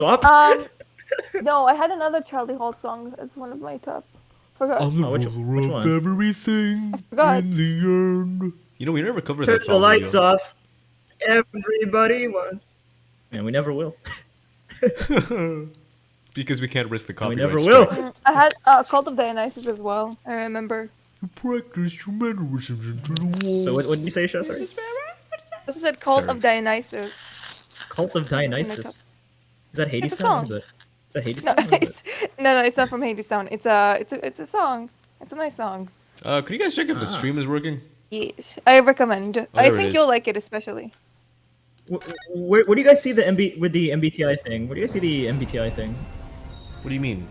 Swap? No, I had another Charlie Hall song as one of my top. Forgot. I'm the which ruler of one? everything forgot. in the end. You know, we never covered Turn that the song. lights Leo. off. Everybody wants. And we never will. Because we can't risk the We copyright never strike. will. I had Cult of Dionysus as well. I remember. You practice your mannerisms into the wall. So what did you say, Sha? Sorry. This is said Cult Sorry. of Dionysus. Cult of Dionysus. Is that Hades It's a Town? song. Is that Hades No, Town? Or is it's no, it's not from Hades Town. It's a song. It's a nice song. Could you guys check if the stream is working? Yes, I recommend. I there it think is. you'll like it especially. Where do you guys see the with the MBTI thing? Where do you guys see the MBTI thing? What do you mean?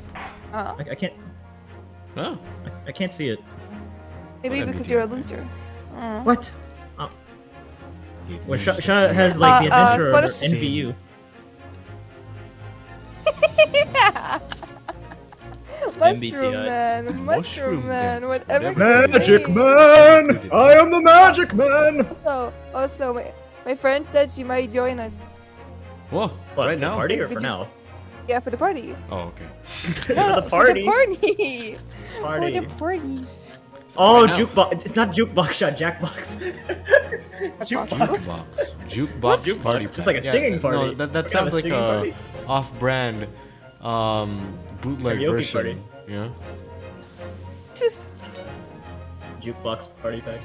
I can't. Oh. I can't see it. Maybe What because MBTI? you're a loser. What? Well, Sha has like the adventure of Spotify- NVU. Mushroom MBTI. man, mushroom man, dance, whatever. whatever. Magic you man! I am the magic man! need. Also, my friend said she might join us. Whoa, What, right for now? party or Did for you- now? Yeah, for the party. Oh, okay. No, For the party. For the party. Party. For the party. Oh, Right now. jukebox. It's not jukebox, Sha. Jackbox. Jukebox. Jukebox party It's pack. like a singing No, party. that We're gonna sounds have a like singing a party. off-brand bootleg Karaoke version. party. Yeah. Just Jukebox party pack.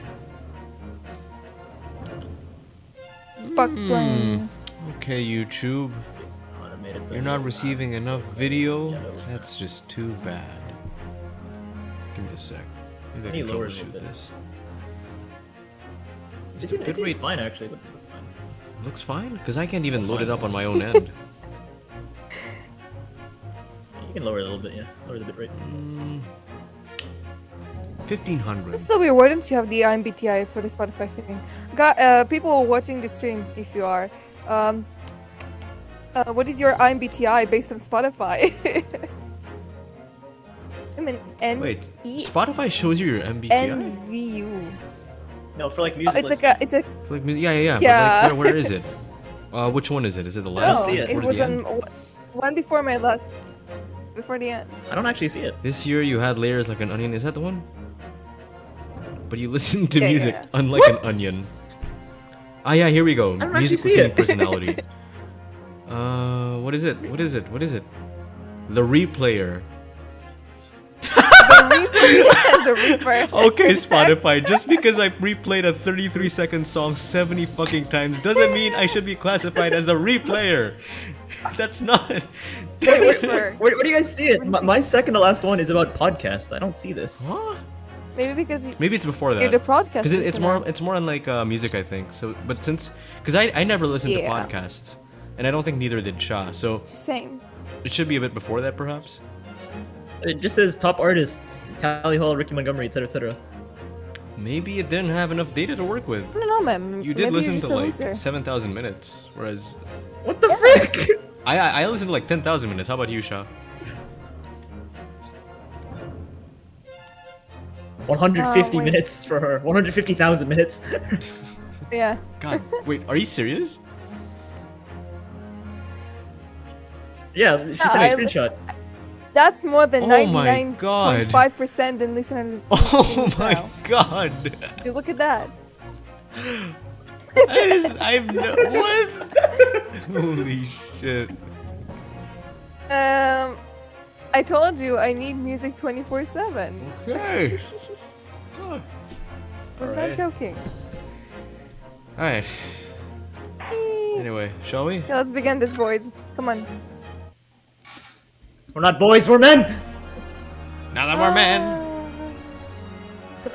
fuck playing. Okay, YouTube. Automated. You're not receiving enough video. That's just too bad. Give me a sec. Maybe I Any can lower a little troubleshoot bit. this. It's the bitrate fine actually. But it's fine. looks fine? Because I can't even load it up on my own end. You can lower it a little bit, yeah. Lower the bitrate. 1500. So weird. Why don't you have the MBTI for the Spotify thing? Got people watching the stream. If you are, what is your MBTI based on Spotify? I mean, Wait, Spotify shows you your MBTI? NVU. No, for like Oh, music. it's like a. For like, yeah. Yeah. But like, where is it? Which one is it? Is it the last? No, see Is it. it towards was the on end? one before my last. Before the end. I don't actually see it. This year you had layers like an onion. Is that the one? But you listen to Yeah, music yeah. unlike an onion. Ah, yeah. Here we go. don't actually Music see listening it. personality. What is it? What is it? What is it? The replayer. The Reaper. Okay, Spotify, just because I replayed a 33-second song 70 fucking times doesn't mean I should be classified as the replayer. That's not. Reaper. Where do you guys see it? My second to last one is about podcast. I don't see this. Huh? Maybe because Maybe it's before you're that. the podcast. Because it's listener. more on like music, I think. So, but since because I never listened to Yeah. podcasts, and I don't think neither did Shah. So Same. it should be a bit before that, perhaps. It just says top artists: Tally Hall, Ricky Montgomery, etc., etc. Maybe it didn't have enough data to work with. I don't know, man. You did Maybe listen you're to just a like loser. 7,000 minutes, whereas What the frick? I listened to like 10,000 minutes. How about you, Shah? 150 wait. minutes for her. 150,000 minutes. Yeah. God, wait, are you serious? Yeah, she sent me I- a screenshot. That's more than Oh my 99.5% in listeners. Oh my now. god! Dude, look at that. I've no what? Holy shit! I told you I need music 24/7. Okay. Was Alright. not joking. All right. Anyway, shall we? Okay, let's begin this, boys. Come on. We're not boys, we're men! Now that we're men,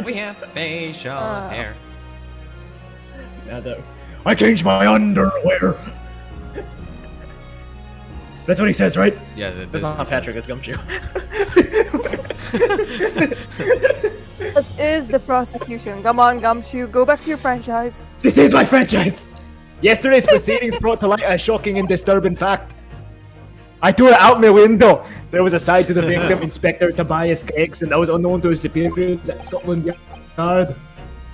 we have facial hair. Now that I changed my underwear! That's what he says, right? Yeah, That's not Patrick, that's Gumshoe. This is the prosecution. Come on, Gumshoe. Go back to your franchise. This is my franchise! Yesterday's proceedings brought to light a shocking and disturbing fact. I threw it out my window. There was a side to the victim, Inspector Tobias Cakes, and that was unknown to his superiors at Scotland Yard.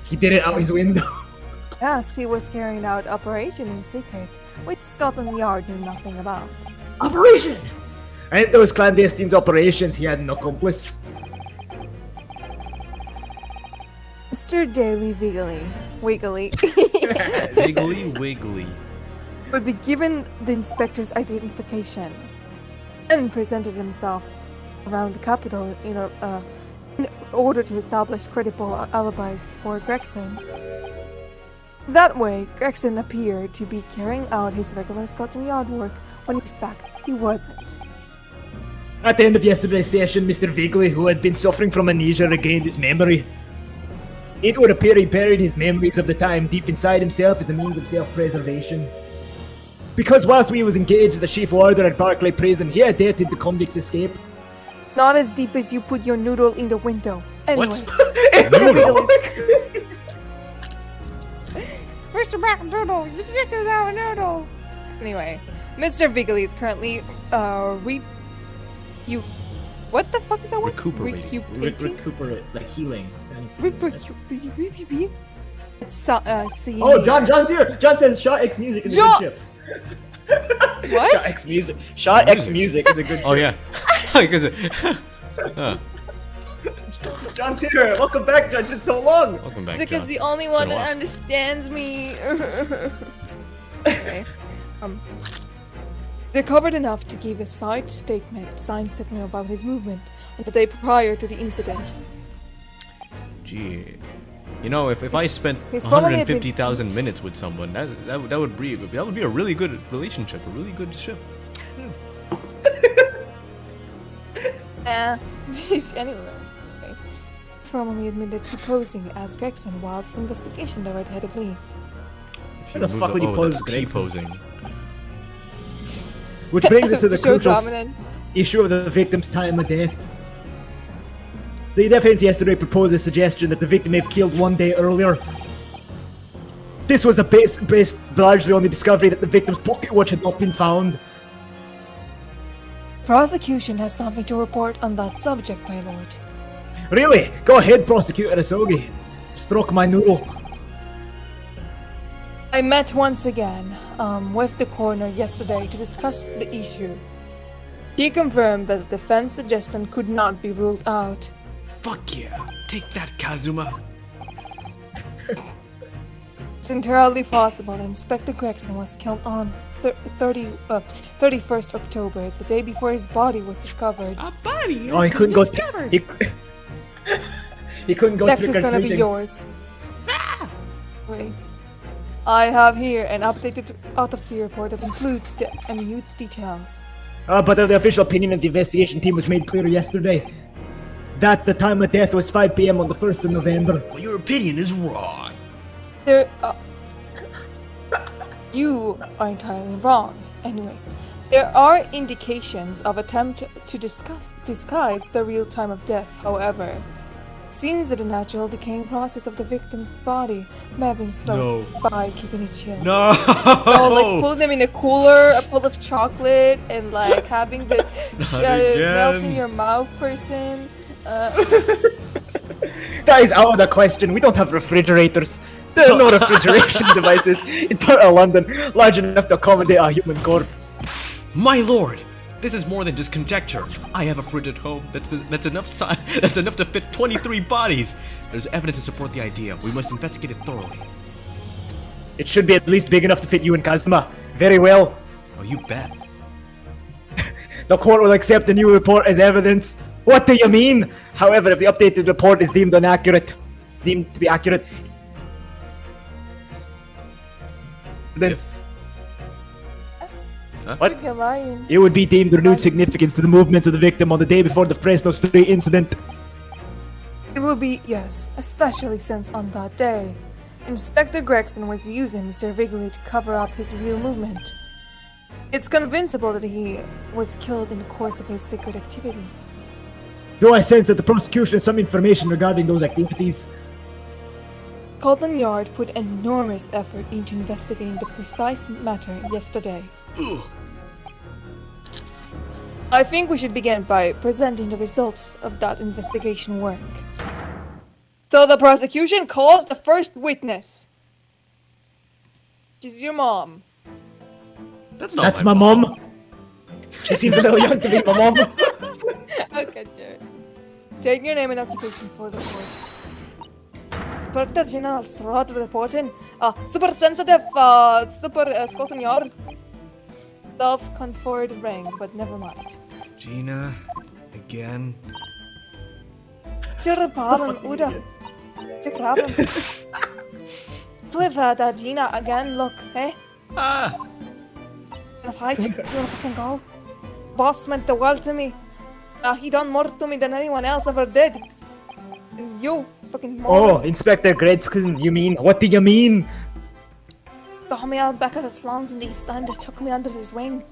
He did it out his window. Yes, he was carrying out operation in secret, which Scotland Yard knew nothing about. Operation! And in those clandestine operations, he had an accomplice. Mr. Daily Wiggly Wiggly. would be given the inspector's identification and presented himself around the capital in order to establish credible alibis for Gregson. That way, Gregson appeared to be carrying out his regular Scotland Yard work when in fact he wasn't. At the end of yesterday's session, Mr. Vigley, who had been suffering from amnesia, regained his memory. It would appear he buried his memories of the time deep inside himself as a means of self-preservation. Because whilst we was engaged in the chief warder at Barclay Prison, he had dated the convict's escape. Not as deep as you put your noodle in the window. Anyway, Noodle? Mr. McDoodle, you stick us out a noodle. Anyway, Mr. Vigley is currently what the fuck is that word? Recuperating. Recuperate, like healing. It's seeing. Oh, John's here! John says Shot X Music is a good ship. What? Shot X Music. Shot X Music is a good ship. Oh yeah. Because John's here! Welcome back, John. It's been so long! welcome back, Because John. the only one Been a that while. understands me. Okay. They're covered enough to give a signed statement about his movement on the day prior to the incident. Gee. You know, if I spent He's probably 150,000 minutes with someone, that would be a really good relationship, a really good ship. Anyway. Okay. He's formally admitted to posing as Gregson whilst investigation directed Lee. Where the fuck would you pose Gregson? T-posing. Which brings us to the To show crucial dominance. issue of the victim's time of death. The defense yesterday proposed a suggestion that the victim may have killed one day earlier. This was based largely on the discovery that the victim's pocket watch had not been found. Prosecution has something to report on that subject, my lord. Really? Go ahead, Prosecutor Asogi. Stroke my noodle. I met once again with the coroner yesterday to discuss the issue. He confirmed that the defense suggestion could not be ruled out. Fuck yeah. Take that, Kazuma. It's entirely possible that Inspector Gregson was killed on 31st October, the day before his body was discovered. A body. Oh, he couldn't go. He couldn't go Next trick is or gonna be treating. yours. Wait. I have here an updated autopsy report that includes the minute details. But the official opinion of the investigation team was made clear yesterday. That the time of death was 5 p.m. on the 1st of November. Well, your opinion is wrong. There, you are entirely wrong. Anyway, there are indications of attempt to disguise the real time of death. However, seems that the natural decaying process of the victim's body may have been slowed by keeping it chill. No. So, like putting them in a cooler full of chocolate and like having this melt in your mouth person. That is out of the question. We don't have refrigerators. There are no refrigeration devices in part of London large enough to accommodate a human corpse. My lord, this is more than just conjecture. I have a fridge at home that's enough to fit 23 bodies. There's evidence to support the idea. We must investigate it thoroughly. It should be at least big enough to fit you and Kazuma. Very well. Oh, you bet. The court will accept the new report as evidence. What do you mean? However, if the updated report is deemed to be accurate, then what? You're lying. It would be deemed renewed significance to the movements of the victim on the day before the Fresno Street incident. It will be, yes, especially since on that day, Inspector Gregson was using Mr. Vigley to cover up his real movement. It's convincible that he was killed in the course of his secret activities. Do I sense that the prosecution has some information regarding those activities? Scotland Yard put enormous effort into investigating the precise matter yesterday. I think we should begin by presenting the results of that investigation work. So the prosecution calls the first witness. She's your mom. That's not That's my mom. She seems a little young to be my mom. Okay, Jared. State your name and occupation for the report. Inspector General Strahd reporting. Super sensitive, Scotland Yard. Self-conferred ring, but never mind. Gina, again. What's your problem, Uda? What's your problem? With that, Gina, again, look, hey? Ah! The fight, you wanna fucking go? Boss meant the world to me. He done more to me than anyone else ever did. And you, fucking moron. Oh, Inspector Gredskin, you mean? What do you mean? Got me out back at the slums in the East End, took me under his wing.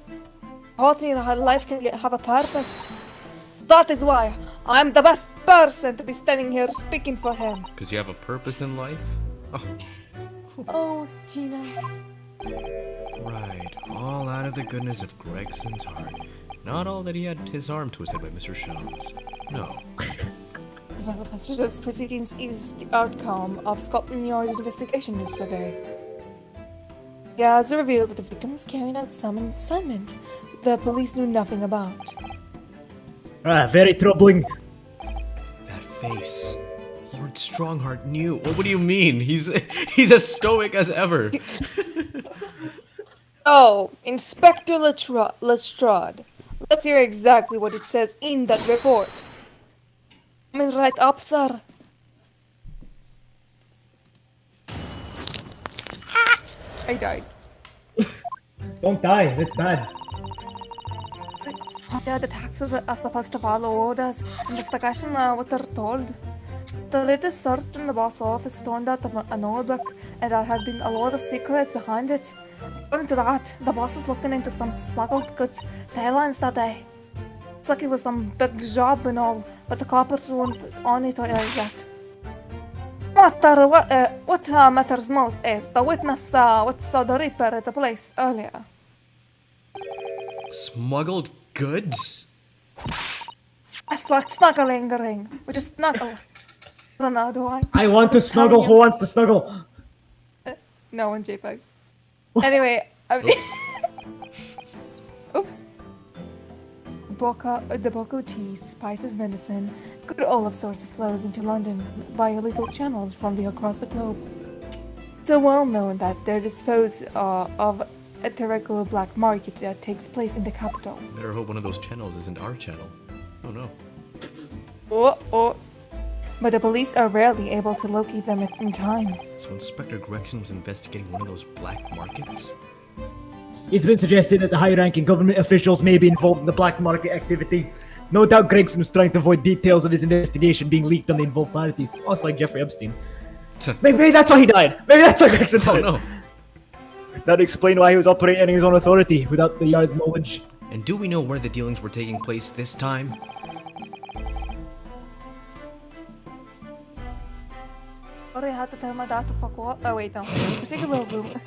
Taught me that life can have a purpose. That is why I'm the best person to be standing here speaking for him. Because you have a purpose in life? Oh, Oh, Gina. right. All out of the goodness of Gregson's heart. Not all that he had his arm twisted by Mr. Shums. No. Well, those proceedings is the outcome of Scotland Yard's investigation yesterday. The odds revealed that the victim was carrying out some assignment the police knew nothing about. Very troubling. That face. Lord Strongheart knew. What do you mean? He's as stoic as ever. Oh, Inspector Lestrade. Let's hear exactly what it says in that report. Coming right up, sir. I died. Don't die, that's bad. Yeah, the taxes are supposed to follow orders. Investigation, what they're told. The latest search in the boss office turned out a notebook, and there had been a lot of secrets behind it. According to that, the boss is looking into some smuggled goods Thailand that day. Looks like it was some big job and all, but the coppers weren't on it yet. What matters most is the witness what saw the Reaper at the place earlier. Smuggled goods? It's like snuggling a ring. We just snuggle. I don't know, do I? I want to Just snuggle. telling Who you. wants to snuggle? No one, JPEG. Anyway, oops. The Boko tea, spices, medicine, good olive sorts of flows into London via legal channels from across the globe. So well known that they're disposed of a tyrannical black market that takes place in the capital. Better hope one of those channels isn't our channel. Oh no. Oh. But the police are rarely able to locate them in time. So Inspector Gregson was investigating one of those black markets? It's been suggested that the high-ranking government officials may be involved in the black market activity. No doubt Gregson was trying to avoid details of his investigation being leaked on the involved parties. Also like Jeffrey Epstein. Maybe that's why he died. Maybe that's why Gregson Oh died. no. That would explain why he was operating his own authority without the Yard's knowledge. And do we know where the dealings were taking place this time? Sorry, I had to tell my dad to fuck off. Oh wait, no. Particular rumor.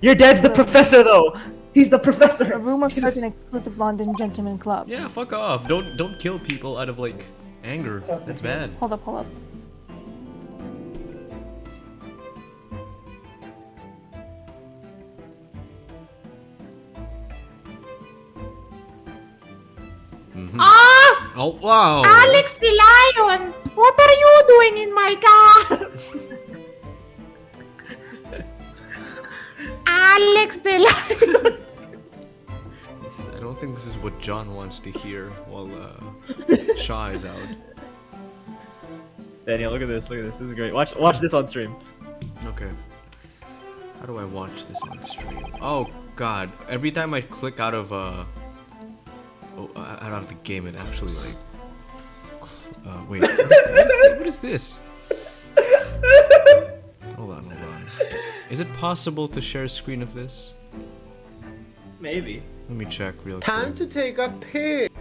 Your dad's the professor, though. He's the professor. A rumor starts an exclusive London gentleman club. Yeah, fuck off. Don't kill people out of like anger. That's bad. Hold up. Oh wow. Alex the Lion! What are you doing in my car? Alex the Lion! I don't think this is what John wants to hear while Shaw is out. Daniel, look at this. This is great. Watch this on stream. Okay. How do I watch this on stream? Oh god. Every time I click out of out of the game, it actually like wait. What is this? Hold on. Is it possible to share a screen of this? Maybe. Let me check real quick. Time to take a pic.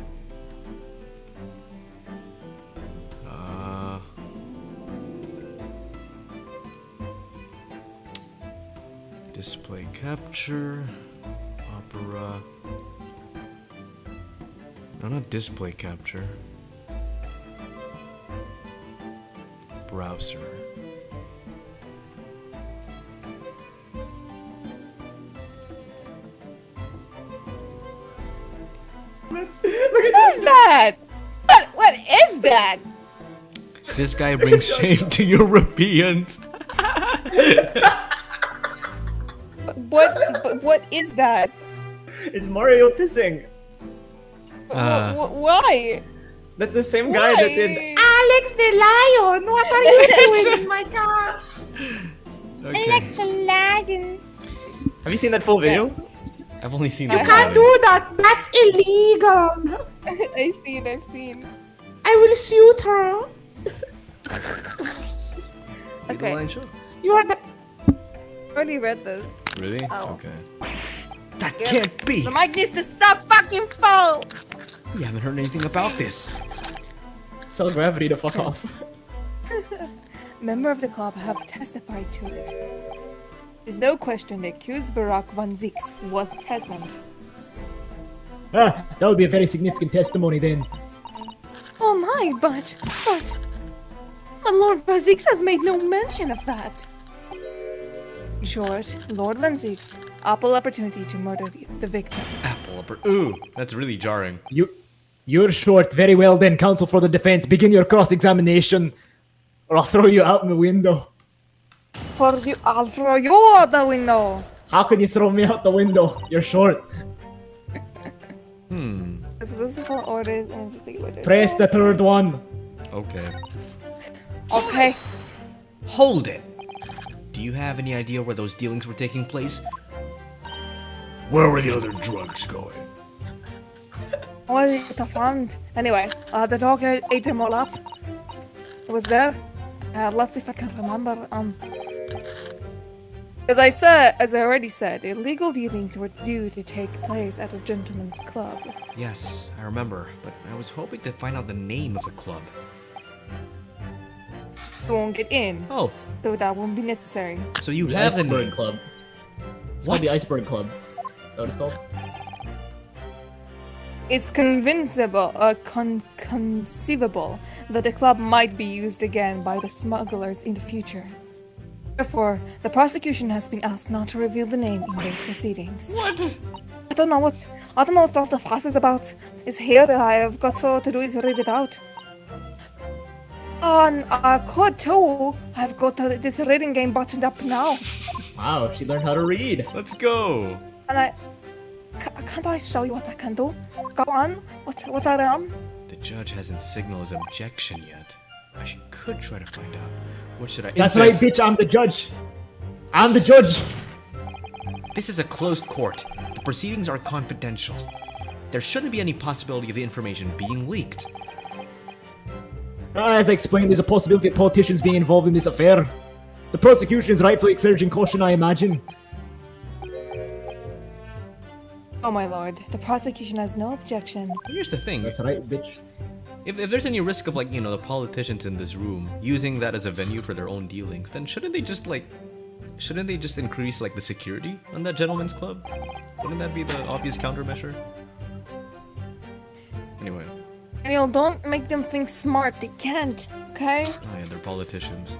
Display capture, opera. No, not display capture. Browser. Who's that? What is that? This guy brings shame to Europeans. What is that? It's Mario pissing. Why? That's the same guy that did. Alex the lion, what are you doing in my car? Alex the lion. Have you seen that full video? I've only seen the You can't do that. That's illegal. I've seen. I will shoot her. Okay. You are the. I already read this. Really? Oh. Okay. That can't be! The mic needs to stop fucking full! We haven't heard anything about this. Tell gravity to fuck off. Member of the club have testified to it. There's no question the accused Barack Van Zix was present. Ah, that would be a very significant testimony then. Oh my, but Lord Van Zix has made no mention of that. In short, Lord Van Zix, ample opportunity to murder the victim. Ooh, that's really jarring. You're short. Very well then, counsel for the defense. Begin your cross-examination, or I'll throw you out the window. I'll throw you out the window! How can you throw me out the window? You're short. This is for orders and investigators. Press the third one. Okay. Okay. Hold it! Do you have any idea where those dealings were taking place? Where were the other drugs going? What is it found? Anyway, the dog ate them all up. It was there. Let's see if I can remember. As I already said, illegal dealings were due to take place at a gentleman's club. Yes, I remember, but I was hoping to find out the name of the club. You won't get in, Oh, so that won't be necessary. so you have the name. Club. It's What? called the Iceberg Club. Is that what it's called? It's conceivable that the club might be used again by the smugglers in the future. Therefore, the prosecution has been asked not to reveal the name in those proceedings. What? I don't know what all the fuss is about. It's here. I have got to do is read it out. On code 2, I've got this reading game buttoned up now. Wow, she learned how to read. Let's go! And can't I show you what I can do? Go on. What I am? The judge hasn't signaled his objection yet. I could try to find out. What should I... That's right, Incest. bitch. I'm the judge. I'm the judge. This is a closed court. The proceedings are confidential. There shouldn't be any possibility of the information being leaked. As I explained, there's a possibility of politicians being involved in this affair. The prosecution is rightfully exerting caution, I imagine. Oh my lord, the prosecution has no objection. Here's the thing. That's right, bitch. If there's any risk of, like, you know, the politicians in this room using that as a venue for their own dealings, then shouldn't they just increase, like, the security on that gentleman's club? Wouldn't that be the obvious countermeasure? Anyway. Daniel, don't make them think smart. They can't, okay? Oh yeah, they're politicians.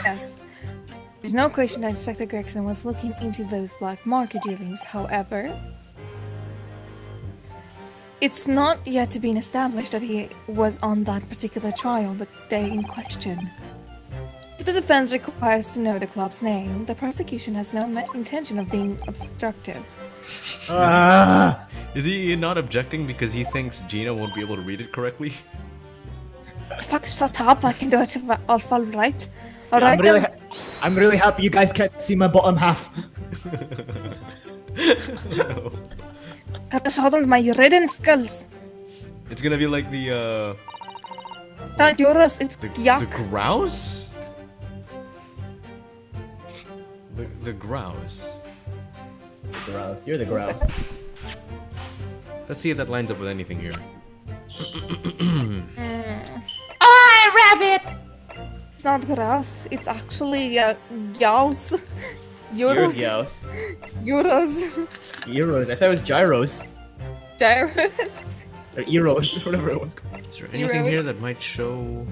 Yes. There's no question that Inspector Gregson was looking into those black market dealings, however. It's not yet been established that he was on that particular trial the day in question. If the defense requires to know the club's name, the prosecution has no intention of being obstructive. Is he not objecting because he thinks Gina won't be able to read it correctly? Fuck, shut up. I can do it all right. Yeah, Alright, I'm really happy you guys can't see my bottom half. No. Gotta show them my reading skills. It's gonna be like the Not yours, it's the yuck. grouse? The grouse. Grouse. You're the grouse. Let's see if that lines up with anything here. Oh, rabbit. It's not grouse, it's actually youse. You're Euros. grouse. Euros. Euros. I thought it was gyros. Gyros. Or Eros, whatever it was. Is there anything here that might show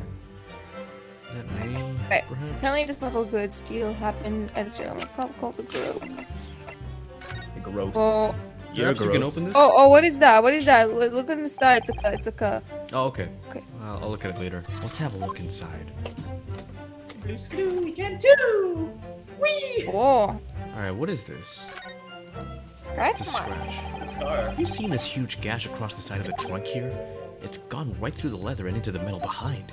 that name? Okay. Perhaps? Apparently this smuggled goods deal happened at a gentleman's club called the Grove. Gross. Well, Perhaps you can open this? Oh, what is that? What is that? Look on the side. It's a Oh, okay. Okay. I'll look at it later. Let's have a look inside. We can too. Wee. Oh. Alright, what is this? Scratch It's a mark. scratch. It's a star. Have you seen this huge gash across the side of the trunk here? It's gone right through the leather and into the metal behind.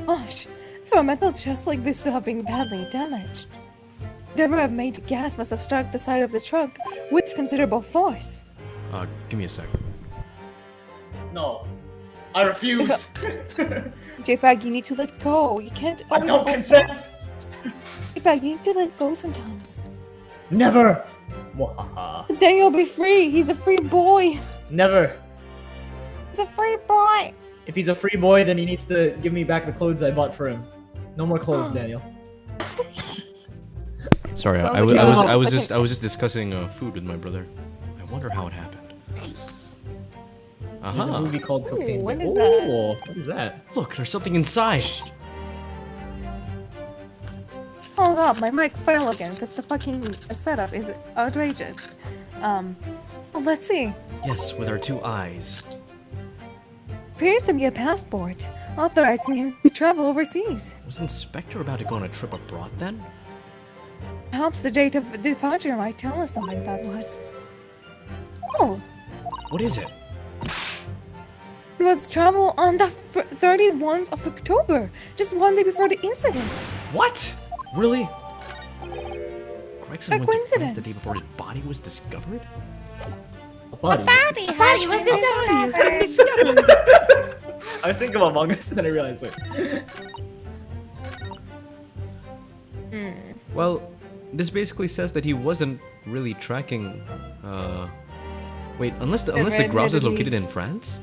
Gosh, for a metal chest like this to have been badly damaged. Whatever have made the gas must have struck the side of the truck with considerable force. Give me a sec. No, I refuse. JPEG, you need to let go. You can't I always don't let consent. go. JPEG, you need to let go sometimes. Never. Mwahaha. Then you'll be free. He's a free boy. Never. He's a free boy. If he's a free boy, then he needs to give me back the clothes I bought for him. No more clothes, Daniel. Sorry, Sounds I like was you have- just discussing food with my brother. I wonder how it happened. There's a Uh-huh. movie called Cocaine. what Bear. is that? Oh, what is that? Look, there's something inside. Hold up, my mic fell again because the fucking setup is outrageous. Well, let's see. Yes, with our two eyes. Appears to be a passport authorizing him to travel overseas. Was Inspector about to go on a trip abroad then? Perhaps the date of departure might tell us something that was. Oh, What is it? it was travel on the 31st of October, just one day before the incident. What? Really? Gregson A went to France the coincidence. day before his body was discovered? A body. Body was this I was thinking of Among Us, and then I realized, wait. Well, this basically says that he wasn't really tracking, Wait, unless the grouse is red-headed located in France?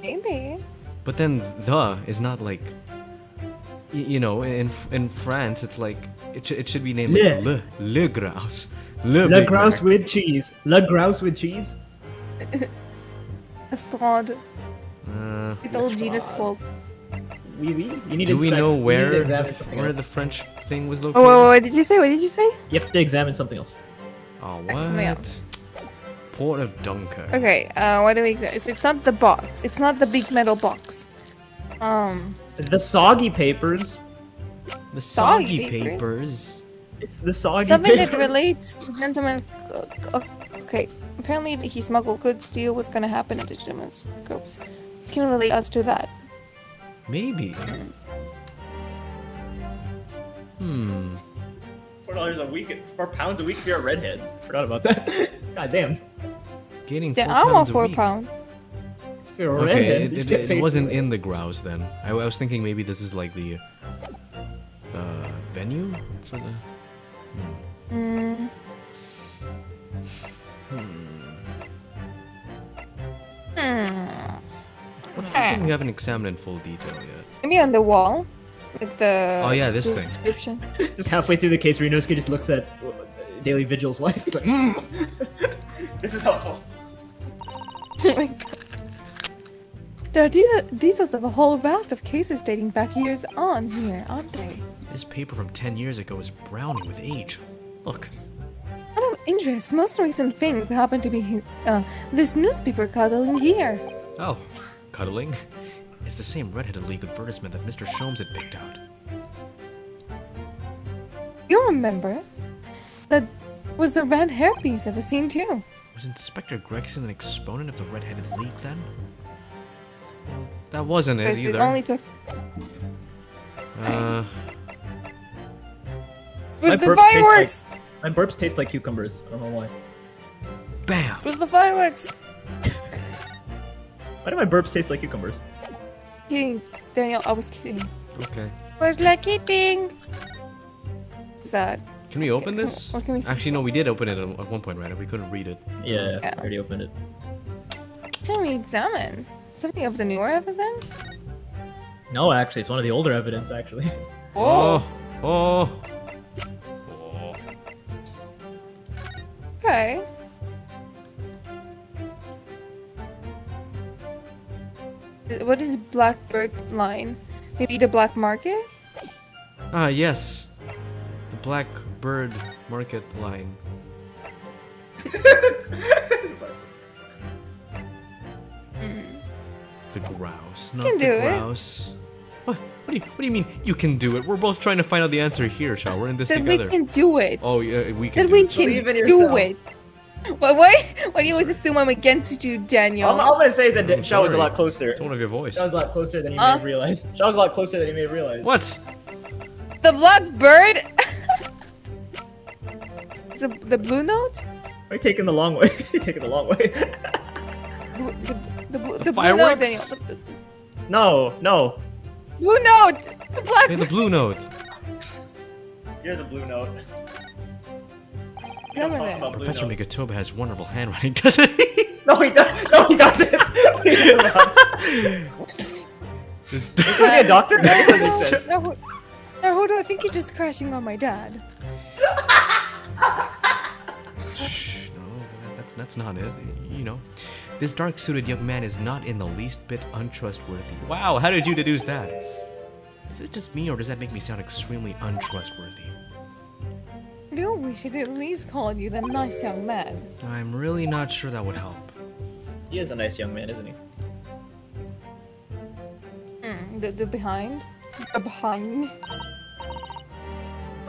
Maybe. But then the is not like, you know, in France it's like it should be named like le grouse, Le Big grouse Mac. with cheese. Le grouse with cheese. Estrade. Uh, It's all genus fault. Oui, oui. You need do to we inspect. know You need to where examine something else. the French thing was Oh, located? what did you say? What did you say? You have to examine something else. Oh, Something what? else. Port of Dunkirk. Okay, what do we examine? So it's not the box. It's not the big metal box. The soggy papers. The Soggy soggy papers? papers. It's the soggy Something papers. that relates to gentleman. Okay, apparently he smuggled goods. Steal what's gonna happen at the gentleman's groups. Can relate us to that. Maybe. Hmm. $4 a week, £4 a week if you're a redhead. Forgot about that. God damn. Gaining Yeah, 4 I'm all pounds a 4 week. pounds. If you're a Okay, redhead, it, you just it, get it paid wasn't for it. in the grouse then. I was thinking maybe this is like the venue for the. Mm, What's something we haven't examined in full detail yet? maybe on the wall, with the. Oh, yeah, this thing. description. Just halfway through the case, Renosuke just looks at Daily Vigil's wife. He's like, This is helpful. Oh my god. There are details of a whole raft of cases dating back years on here, aren't they? This paper from 10 years ago is browning with age. Look, Out of interest, most recent things happen to be this newspaper cuddling here. oh, cuddling is the same Red-Headed League advertisement that Mr. Sholmes had picked out. You remember? That was the red hairpiece of the scene too. Was Inspector Gregson an exponent of the Red-Headed League then? Well, that wasn't it Because it either. only took. Uh, It was My the burps taste fireworks! My burps taste like cucumbers. I don't know why. bam! It was the fireworks! Why do my burps taste like cucumbers? Kidding, Daniel, I was kidding. Okay. Was like kidding. What's that? Can we open can- this? what can we see? Actually, no, we did open it at one point, right? We couldn't read it. Yeah, Yeah. I already opened it. Can we examine? Something of the newer evidence? No, actually, it's one of the older evidence, actually. Oh! Oh! Okay. What is Blackbird line? Maybe the black market? Ah, yes. The Black Bird Market line. The grouse, not Can the do it. grouse. What do you mean you can do it? We're both trying to find out the answer here, Chow. We're in this That together. we can do it. Oh yeah, we can. That do we it. can Believe in do yourself. it. Why do you always assume I'm against you, Daniel? All I'm gonna say is that I'm Shaw was a sorry. lot closer. Tone of your voice. Shaw was a lot closer than he may have realized. Shaw was a lot closer than he may have realized. What? The blackbird? The blue note? Are you taking the long way? You're taking the long way. The blue note, Fireworks? Daniel. No, no. Blue note! The Hey, blackbird! the blue note. You're the blue note. Damn Talking it. about blue Professor note. Megatoba has wonderful handwriting, doesn't he? No, he doesn't. No, he doesn't. Is he a doctor? That doesn't make sense. Naruto, I think you're just crashing on my dad. Shh, no, that's not it. You know, this dark-suited young man is not in the least bit untrustworthy. Wow, how did you deduce that? Is it just me, or does that make me sound extremely untrustworthy? No, we should at least call you the nice young man. I'm really not sure that would help. He is a nice young man, isn't he? The behind? The behind?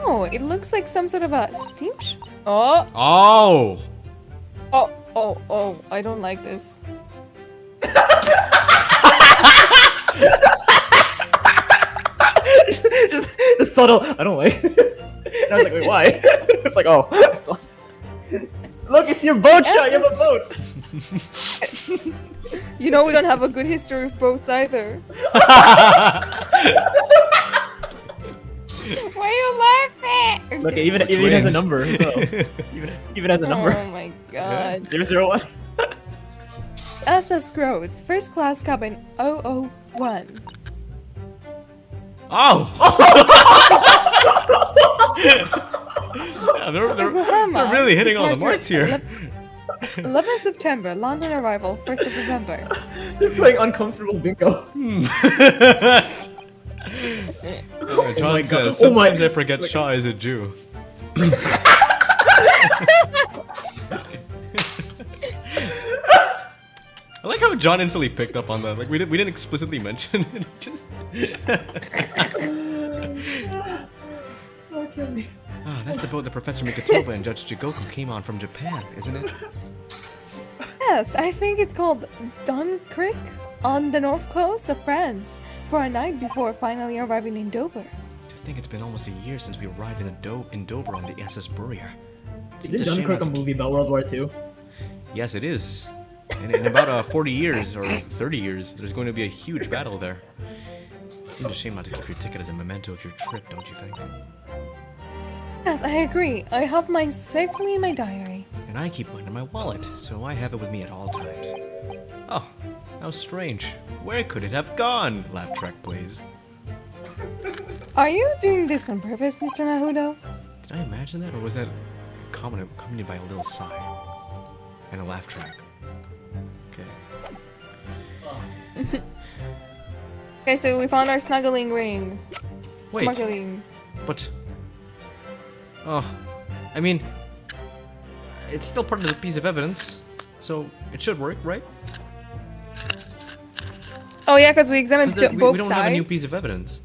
Oh, it looks like some sort of a steam Oh! Oh! Oh, I don't like this. Just the subtle. I don't like this. And I was like, wait, why? It's like, oh. Look, it's your boat, Shaw. You have a boat. You know we don't have a good history of boats either. Why are you laughing? Look, it even has a Twins. number. So. even has a number. Oh my god. 001. SS Gross, first class cabin 001. Oh! Yeah, they're Yokohama, really hitting all the departure marks here. 11 September, London arrival, 1st of November. They're playing uncomfortable bingo. John my God. says, Oh my- sometimes I forget Shaw is a Jew. I like how John instantly picked up on that. Like we didn't explicitly mention it. Just Oh, kill me. that's the boat that Professor Mikatoba and Judge Jigoku came on from Japan, isn't it? Yes, I think it's called Dunkirk on the north coast of France for a night before finally arriving in Dover. To think it's been almost a year since we arrived in Dover on the SS Burrier. Is it Dunkirk a movie about World War II? Yes, it is. And in about 40 years or 30 years, there's going to be a huge battle there. It seems a shame not to keep your ticket as a memento of your trip, don't you think? Yes, I agree. I have mine safely in my diary. And I keep mine in my wallet, so I have it with me at all times. Oh, how strange. Where could it have gone? Laugh track, please. Are you doing this on purpose, Mr. Naruto? Did I imagine that, or was that accompanied by a little sigh? And a laugh track. Okay. Okay, so we found our snuggling ring. Wait, Smuggling. but... Oh, I mean... It's still part of the piece of evidence, so it should work, right? Oh yeah, because we examined 'Cause both we don't sides. have a new piece of evidence.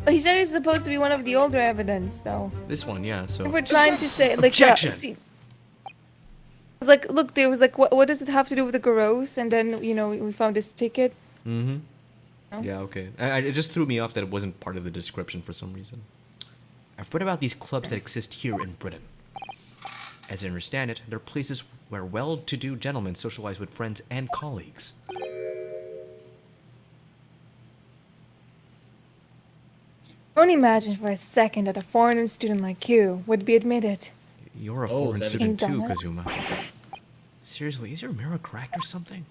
But he said it's supposed to be one of the older evidence, though. This one, yeah, so... We're trying to say, like, Objection! see, it's like, look, there was like, what does it have to do with the gross? And then, you know, we found this ticket. Mm-hmm. Oh. Yeah, okay. It just threw me off that it wasn't part of the description for some reason. I've read about these clubs that exist here in Britain. As I understand it, they're places where well-to-do gentlemen socialize with friends and colleagues. Don't imagine for a second that a foreign student like you would be admitted. You're a Oh, foreign is that student too, Indana? Kazuma. Seriously, is your mirror cracked or something?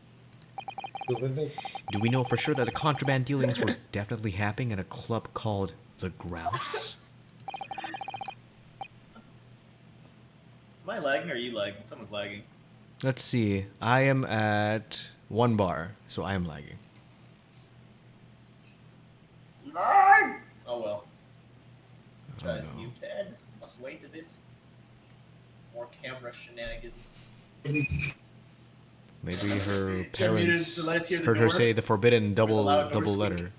Do we know for sure that the contraband dealings were definitely happening at a club called The Grouse? Am I lagging or are you lagging? Someone's lagging. Let's see. I am at 1 bar, so I am lagging. Oh well. Try Try to mute Ted. Must wait a bit. more camera shenanigans. Maybe her Do you want me parents to let us hear the heard her door? say the forbidden the loud door double squeak? letter.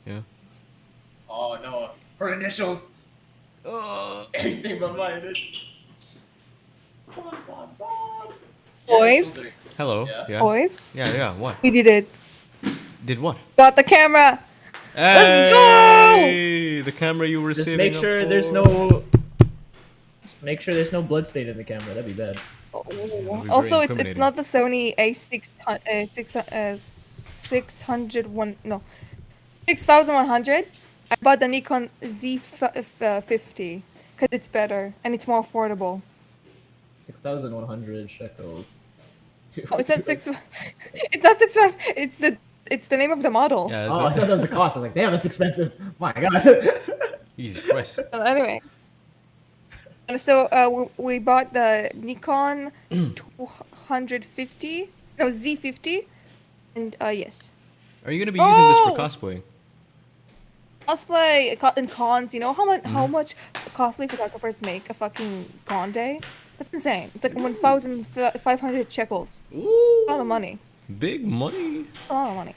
Yeah. Oh no, her initials. Anything but my initials. Boys, Hello. Yeah. Yeah. boys, Yeah. What? we did it. Did what? Got the camera. Let's Hey, the camera you were Just saving make up sure for. there's no. Just make sure there's no blood stain in the camera. That'd be bad. Also, very it's not the Sony A601. No, 6100. I bought the Nikon Z50 because it's better and it's more affordable. 6,100 shekels. Oh, it's not six. It's not 6. It's the name of the model. Yeah. Oh, I thought that was the cost. I was like, damn, that's expensive. My God. Jesus Christ. Anyway. And so we bought the Nikon 250, no Z50, and yes, Are you gonna be using this for cosplay? cosplay and cons. You know how much cosplay photographers make a fucking con day? That's insane. It's like 1,500 shekels. A lot of money. Big money. A lot of money.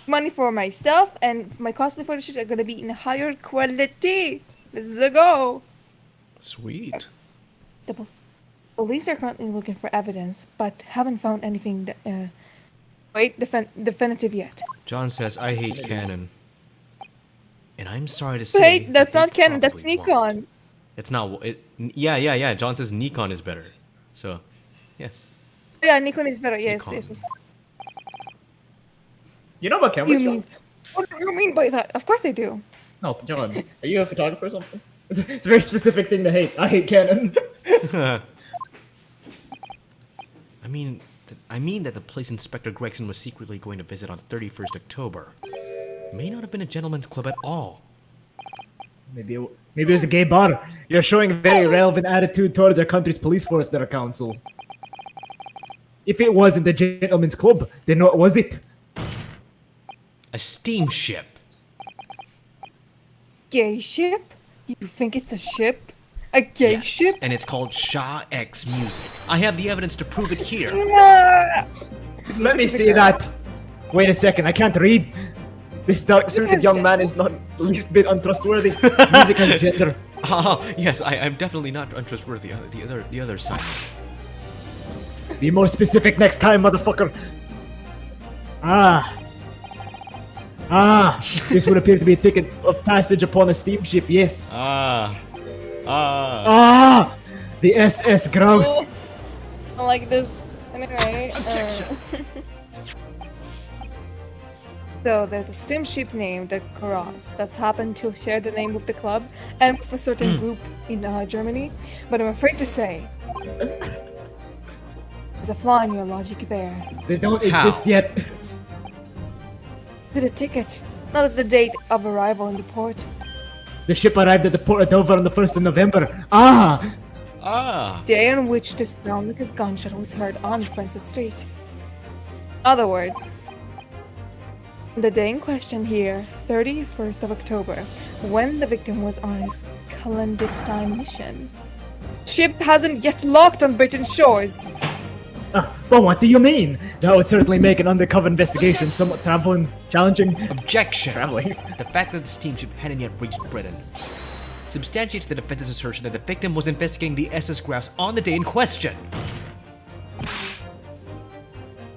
Money for myself and my cosplay photo shoots are gonna be in higher quality. Let's go. Sweet. The police are currently looking for evidence, but haven't found anything definitive yet. John says, I hate Canon. And I'm sorry to say. Wait, that's that not they Canon, that's probably Nikon. won't. It's not. Yeah. John says Nikon is better. So, yeah. Yeah, Nikon is better. Yes, Nikon. yes. You know about cameras, You John? mean? What do you mean by that? Of course I do. No, John. Are you a photographer or something? It's a very specific thing to hate. I hate Canon. I mean that the place Inspector Gregson was secretly going to visit on 31st October may not have been a gentleman's club at all. Maybe it was a gay bar. You're showing a very relevant attitude towards our country's police force, there, Council. If it wasn't a gentleman's club, then what was it? A steamship. Gay ship? You think it's a ship? A gay Yes, ship? and it's called Shaw X Music. I have the evidence to prove it here. Let me see that. Wait a second, I can't read. This dark-suited young man is not the least bit untrustworthy. Music and gender. Yes, I'm definitely not untrustworthy. The other side. Be more specific next time, motherfucker. This would appear to be a ticket of passage upon a steamship, yes. The SS Grouse. I like this. Anyway. So there's a steamship named the Cross that's happened to share the name with the club and with a certain group in Germany, but I'm afraid to say there's a flaw in your logic there. They don't How? exist yet. To the ticket, not as the date of arrival in the port. The ship arrived at the port of Dover on the 1st of November. Day on which the sound like a gunshot was heard on Francis Street. In other words, the day in question here, 31st of October, when the victim was on his clandestine mission. Ship hasn't yet locked on British shores. But what do you mean? That would certainly make an undercover investigation somewhat challenging. Objection! Traveling. The fact that the steamship hadn't yet reached Britain substantiates the defense's assertion that the victim was investigating the SS Grouse on the day in question.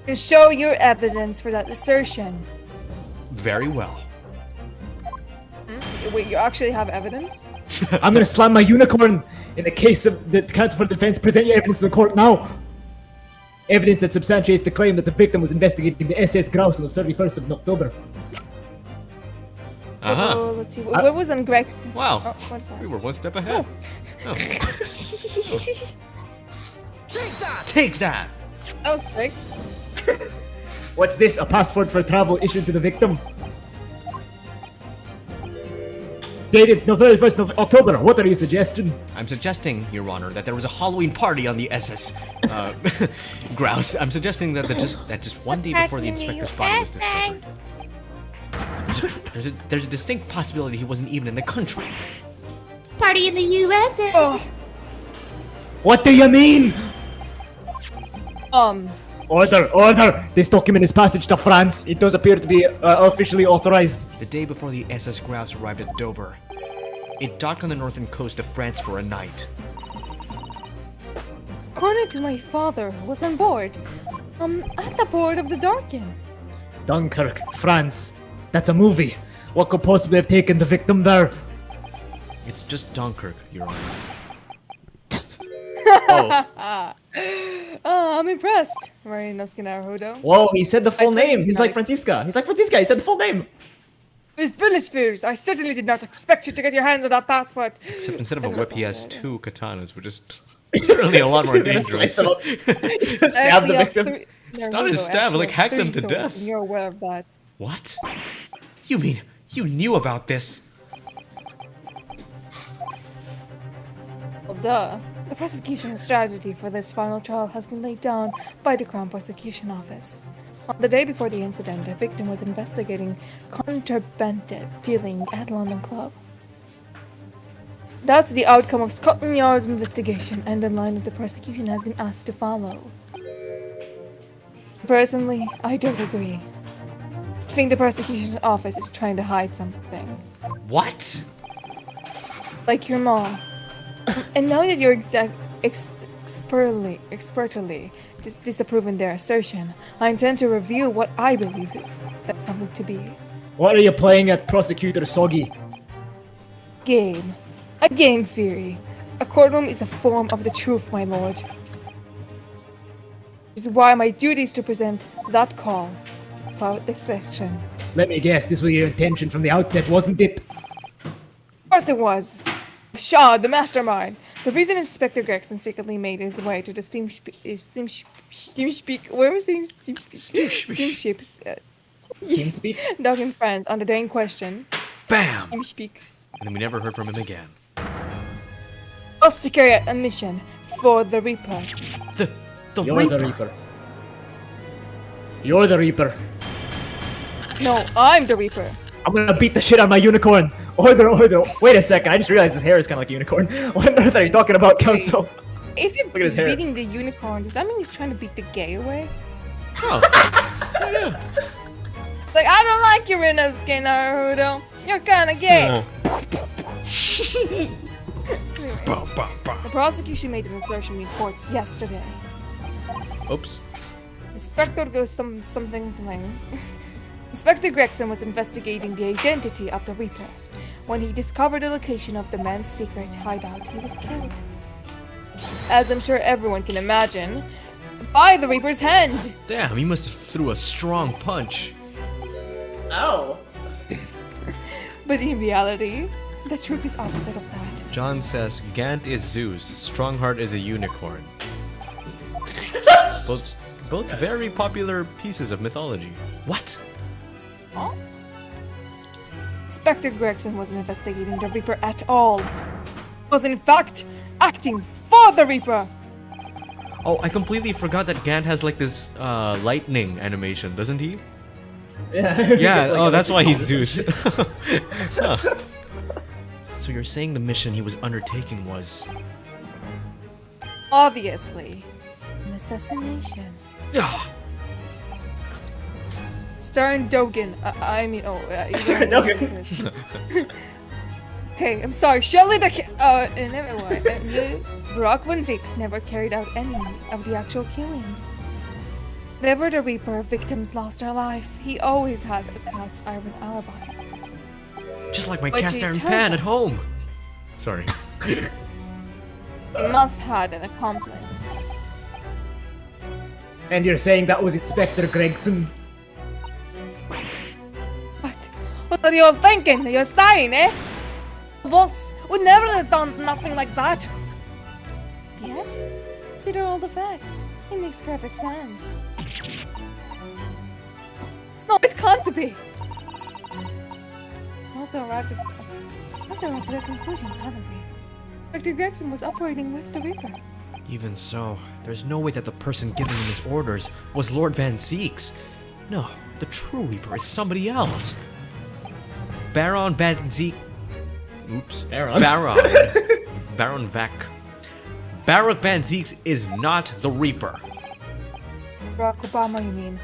And show your evidence for that assertion. Very well. Wait, you actually have evidence? I'm gonna slam my unicorn in the case of the Council for Defense. Present your evidence to the court now. Evidence that substantiates the claim that the victim was investigating the SS Grouse on the 31st of October. Oh, let's see. Where was on Greg's? Wow. Oh, what's that? We were one step ahead. Oh. Take that! That was quick. What's this? A passport for travel issued to the victim? Dated no 31st of October. What are you suggesting? I'm suggesting, Your Honor, that there was a Halloween party on the SS Grouse. I'm suggesting that just one day before the inspector's body was discovered. There's a distinct possibility he wasn't even in the country. Party in the USA. Oh. What do you mean? Order! Order! This document is passage to France. It does appear to be officially authorized. The day before the SS Grouse arrived at Dover, it docked on the northern coast of France for a night. According to my father, who was on board, at the port of the Darkin. Dunkirk, France. That's a movie. What could possibly have taken the victim there? It's just Dunkirk, Your Honor. I'm impressed. Marinovsky Naruto. Whoa, he said the full I said name. He's like nice. Francisca. He's like Francisca. He said the full name. With foolish fears, I certainly did not expect you to get your hands on that passport. Except instead of a And whip, he that's has all. 2 katanas, which is certainly a lot more He's gonna dangerous. slice them up. He's gonna stab the victims. It's not a stab, like, hack them to death. You're aware of that. What? You mean you knew about this? Well, duh. The prosecution strategy for this final trial has been laid down by the Crown Prosecution Office. On the day before the incident, the victim was investigating contraband dealing at London Club. That's the outcome of Scotland Yard's investigation, and the line of the prosecution has been asked to follow. Personally, I don't agree. I think the prosecution office is trying to hide something. What? Like your mom. And now that you're expertly disapproving their assertion, I intend to reveal what I believe that something to be. What are you playing at, Prosecutor Soggy? Game. A game theory. A courtroom is a form of the truth, my lord. This is why my duty is to present that call without exception. Let me guess, this was your intention from the outset, wasn't it? Of course it was. Shaw, the mastermind. The reason Inspector Gregson secretly made his way to the steamship, where was he? Steamships. TeamSpeak? Dock in France on the day in question. Bam! Steamspeak. And then we never heard from him again. Was to carry out a mission for the Reaper. The You're Reaper. the Reaper. You're the Reaper. No, I'm the Reaper. I'm gonna beat the shit out of my unicorn. Order. Wait a second, I just realized his hair is kind of like a unicorn. What on earth are you talking about, Council? If at his he's hair. beating the unicorn, does that mean he's trying to beat the gay away? Oh. Yeah. Like, I don't like your inner skin, Naruto. You're kinda gay. Bah, bah, bah. The prosecution made an assertion report yesterday. Oops. Inspector goes something. Inspector Gregson was investigating the identity of the Reaper. When he discovered the location of the man's secret hideout, he was killed. As I'm sure everyone can imagine, by the Reaper's hand. Damn, he must have threw a strong punch. Ow! But in reality, the truth is opposite of that. John says Gant is Zeus, Strongheart is a unicorn. Both very popular pieces of mythology. What? Huh? Inspector Gregson wasn't investigating the Reaper at all. Was in fact acting for the Reaper. Oh, I completely forgot that Gant has like this lightning animation, doesn't he? Yeah. Yeah, It's like oh, a that's why he's electric Zeus. Huh. So you're saying the mission he was undertaking was... Obviously, an assassination. Ah, Starring Dogan. Starring Dogan. Hey, I'm sorry. Shelley never mind. Brock Von Zix never carried out any of the actual killings. Whenever the Reaper victims lost their life, he always had a cast iron alibi. just like my But cast it iron turns pan at out- home. Sorry. He must had an accomplice. And you're saying that was Inspector Gregson? What are you all thinking? You're dying, eh? The boss would never have done nothing like that. Yet, consider all the facts. It makes perfect sense. No, it can't be. Also arrived at the conclusion, haven't we? Dr. Gregson was operating with the Reaper. Even so, there's no way that the person giving him his orders was Lord Van Zeeks. No, the true Reaper is somebody else. Baron Van Zeek... Oops. Baron. Baron. Baron Vac. Barack Van Zieks is not the Reaper. Barack Obama, you mean?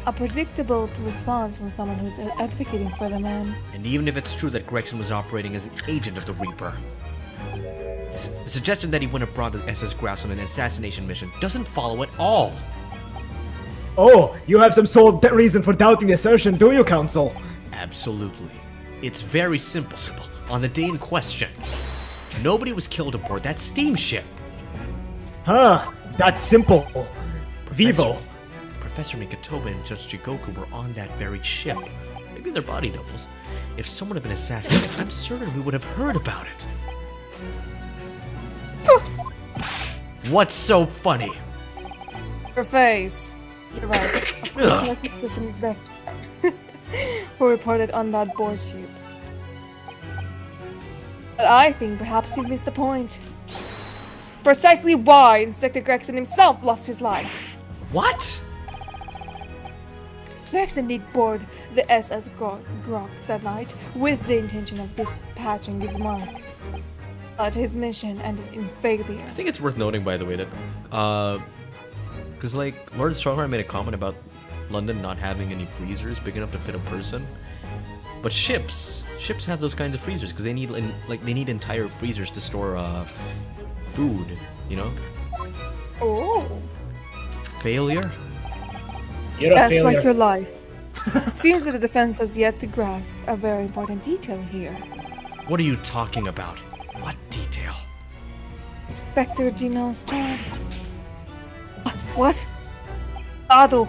A predictable response from someone who's advocating for the man. And even if it's true that Gregson was operating as an agent of the Reaper, the suggestion that he went abroad to SS Grass on an assassination mission doesn't follow at all. Oh, you have some sole reason for doubting the assertion, do you, Counsel? Absolutely. It's very simple. On the day in question, nobody was killed aboard that steamship. Huh, that's simple. Vivo. Professor Mikatoba and Judge Jigoku were on that very ship. Maybe they're body doubles. If someone had been assassinated, I'm certain we would have heard about it. What's so funny? Your face. You're right. Of course, no suspicion deaths were reported on that board ship. But I think perhaps you've missed the point. Precisely why Inspector Gregson himself lost his life. What? Gregson did board the SS Grox that night with the intention of dispatching his mark. But his mission ended in failure. I think it's worth noting, by the way, that, because, like, Lord Strongheart made a comment about London not having any freezers big enough to fit a person. But ships have those kinds of freezers, because they need, they need entire freezers to store, food, you know? Oh. Failure? You're a That's failure. like your life. Seems that the defense has yet to grasp a very important detail here. What are you talking about? What detail? Inspector Gina Lestrade. What? Ado.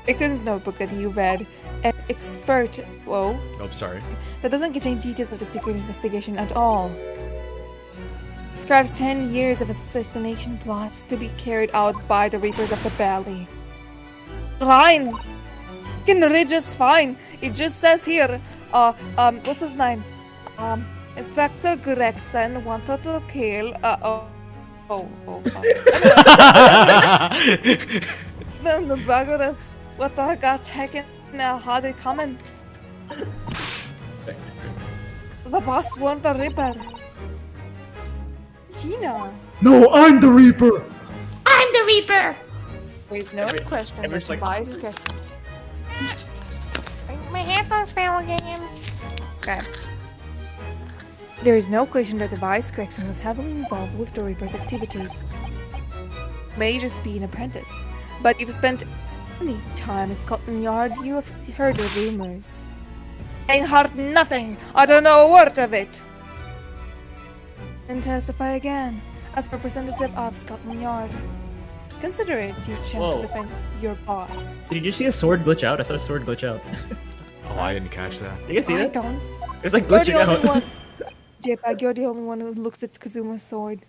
Victor's notebook that he read, an expert, Oh, sorry. that doesn't contain details of the secret investigation at all. Describes 10 years of assassination plots to be carried out by the Reapers of the Valley. Fine. Can read just fine. It just says here, what's his name? Inspector Gregson wanted to kill, the bugger what I got taken, had it coming. The boss warned the Reaper. Gina. No, I'm the Reaper! I'm the Reaper! There's no question that everyone's the like- vice gets. My headphones fell again. Okay. There is no question that the Vice Gregson was heavily involved with the Reaper's activities. May just be an apprentice, but if you spent any time at Scotland Yard, you have heard the rumors. I heard nothing! I don't know a word of it! Then testify again, as representative of Scotland Yard. Consider it your chance Whoa. to defend your boss. Did you see a sword glitch out? I saw a sword glitch out. Oh, I didn't catch that. You guys see I that? don't. It was like You're the glitching only one. out. JPEG, you're the only one who looks at Kazuma's sword.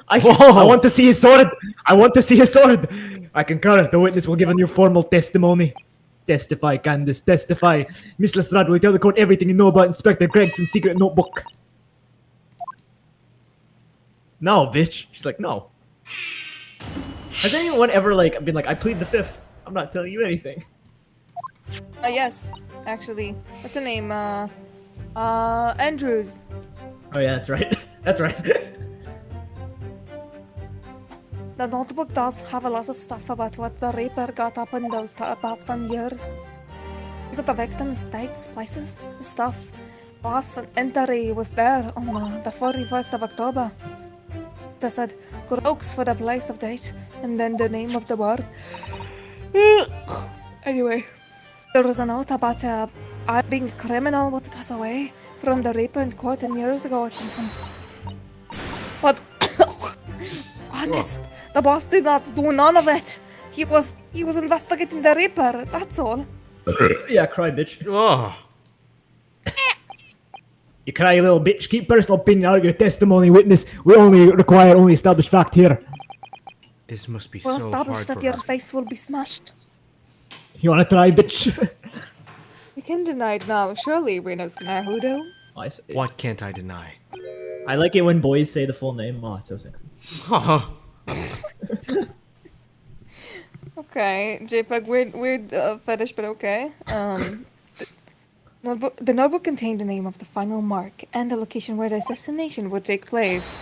I want to see his sword! I want to see his sword! I concur. The witness will give a new formal testimony. Testify, Candace, testify. Miss Lestrade will tell the court everything you know about Inspector Gregson's secret notebook. No, bitch. She's like, no. Has anyone ever, like, been like, I plead the fifth. I'm not telling you anything. Yes, actually. What's her name? Andrews. Oh yeah, that's right. That's right. The notebook does have a lot of stuff about what the Reaper got up in those past 10 years. Is it the victims, dates, places, stuff? Last entry was there on the 41st of October. They said Groaks for the place of date, and then the name of the bar. Anyway, there was a note about I being a criminal what got away from the Reaper in court 10 years ago or something. But honest, the boss did not do none of it. He was investigating the Reaper, that's all. Yeah, cry, bitch. Oh, You cry, you little bitch. Keep personal opinion out of your testimony, witness. We only require established fact here. this must be We'll so hard establish for that your her. face will be smashed. You wanna try, bitch? You can deny it now, surely, Reno's Naruto. What can't I deny? I like it when boys say the full name. Oh, it's so sexy. Okay, JPEG, weird fetish, but okay. The notebook contained the name of the final mark and the location where the assassination would take place.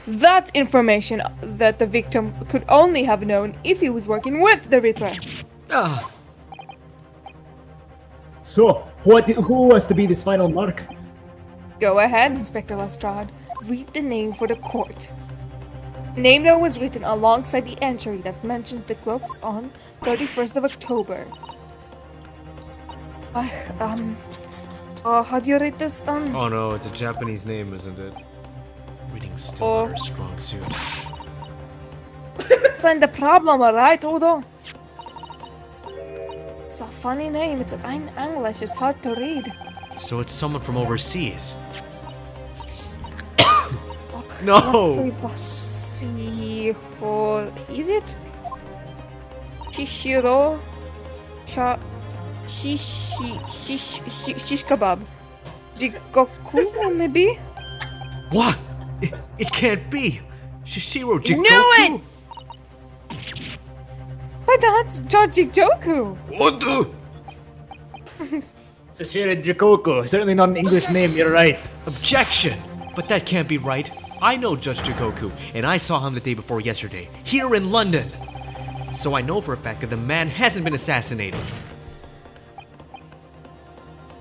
That information that the victim could only have known if he was working with the Reaper. Ah, So, who was to be this final mark? Go ahead, Inspector Lestrade. Read the name for the court. Name that was written alongside the entry that mentions the Groats on 31st of October. How do you read this then? oh no, it's a Japanese name, isn't it? Reading still Oh. not her strong suit. Find the problem, alright, Udo? It's a funny name. It's in English. It's hard to read. So it's someone from overseas. No! Is it? Shishiro? Shish kebab. Jigoku, maybe? What? It can't be! Shishiro Jigoku? Knew it! But that's Jigoku. What the? Sashira Jikoku. Certainly not an English name, you're right. Objection! But that can't be right. I know Judge Jigoku, and I saw him the day before yesterday, here in London. So I know for a fact that the man hasn't been assassinated.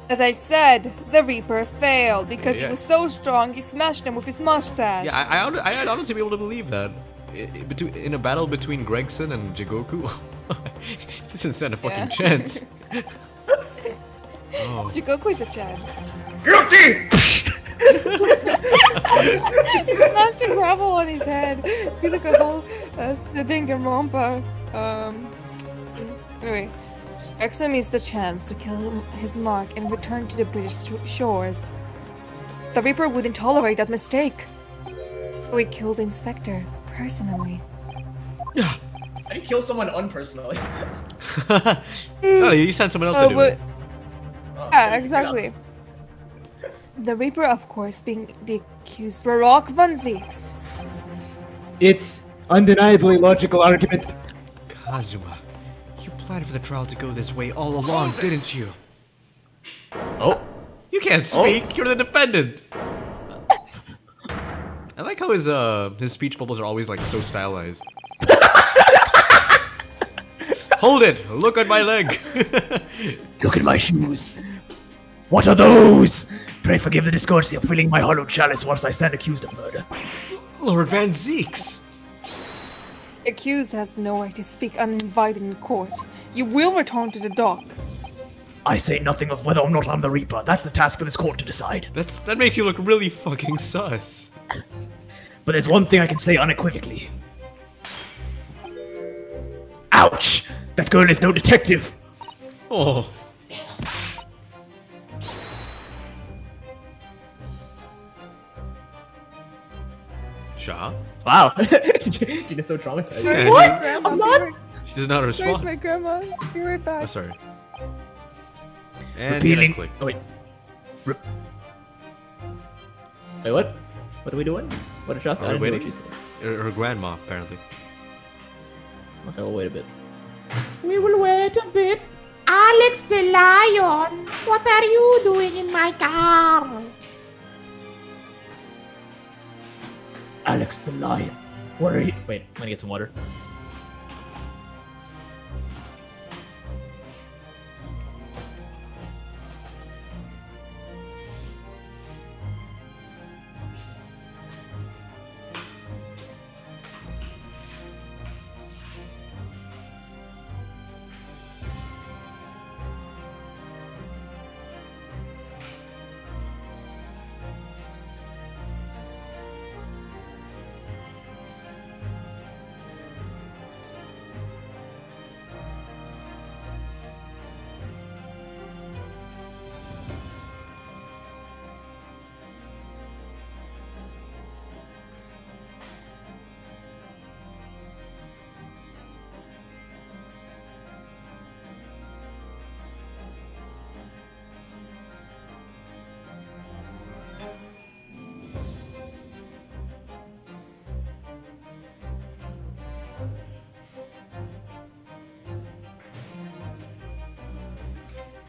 As I said, the Reaper failed because he Yeah. was so strong he smashed him with his mustache. Yeah, I'd honestly be able to believe that. In a battle between Gregson and Jigoku, he doesn't stand a fucking chance. Oh. Jigoku is a Chan. Guilty! He smashed a gravel on his head. He looked a whole the Danganronpa. Anyway, Exum is the chance to kill his mark and return to the British shores. The Reaper wouldn't tolerate that mistake. So he killed the Inspector personally. How do you kill someone unpersonally? No, you sent someone else to do it. Yeah, exactly. The Reaper, of course, being the accused Baroque von Zeeks. It's undeniably logical argument. Kazuma, you planned for the trial to go this way all along, didn't you? Oh. You can't speak. You're the defendant. I like how his speech bubbles are always like so stylized. Hold it! Look at my leg. Look at my shoes. What are those? Pray forgive the discourtesy of filling my hollow chalice whilst I stand accused of murder. Lord Van Zeeks. Accused has no right to speak uninvited in court. You will return to the dock. I say nothing of whether or not I'm the Reaper. That's the task of this court to decide. That makes you look really fucking sus. But there's one thing I can say unequivocally. Ouch! That girl is no detective. Oh. Shah? Wow. Gina's so traumatized. Yeah, What? Grandma, I'm not- She does not Where's respond. my grandma? Be right back. Oh, sorry. And Repealing. click. Oh wait. Wait, what? What are we doing? What did Josh say? I Are we didn't hear waiting? what she said. Her grandma, apparently. Okay, we'll wait a bit. We will wait a bit. Alex the lion, what are you doing in my car? Alex the Lion. Where are you? Wait, I'm gonna get some water.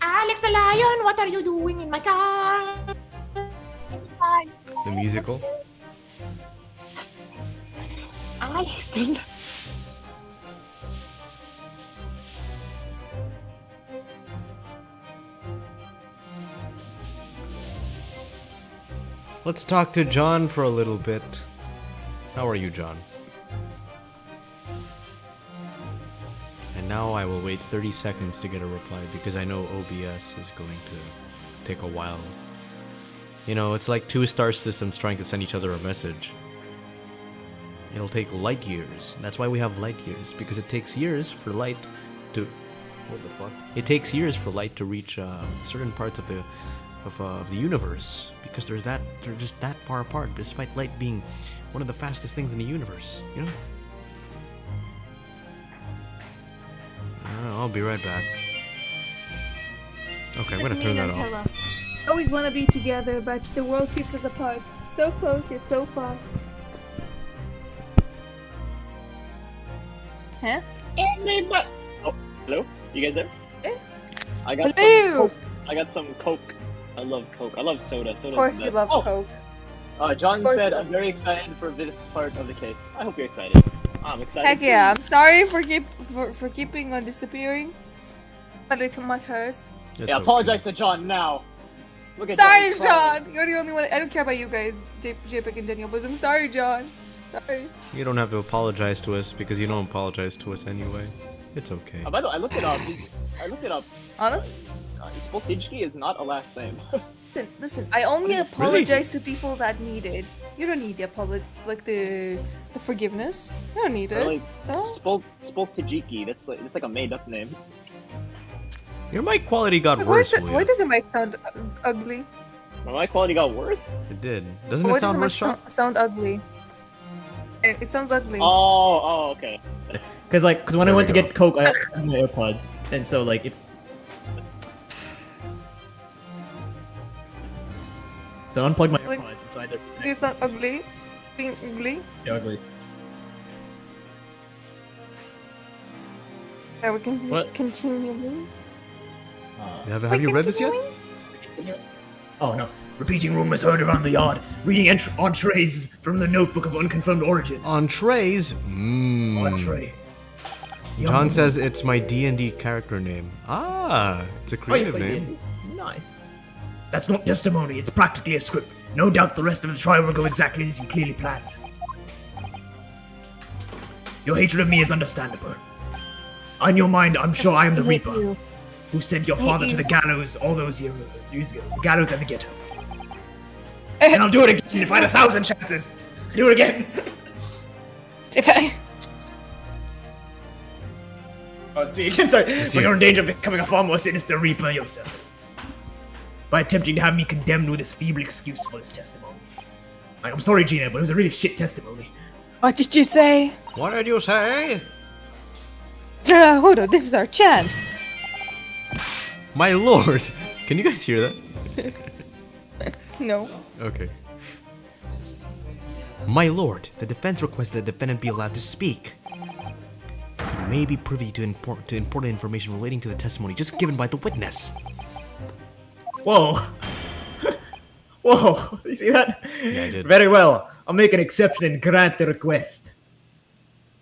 Alex the lion, what are you doing in my car? The musical. Alex the Let's talk to John for a little bit. How are you, John? And now I will wait 30 seconds to get a reply because I know OBS is going to take a while. You know, it's like two star systems trying to send each other a message. It'll take light years. That's why we have light years, because it takes years for light to... What the fuck? It takes years for light to reach certain parts of the universe, because they're just that far apart, despite light being one of the fastest things in the universe, you know? I'll be right back. Okay, I'm gonna turn that off. Always want to be together, but the world keeps us apart. So close yet so far. Huh? Everybody. Oh, hello? You guys there? Eh? I got Hello! some Coke. I got some Coke. I love Coke. I love soda. Soda's Of course the you best. love Coke. John course said, you I'm very excited for this part of the case. I hope you're excited. I'm excited. Heck yeah, I'm sorry for keeping on disappearing. A little much hers. It's Yeah, apologize to John now. Look at Sorry, John's crying. John! You're the only one. I don't care about you guys, JPEG and Daniel, but I'm sorry, John. Sorry. You don't have to apologize to us because you don't apologize to us anyway. It's okay. By the way, I looked it up. Honest? Edgy is not a last name. Listen, I only apologize to people that need it. You don't need the the forgiveness. You don't need it. Like, So? spoke Tajiki. That's like a made up name. Your mic quality got Why, worse, why does it mic sound ugly? My mic quality got worse? It did. Doesn't Why it sound does worse, it sound ugly? It sounds ugly. Oh, okay. Because when I There went we to go. get Coke, I had my AirPods, and so like if. So I unplugged my Like- AirPods, and so I had to. It's not ugly. Being ugly. They're ugly. Are we can What? continuing? Have you read this yet? Oh no. Repeating rumors heard around the yard. Reading entrees from the notebook of unconfirmed origin. Entrees? Mmm. Entree. John says it's my D&D character name. Ah, it's a creative name. Nice. That's not testimony, it's practically a script. No doubt the rest of the trial will go exactly as you clearly planned. Your hatred of me is understandable. On your mind, I'm sure I am the Reaper, who sent your father to the gallows all those years ago. The gallows and the ghetto. And I'll do it again if I had 1,000 chances. Do it again. Oh, it's me again, sorry. But you're in danger of becoming a far more sinister Reaper yourself. By attempting to have me condemned with this feeble excuse for this testimony. I'm sorry, Gina, but it was a really shit testimony. What did you say? What did you say? Hodo, this is our chance. My lord! Can you guys hear that? No. Okay. My lord, the defense requests that the defendant be allowed to speak. He may be privy to important information relating to the testimony just given by the witness. Whoa. Whoa, you see that? Yeah, I did. Very well. I'll make an exception and grant the request.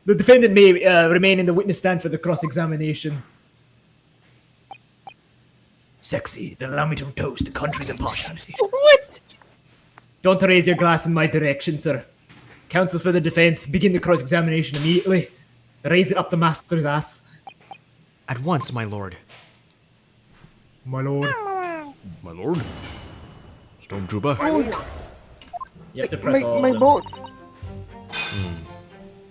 The defendant may remain in the witness stand for the cross-examination. Sexy, then allow me to toast the country's impartiality. What? Don't raise your glass in my direction, sir. Counsel for the defense, begin the cross-examination immediately. Raise it up the master's ass. At once, my lord. My lord. My lord? Stormtrooper? You have to press all My of them. boat.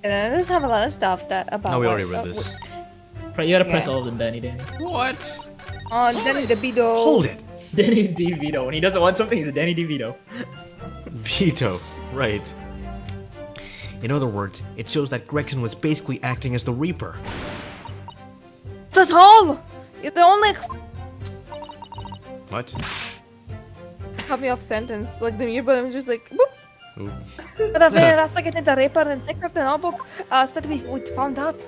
And this have a lot of stuff that about. No, we already read this. You gotta press Yeah. all of them, Danny. What? Danny DeVito. Hold it! Danny DeVito. When he doesn't want something, he's a Danny DeVito. Veto. Right. In other words, it shows that Gregson was basically acting as the Reaper. That's all. You're the only. What? Cut me off sentence. Like the year, but I'm just like. Boop. Ooh. But that's like the Reaper and secret in our book. Said we found out.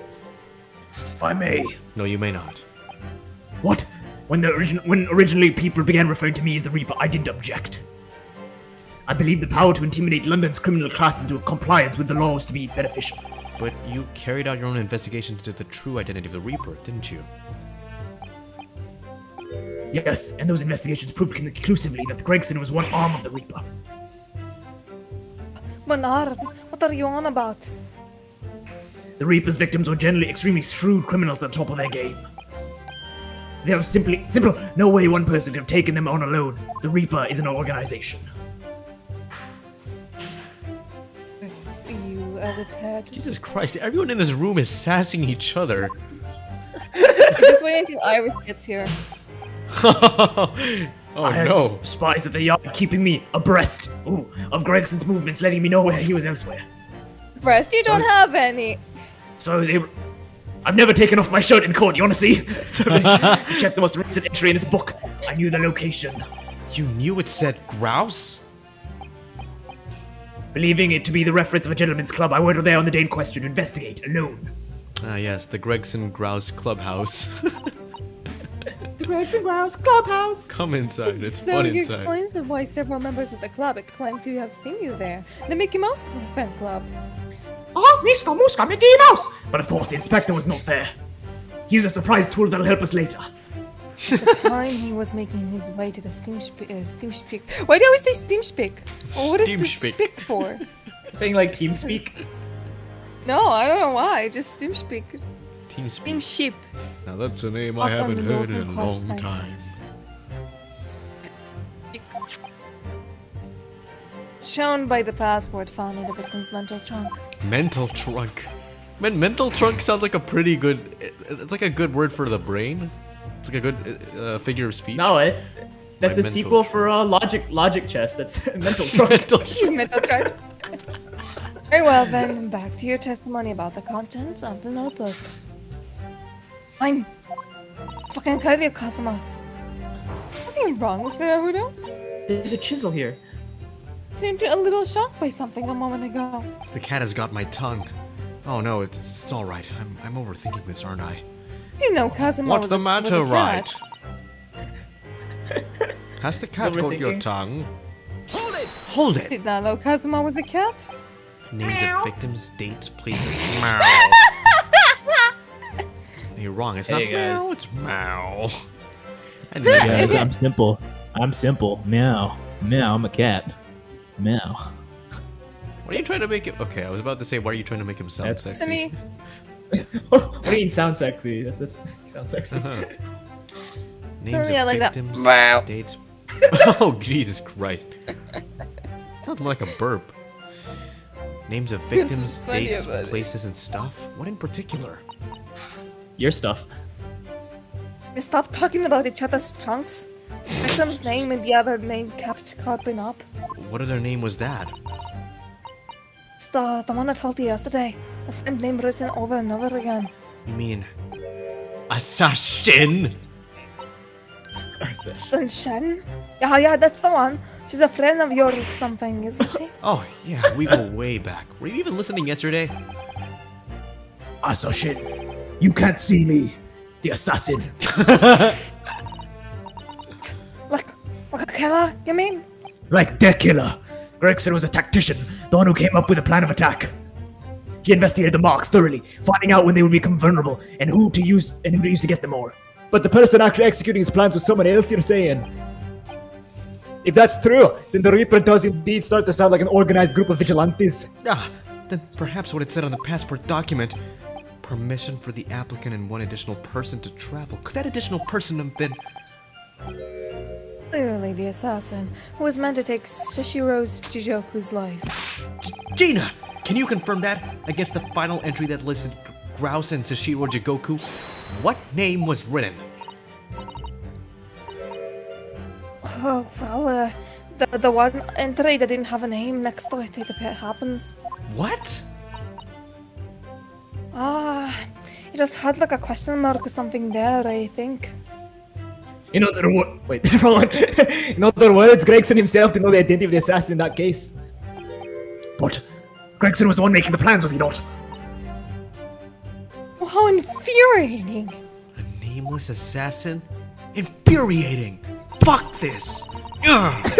If I may. No, you may not. What? When originally people began referring to me as the Reaper, I didn't object. I believed the power to intimidate London's criminal class into compliance with the laws to be beneficial. But you carried out your own investigation into the true identity of the Reaper, didn't you? Yes, and those investigations proved conclusively that Gregson was one arm of the Reaper. Bernard, what are you on about? The Reaper's victims were generally extremely shrewd criminals at the top of their game. There was simple, no way one person could have taken them on alone. The Reaper is an organization. You as its head. Jesus Christ, everyone in this room is sassing each other. Just wait until Iris gets here. Oh I had no. spies at the yard keeping me abreast of Gregson's movements, letting me know where he was elsewhere. Breast, you don't have any. So I was able... I've never taken off my shirt in court, you wanna see? Check the most recent entry in this book. I knew the location. You knew it said grouse? Believing it to be the reference of a gentleman's club, I went there on the day in question to investigate, alone. Ah yes, the Gregson Grouse Clubhouse. It's the Gregson Grouse Clubhouse. Come inside, it's So fun he inside. explains that why several members of the club claim to have seen you there. The Mickey Mouse fan club. Oh, Mr. Muska, Mickey Mouse! But of course, the inspector was not there. He was a surprise tool that'll help us later. The time he was making his way to the Steamspeak. Why do I always say Steamspeak? Or what is the Steamspeak. speak for? Saying like team speak. No, I don't know why. Just Steamspeak. Team speak. Steamship. Now that's a name Up I on haven't the heard in a Northern long Crossfire. time. Shown by the passport found in the victim's mental trunk. Mental trunk. Man, mental trunk sounds like a pretty good. It's like a good word for the brain. It's like a good figure of speech. No, that's My the mental sequel for Logic Chess. That's mental trunk. Mental Mental trunk. Very well then, back to your testimony about the contents of the notebook. I'm fucking crazy, Cosmo. Nothing wrong with Naruto. There's a chisel here. Seemed a little shocked by something a moment ago. The cat has got my tongue. Oh no, it's all right. I'm overthinking this, aren't I? You know, Cosmo. What's the was matter, a right? cat. Has the cat got your Overthinking. tongue? Hold it! Did not know Cosmo was a cat. Names of victims, dates, places. Meow. You're wrong. It's Hey, not guys. meow. It's meow. And Guys, I'm simple. I'm simple. Meow. Meow, I'm a cat. Meow. What are you trying to make it? Okay, I was about to say, why are you trying to make him sound That's- sexy? Simi, What do you mean sound sexy? That's sound sexy. Names Sorry, I of like that. victims, Meow. dates. Oh Jesus Christ! Sounds more like a burp. Names of victims, funny dates, about it. places, and stuff. What in particular? Your stuff. stop talking about each other's trunks. Victim's name and the other name kept cropping up. What other name was that? It's the one I told you yesterday. The same name written over and over again. You mean assassin? Sunshine? Yeah, that's the one. She's a friend of yours or something, isn't she? Oh yeah, we go way back. Were you even listening yesterday? Assassin, you can't see me. The assassin. like a killer, you mean? Like the killer. Gregson was a tactician, the one who came up with a plan of attack. He investigated the marks thoroughly, finding out when they would become vulnerable and who to use to get them more. But the person actually executing his plans was someone else, you're saying? If that's true, then the Reaper does indeed start to sound like an organized group of vigilantes. Ah, then perhaps what it said on the passport document. Permission for the applicant and one additional person to travel. Could that additional person have been... Clearly the assassin, who was meant to take Shishiro's Jijoku's life. Gina! Can you confirm that against the final entry that listed Grouse and Sashiro Jigoku? What name was written? Oh, well, the one entry that didn't have a name next to it, it happens. What? It just had like a question mark or something there, I think. In other words, wait, wrong one. In other words, Gregson himself didn't know the identity of the assassin in that case. But Gregson was the one making the plans, was he not? Oh, how infuriating! A nameless assassin? Infuriating! Fuck this! Ugh.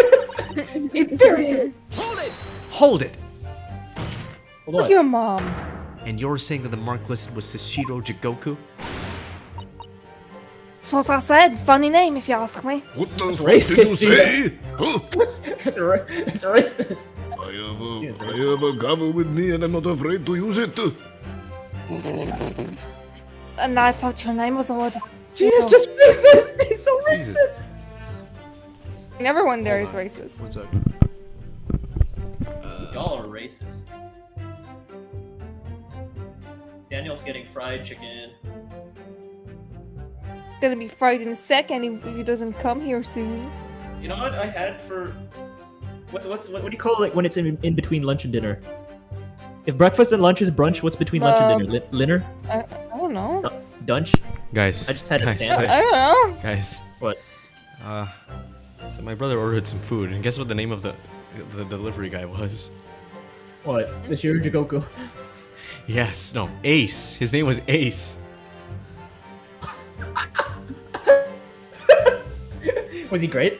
Infuriating! Hold it! Hold Look on. your mom. And you're saying that the mark listed was Sashiro Jigoku? So as I said, funny name if you ask me. What the fuck racist, did you say? Huh? It's racist. I have a gavel with me and I'm not afraid to use it. And I thought your name was odd. Gina's just racist. He's so Jesus. racist. Everyone there is racist. What's up? Y'all are racist. Daniel's getting fried chicken. Gonna be fried in a second if he doesn't come here soon. You know what I had for What do you call it when it's in between lunch and dinner? If breakfast and lunch is brunch, what's between lunch and dinner? Linner? I don't know. Dunch? Guys. I just had a guys, sandwich. I don't know. Guys. What? So my brother ordered some food, and guess what the name of the delivery guy was? What? Sashiro Jigoku. Yes, no, Ace. His name was Ace. Was he great?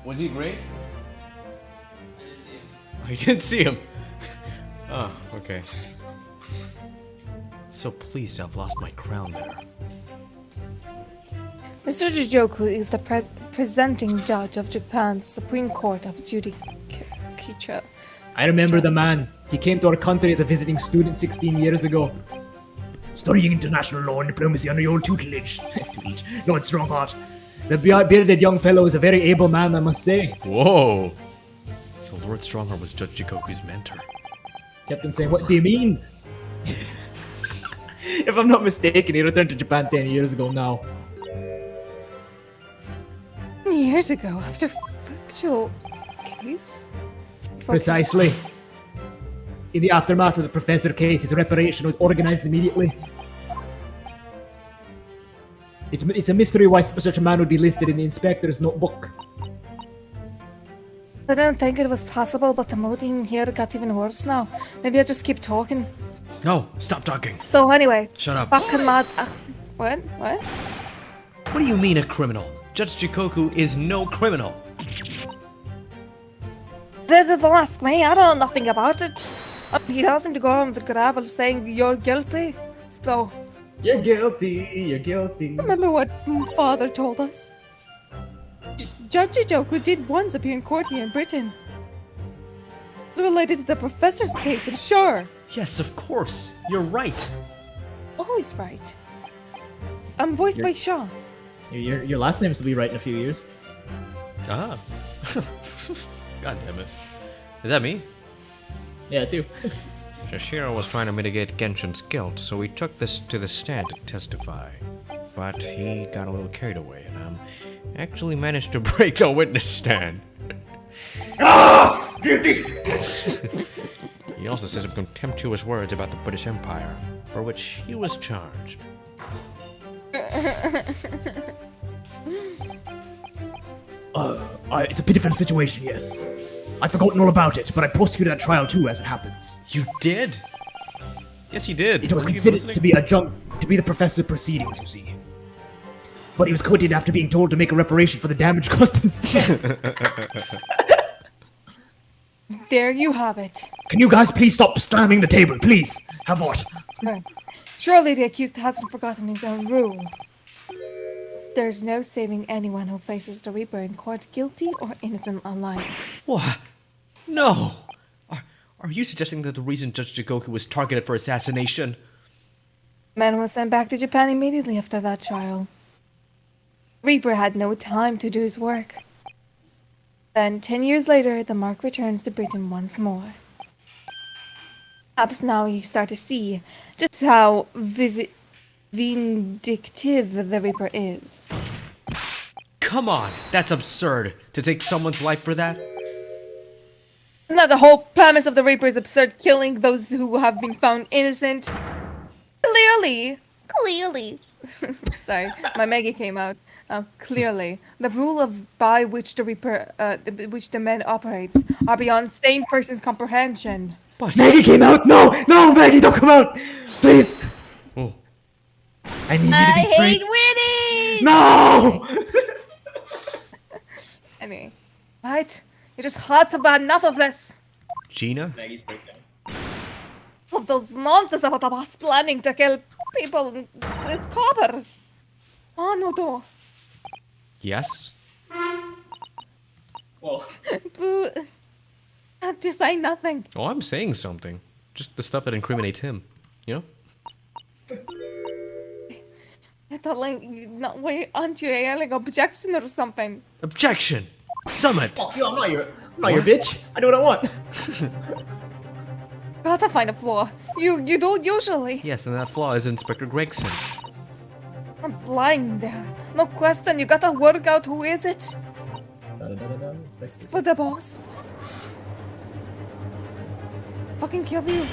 Was he great? I didn't see him. Oh, okay. So pleased to have lost my crown there. Mr. Jijoku is the presenting judge of Japan's Supreme Court of Judicature. I remember the man. He came to our country as a visiting student 16 years ago. Studying international law and diplomacy under your tutelage. Lord Strongheart. The bearded young fellow is a very able man, I must say. Whoa! So Lord Strongheart was Judge Jikoku's mentor. Captain saying, what do you mean? If I'm not mistaken, he returned to Japan 10 years ago now. Years ago, after factual case? Precisely. In the aftermath of the professor case, his reparation was organized immediately. It's a mystery why such a man would be listed in the inspector's notebook. I didn't think it was possible, but the mood in here got even worse now. Maybe I'll just keep talking. No, stop talking. So anyway, Shut up. back in my... what? What? What do you mean a criminal? Judge Jikoku is no criminal. Don't ask me, I don't know nothing about it. He doesn't seem to go on the gravel saying you're guilty. So, You're guilty, you're guilty. remember what father told us? Judge Jijoku did once appear in court here in Britain. It's related to the professor's case, I'm sure. Yes, of course. You're right. Always right. I'm voiced by Sean. Your last names will be right in a few years. Ah. God damn it. Is that me? Yeah, it's you. Shashiro was trying to mitigate Genshin's guilt, so he took this to the stand to testify. But he got a little carried away, and actually managed to break the witness stand. Guilty! He also said some contemptuous words about the British Empire, for which he was charged. It's a pitiful situation, yes. I've forgotten all about it, but I prosecuted that trial too, as it happens. You did? Yes, you did. It was Weren't you considered listening? to be to be the professor's proceedings, you see. But he was acquitted after being told to make a reparation for the damage caused instead. There you have it. Can you guys please stop slamming the table, please? Have what? Surely the accused hasn't forgotten his own rule. There's no saving anyone who faces the Reaper in court, guilty or innocent alike. What? No! Are you suggesting that the reason Judge Jikoku was targeted for assassination? Man was sent back to Japan immediately after that trial. Reaper had no time to do his work. Then, 10 years later, the mark returns to Britain once more. Perhaps now you start to see just how vindictive the Reaper is. Come on, that's absurd. To take someone's life for that? Isn't that the whole premise of the Reaper is absurd, killing those who have been found innocent? Clearly. Sorry, my Maggie came out. Clearly, the rule by which the Reaper, which the man operates, are beyond sane person's comprehension. But Maggie came out! No! No, Maggie, don't come out! Please! Oh. I need you to be straight. winning! No! Anyway, right? You're just hot about enough of this. Gina? Maggie's breakdown. those nonsense about the boss planning to kill people. It's coppers. Oh no, though. Yes? Well, Boo. Can't you say nothing? Oh, I'm saying something. Just the stuff that incriminates him. You know? I thought, like, not wait, aren't you yelling objection or something? Objection! Summit! Oh, yo, I'm not your bitch. I do what I want. Gotta find a flaw. You don't usually. Yes, and that flaw is Inspector Gregson. Someone's lying there. No question. You gotta work out who is it. For the boss. Fucking kill you.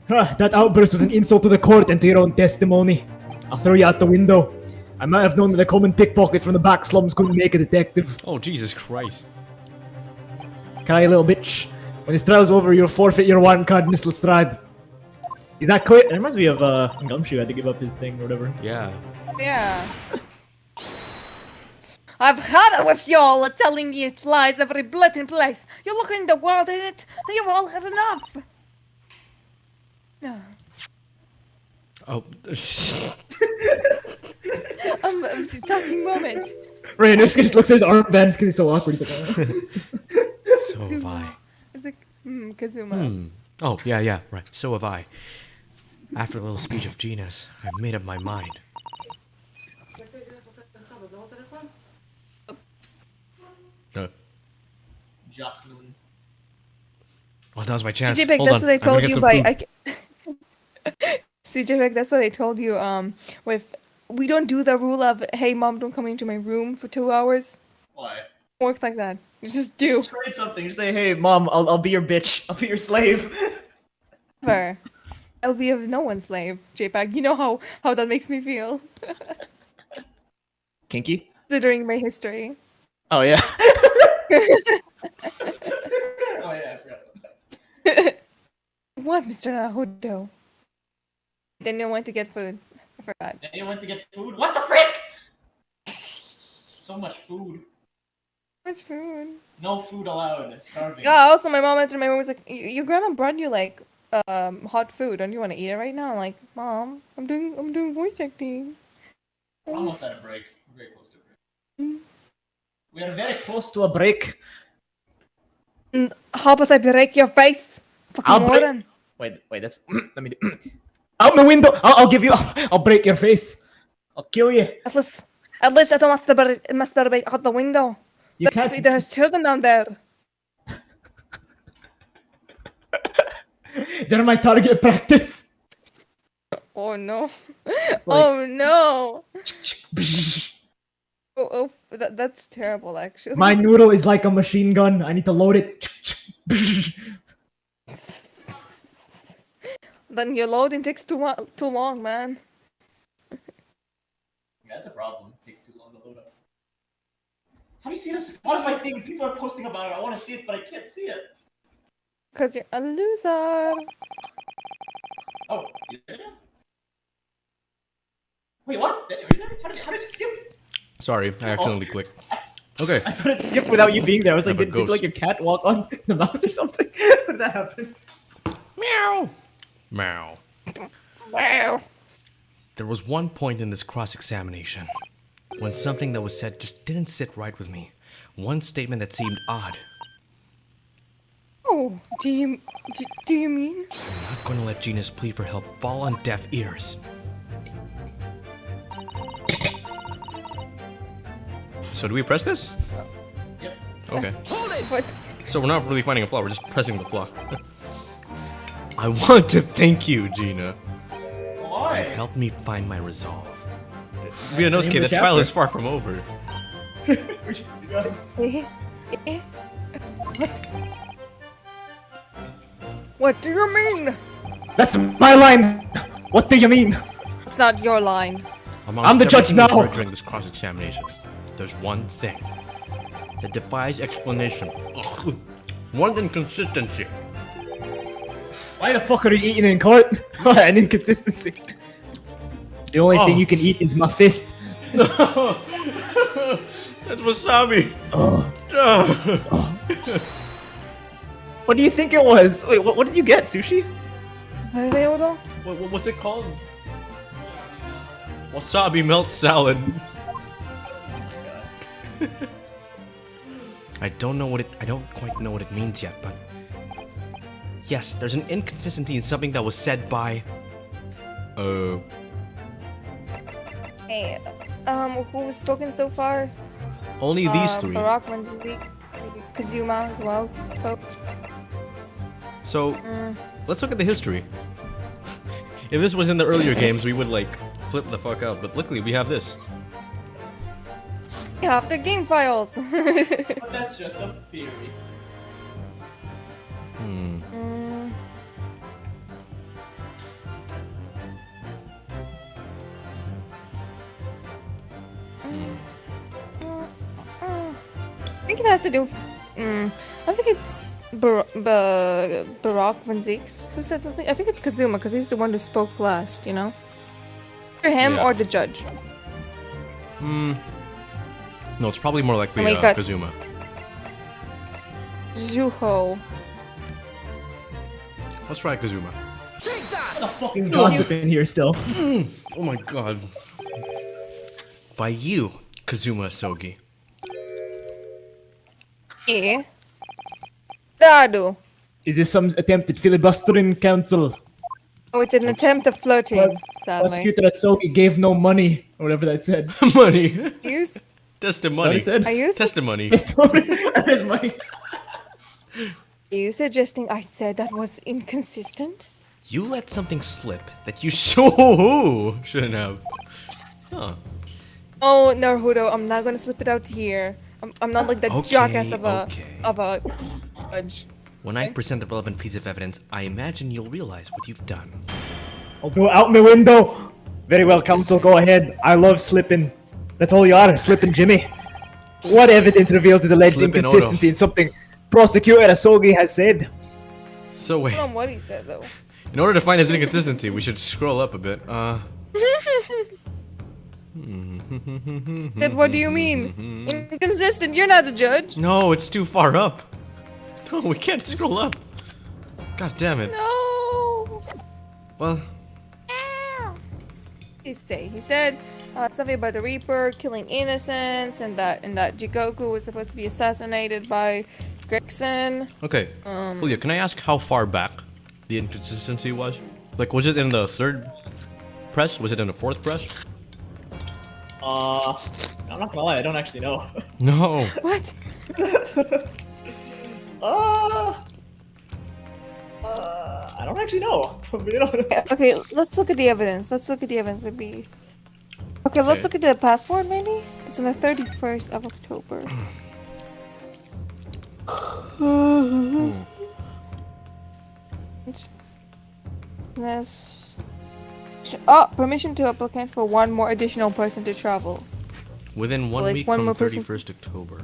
That outburst was an insult to the court and to your own testimony. I'll throw you out the window. I might have known that a common pickpocket from the back slums couldn't make a detective. Oh, Jesus Christ. Can I, little bitch? When this trial's over, you'll forfeit your warrant card, Miss Lestrade. Is that clear? It reminds me of Gumshoe had to give up his thing or whatever. Yeah. Yeah. I've had it with y'all telling me it lies every blatant place. You look in the world at it, you've all had enough. No. Oh. Touching moment. Ray just looks at his armbands because he's so awkward. He's like, So have I. It's like, Kazuma. Oh, yeah, right. So have I. After a little speech of Gina's, I've made up my mind. Jacqueline. Oh, that was my chance. CJ Beck, Hold that's on. what I I'm gonna told get you some by. food. CJ Beck, that's what I told you. With we don't do the rule of hey mom, don't come into my room for 2 hours. Why? Works like that. You just do. Just trade something. Just say, hey, mom, I'll be your bitch. I'll be your slave. Never. I'll be no one's slave, JPEG. You know how that makes me feel. Kinky? Considering my history. Oh, yeah. Oh yeah, I forgot about that. What, Mr. Nahudo? Daniel went to get food. I forgot. Then you went to get food? What the frick? So much food. Where's food? No food allowed. Starving. Yeah, also my mom entered my room was like, your grandma brought you like hot food. Don't you want to eat it right now? I'm like, Mom, I'm doing voice acting. We're almost at a break. We're very close to a break. We are very Close to a break. How about I break your face? Fucking I'll break- Warren. Wait, that's... Let me do... Out my window! I'll give you... I'll break your face. I'll kill you. At least I don't masturbate out the window. You can't... There's children down there. They're my target practice. Oh no. like- Oh no. Oh, that's terrible actually. My noodle is like a machine gun. I need to load it. Then your loading takes too long, man. Yeah, that's a problem. It takes too long to load up. How do you see this Spotify thing? People are posting about it. I want to see it, but I can't see it. Cause you're a loser. Oh, you there? Wait, what? Are you there? How did it skip? Sorry, I accidentally clicked. Okay. I thought it skipped without you being there. I was like, I have a did like ghost. your cat walk on the mouse or something? How did that happen? Meow. Meow. Wow. There was one point in this cross-examination when something that was said just didn't sit right with me. One statement that seemed odd. Oh, do you mean? I'm not gonna let Gina's plea for help fall on deaf ears. So do we press this? Yep. Okay. But So we're not really finding a flaw, we're just pressing the flaw. I want to thank you, Gina. Why? Help me find my resolve. the name Vianosuke, of the the trial chapter. is far from over. We just what do you mean? That's my line. What do you mean? It's not your line. Amongst the judge everything we've now. heard during this cross-examination, there's one thing that defies explanation. Ugh. One inconsistency. Why the fuck are you eating in court? An inconsistency. The only thing Oh. you can eat is my fist. That's wasabi. What do you think it was? Wait, what did you get, Sushi? What did I order? What's it called? Wasabi melt salad. I don't quite know what it means yet, but yes, there's an inconsistency in something that was said by Hey, who's spoken so far? only these three. Barack Manzuli, Kazuma as well spoke. So, let's look at the history. If this was in the earlier games, we would like flip the fuck out, but luckily we have this. You have the game files. But that's just a theory. I think it has to do with, I think it's Barack Van Zeeks who said something. I think it's Kazuma because he's the one who spoke last, you know? Or him Yeah. or the judge. No, it's probably more likely Oh my God. Kazuma. Zuho. Let's try Kazuma. The fucking Gossip in here still. Oh my god. By you, Kazuma Sogi. Eh? Dado. Is this some attempt at filibustering, counsel? Oh, it's an attempt at flirting, sadly. Prosecutor Asogi gave no money, or whatever that said. Money. You Testimony. What it said? Are you Testimony. There's money. Are you suggesting I said that was inconsistent? You let something slip that you so shouldn't have. Huh. Oh, Naruto, I'm not gonna slip it out here. I'm not like that Okay, jackass of a okay. judge. When I present the relevant piece of evidence, I imagine you'll realize what you've done. I'll do it out my window. Very well, counsel, go ahead. I love slipping. That's all you are, slipping Jimmy. What evidence reveals his alleged Slippin' inconsistency in something Prosecutor Asogi has said? So wait, I don't know what he said though. in order to find his inconsistency, we should scroll up a bit. Then what do you mean? Inconsistent, you're not the judge. No, it's too far up. No, we can't scroll up. God damn it. No. Well, He said something about the Reaper killing innocents and that Jigoku was supposed to be assassinated by Gregson. okay. Julia, can I ask how far back the inconsistency was? Like, was it in the third press? Was it in the fourth press? I'm not gonna lie, I don't actually know. No. What? I don't actually know. From being honest. Okay, let's look at the evidence. Maybe. Okay, let's look at the passport, maybe? It's on the 31st of October. This... Oh, permission to applicant for one more additional person to travel. Within one Like week one from more person. 31st October.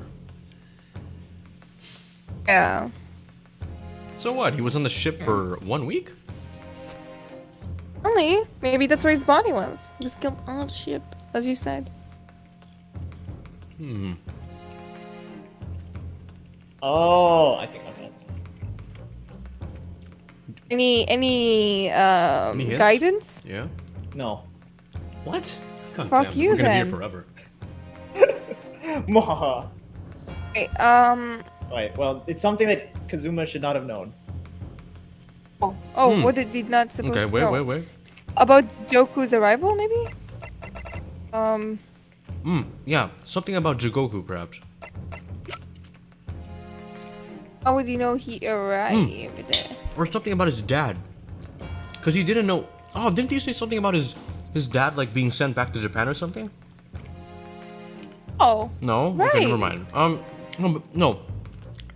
Yeah. So what? He was on the ship for 1 week? Only. Maybe that's where his body was. He was killed on the ship, as you said. Oh, I think I'm gonna. Any hints? guidance? Yeah. No. What? God Fuck damn it, you we're gonna then. be here forever. Mwahaha. Okay, Right, well, it's something that Kazuma should not have known. what did he not supposed Okay, to know? wait. About Joku's arrival, maybe? Yeah, something about Jigoku, perhaps. How would you know he arrived there? Or something about his dad. Because he didn't know... Oh, didn't he say something about his dad, like, being sent back to Japan or something? Oh, No? Right. Okay, never mind. No.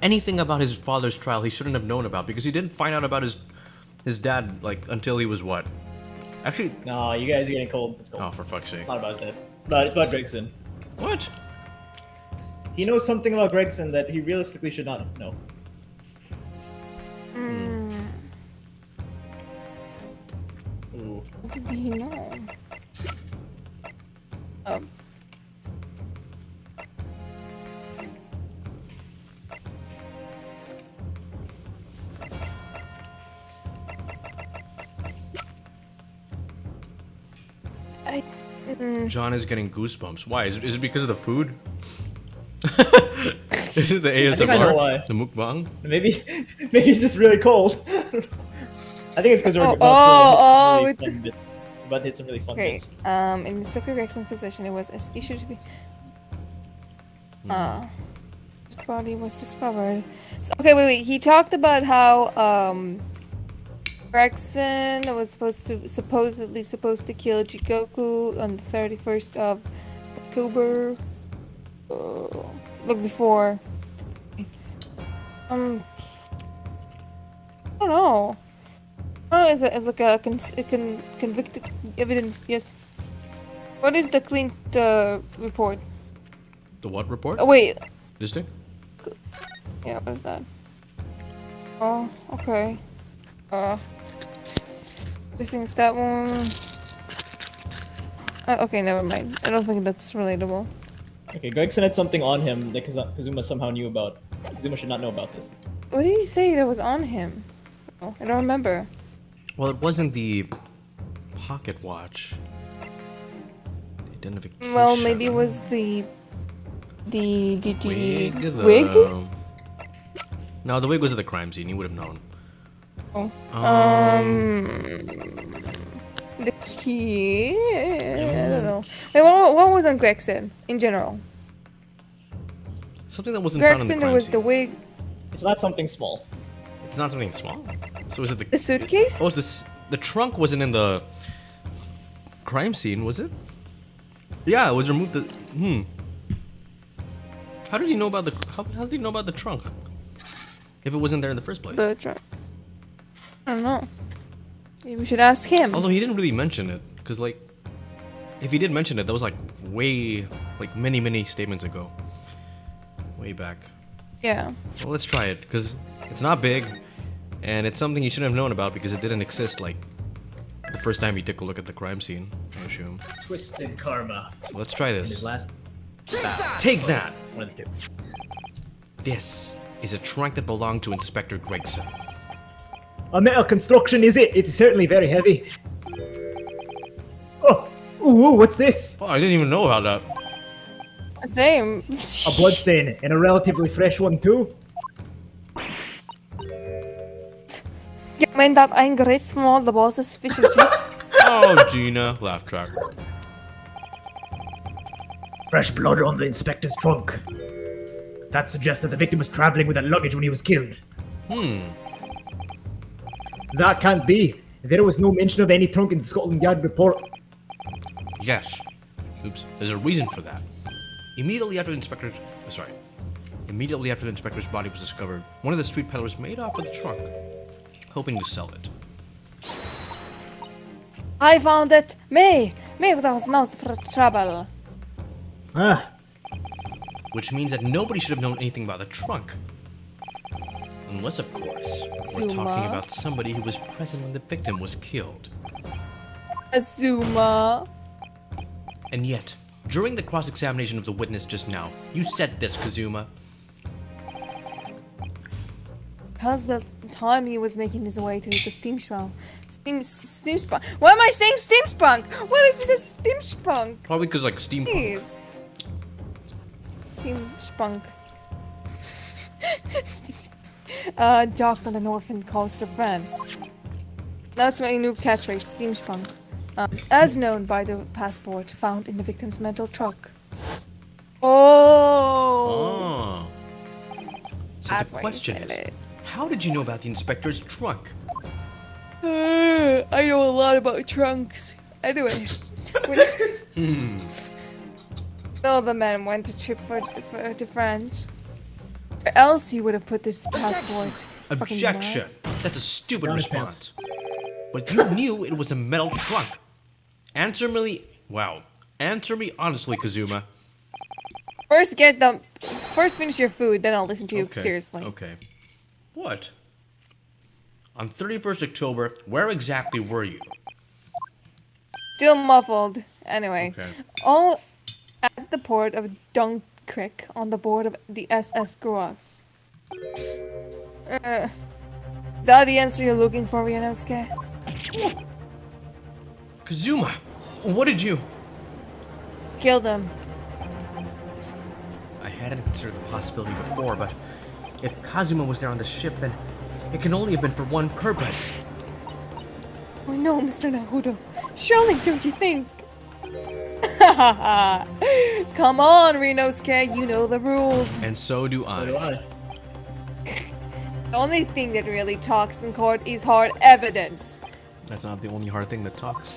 Anything about his father's trial he shouldn't have known about, because he didn't find out about his dad, like, until he was what? Actually... No, you guys are getting cold. It's cold. Oh, for fuck's sake. It's not about his dad. It's about Gregson. What? He knows something about Gregson that he realistically should not know. Ooh. what did he know? John is getting goosebumps. Why? Is it because of the food? Is it the ASMR? I think I know why. The mukbang? Maybe it's just really cold. I think it's because we're with fun bits. About to hit some really fun Okay. bits. In Inspector Gregson's position, it was issued to be. His body was discovered. So, okay, wait. He talked about how Gregson was supposedly supposed to kill Jikoku on the 31st of October. Look before. I don't know. Oh, it's like a convicted evidence. Yes. What is the clean report? The what report? Oh wait. This thing? Yeah, what is that? Oh, okay. This thing's that one. Okay, never mind. I don't think that's relatable. Okay, Gregson had something on him that Kazuma somehow knew about. Kazuma should not know about this. What did he say that was on him? Oh, I don't remember. Well, it wasn't the pocket watch. Identification. Well, maybe it was the wig. No, the wig was at the crime scene. You would have known. Oh. The key. I don't know. Wait, what was on Gregson in general? Something that wasn't found in the Gregson, crime there was scene. the wig. It's not something small. It's not something small. So is it The suitcase? Oh, the trunk wasn't in the crime scene, was it? Yeah, it was removed. How did he know about the? How did he know about the trunk? If it wasn't there in the first place. The trunk. I don't know. Maybe we should ask him. Although he didn't really mention it, because like, if he did mention it, that was like many statements ago. Way back. Yeah. Well, let's try it, because it's not big, and it's something you shouldn't have known about because it didn't exist like the first time you took a look at the crime scene, I assume. Twisted karma. So let's try In this. his last Take that! one of the two. This is a trunk that belonged to Inspector Gregson. A metal construction, is it? It's certainly very heavy. Oh, ooh, what's this? Oh, I didn't even know about that. Same. A bloodstain, and a relatively fresh one too. Yeah, man, that anger is from all the boss's fish and chips. Oh, Gina. Laugh track. Fresh blood on the inspector's trunk. That suggests that the victim was traveling with that luggage when he was killed. That can't be. There was no mention of any trunk in the Scotland Yard report. Yes. Oops. There's a reason for that. Immediately after the inspector's body was discovered, one of the street peddlers made off with the trunk, hoping to sell it. I found it. Me without nose for trouble. Ah, Which means that nobody should have known anything about the trunk. Unless, of course, we're Zuma. talking about somebody who was present when the victim was killed. Azuma. And yet, during the cross-examination of the witness just now, you said this, Kazuma. Because the time he was making his way to the steam spunk. Why am I saying steam spunk? What is this steam spunk? Probably because, like, steampunk. Please. Steam spunk. Docked on the northern coast of France. That's my new catchphrase, steam spunk. As known by the passport found in the victim's metal truck. Oh! Oh. So That's the why you question said is, it. how did you know about the inspector's trunk? I know a lot about trunks. Anyway. So the man went to trip to France. Or else he would have put this passport. Fucking Objection! mess. That's a stupid Down his response. But you knew it was a metal trunk. Answer me honestly, Kazuma. First finish your food, then I'll listen to you seriously. Okay. What? On 31st October, where exactly were you? Still muffled. Anyway. Okay. All at the port of Dunkirk on the board of the SS Gross. Is that the answer you're looking for, Ryanosuke? Kazuma, What did you? Kill them. I hadn't considered the possibility before, but if Kazuma was there on the ship, then it can only have been for one purpose. Oh no, Mr. Naruto. Surely, don't you think? Come on, Rinosuke, you know the rules. And so do I. So do I. The only thing that really talks in court is hard evidence. That's not the only hard thing that talks.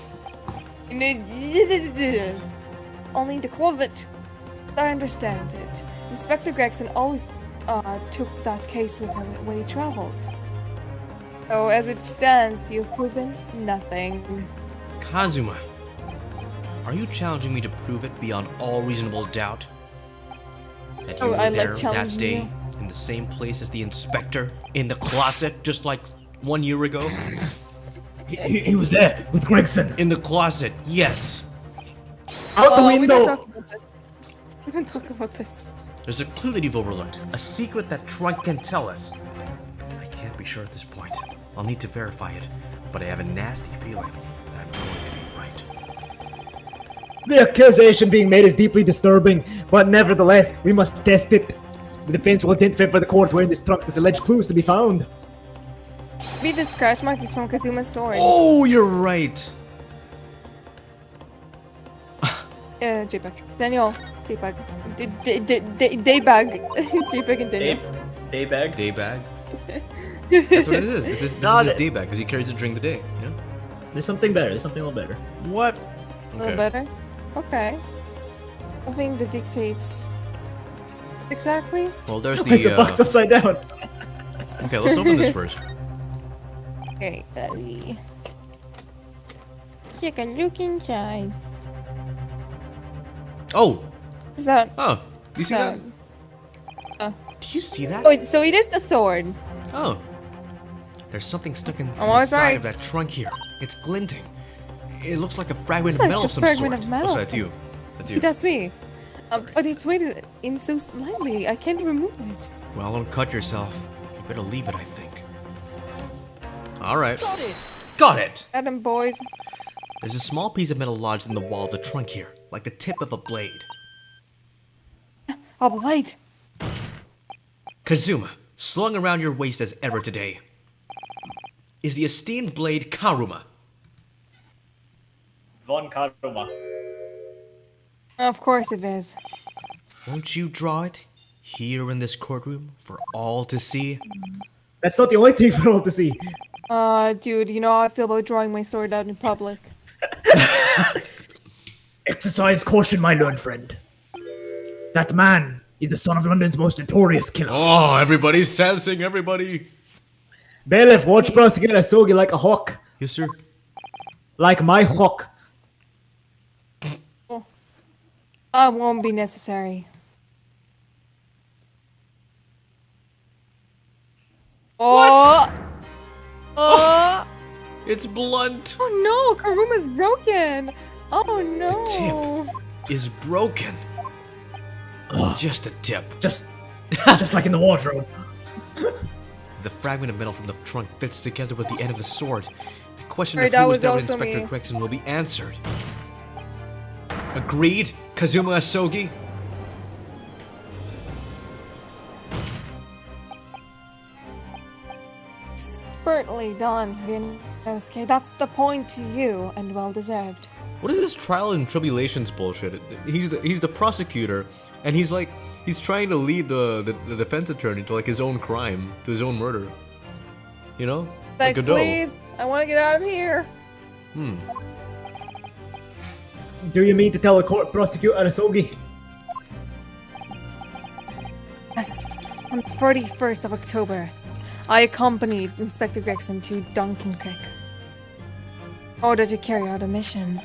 Only the closet. I understand it. Inspector Gregson always took that case with him when he traveled. So as it stands, you've proven nothing. Kazuma, are you challenging me to prove it beyond all reasonable doubt? That you were I there like that challenging day, you. in the same place as the inspector, in the closet, just like 1 year ago? He was there with Gregson. In the closet, yes. Out the We don't window! talk about this. We don't talk about this. There's a clue that you've overlooked, a secret that Trunk can tell us. I can't be sure at this point. I'll need to verify it, but I have a nasty feeling that I'm going to be right. The accusation being made is deeply disturbing, but nevertheless, we must test it. The defense will identify for the court where in this trunk there's alleged clues to be found. Maybe the scratch mark is from Kazuma's sword. Oh, you're right. JPEG. Daniel. Daybag. Daybag. JPEG and Daniel. Daybag. Daybag. That's what it is. This is daybag because he carries it during the day. Yeah. There's something better. There's something a little better. What? A little better? Okay. Something that dictates... Exactly? Well, there's Where's the box upside down? Okay, let's open this first. Okay, take a look inside. Oh! Is that... Oh, do you see that? Uh, Do you see that? oh, so it is the sword. Oh. There's something stuck in Oh, the side sorry. of that trunk here. It's glinting. It looks like a fragment It's of like metal a of some fragment sort. of metal Oh, so of that's some you. That's you. That's me. But it's weighted in so slightly, I can't remove it. Well, don't cut yourself. You better leave it, I think. Alright. Got it! Got it! Adam, boys. There's a small piece of metal lodged in the wall of the trunk here, like the tip of a blade. A blade. Kazuma, slung around your waist as ever today, is the esteemed blade Karuma. Von Karuma. Of course it is. Won't you draw it here in this courtroom for all to see? That's not the only thing for all to see. Dude, you know how I feel about drawing my sword out in public. Exercise caution, my learned friend. That man is the son of London's most notorious killer. Oh, everybody's sassing everybody. Bailiff, watch prosecute Asogi like a hawk. Yes, sir. Like my hawk. Won't be necessary. What? Oh! It's blunt. Oh no, Karuma's broken. Oh no. The tip is broken. Just a tip. Just like in the wardrobe. The fragment of metal from the trunk fits together with the end of the sword. The question Right, of that who was was there with also Inspector me. Gregson will be answered. Agreed, Kazuma Asogi? Expertly done, Rinosuke. That's the point to you, and well deserved. What is this trial and tribulations bullshit? He's the prosecutor, and he's trying to lead the defense attorney to like his own crime, to his own murder. You know? Like, Godot. please, I want to get out of here. Do you mean to tell the court prosecute Arasogi? Yes, on the 31st of October, I accompanied Inspector Gregson to Duncan Creek in order to carry out a mission.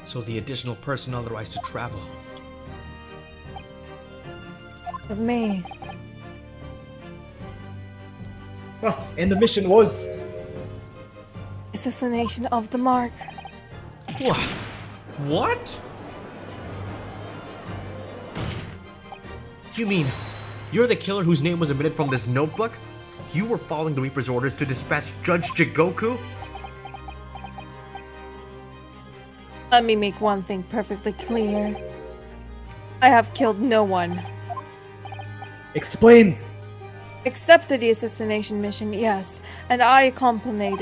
So the additional person authorized to travel. It was me. Oh, and the mission was... Assassination of the Mark. What? You mean you're the killer whose name was omitted from this notebook? You were following the Reaper's orders to dispatch Judge Jigoku? Let me make one thing perfectly clear. I have killed no one. Explain. Except the assassination mission, yes. And I accompanied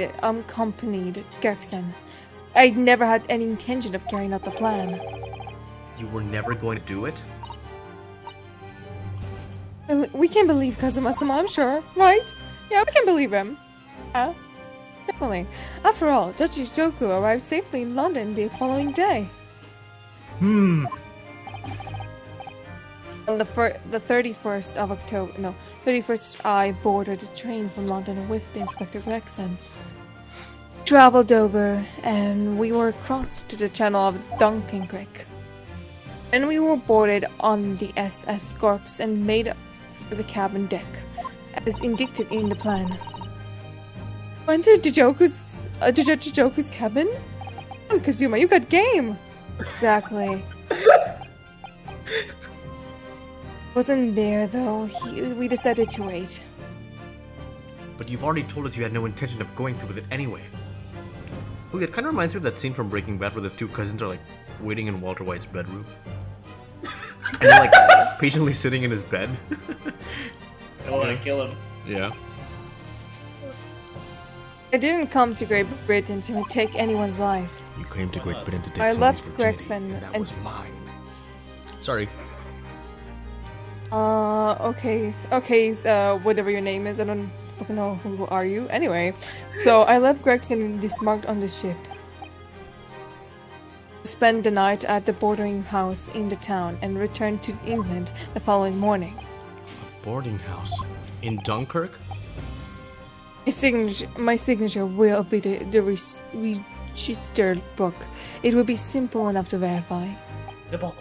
Gerksen. I never had any intention of carrying out the plan. You were never going to do it? We can believe Kazuma-sama, I'm sure, right? Yeah, we can believe him. Yeah, definitely. After all, Judge Joku arrived safely in London the following day. On the 31st of October, no, 31st, I boarded a train from London with the Inspector Gregson. Traveled over, and we were across to the channel of Duncan Creek. And we were boarded on the SS Gorks and made for the cabin deck, as indicated in the plan. Went to Joku's cabin? Oh, Kazuma, you got game! Exactly. Wasn't there though. We decided to wait. But you've already told us you had no intention of going through with it anyway. Look, it kind of reminds me of that scene from Breaking Bad where the two cousins are like waiting in Walter White's bedroom. And they're like patiently sitting in his bed. I want to kill him. Yeah. I didn't come to Great Britain to take anyone's life. You came to Great Britain to take I someone's left virginity, Gregson and that and... was mine. Sorry. Okay, whatever your name is, I don't fucking know who are you. Anyway, so I left Gregson dismarked on the ship. Spent the night at the boarding house in the town and returned to England the following morning. A boarding house? In Dunkirk? My signature will be the registered book. It will be simple enough to verify. Simple.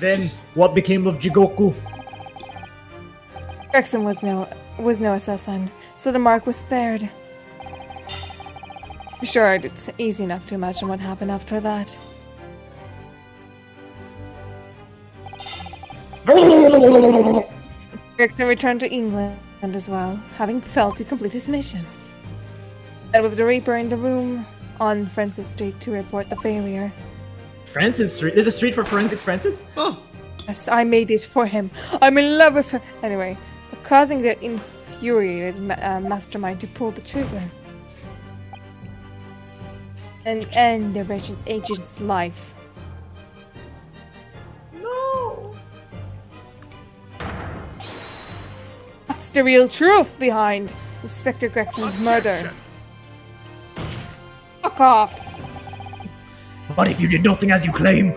Then, what became of Jigoku? Gregson was no assassin, so the mark was spared. Sure, it's easy enough to imagine what happened after that. Gregson returned to England as well, having failed to complete his mission. And with the Reaper in the room on Francis Street to report the failure. Francis Street? There's a street for Forensics Francis? Oh. Yes, I made it for him. I'm in love with her. Anyway, causing the infuriated mastermind to pull the trigger. And end the wretched agent's life. No! What's the real truth behind Inspector Gregson's murder? Fuck off! But if you did nothing as you claim,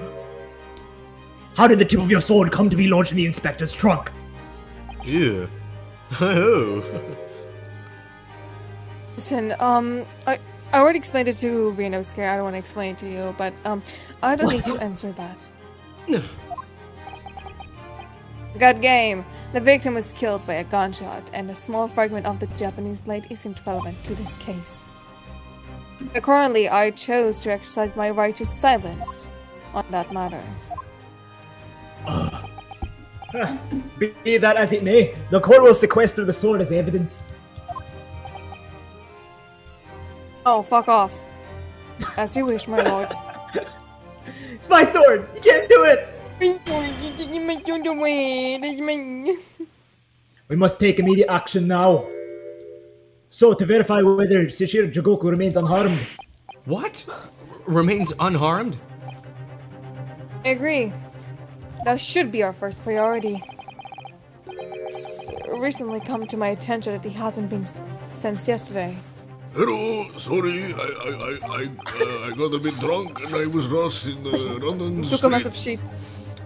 how did the tip of your sword come to be lodged in the inspector's trunk? Ew. Oh. Listen, I already explained it to Renosuke. I don't want to explain it to you, but I don't need to answer that. No. Got game. The victim was killed by a gunshot, and a small fragment of the Japanese blade isn't relevant to this case. Accordingly, I chose to exercise my right to silence on that matter. Be that as it may, the court will sequester the sword as evidence. Oh, fuck off. As you wish, my lord. It's my sword! You can't do it! We must take immediate action now. So, to verify whether Sashiro Jigoku remains unharmed. What? Remains unharmed? I agree. That should be our first priority. It's recently come to my attention that he hasn't been since yesterday. Hello, sorry, I got a bit drunk and I was lost in London Took a massive shit.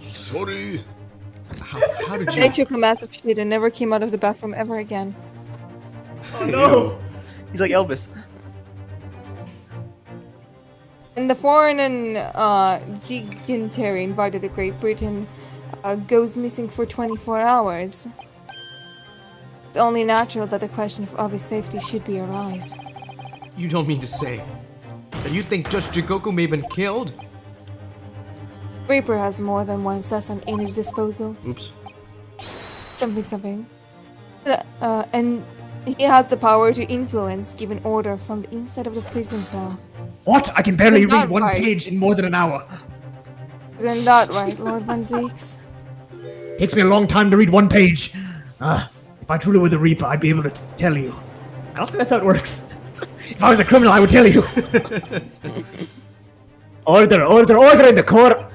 Sorry. How did you... I took a massive shit and never came out of the bathroom ever again. Oh no! He's like Elvis. And the foreign and dignitary invited to Great Britain goes missing for 24 hours. It's only natural that the question of his safety should be arise. You don't mean to say that you think Judge Jigoku may have been killed? Reaper has more than one assassin in his disposal. Oops. Something. And he has the power to influence, give an order from the inside of the prison cell. What? I can barely Isn't that read one right? page in more than an hour. Isn't that right, Lord Van Zeeks? Takes me a long time to read one page. If I truly were the Reaper, I'd be able to tell you. I don't think that's how it works. If I was a criminal, I would tell you. Order in the court.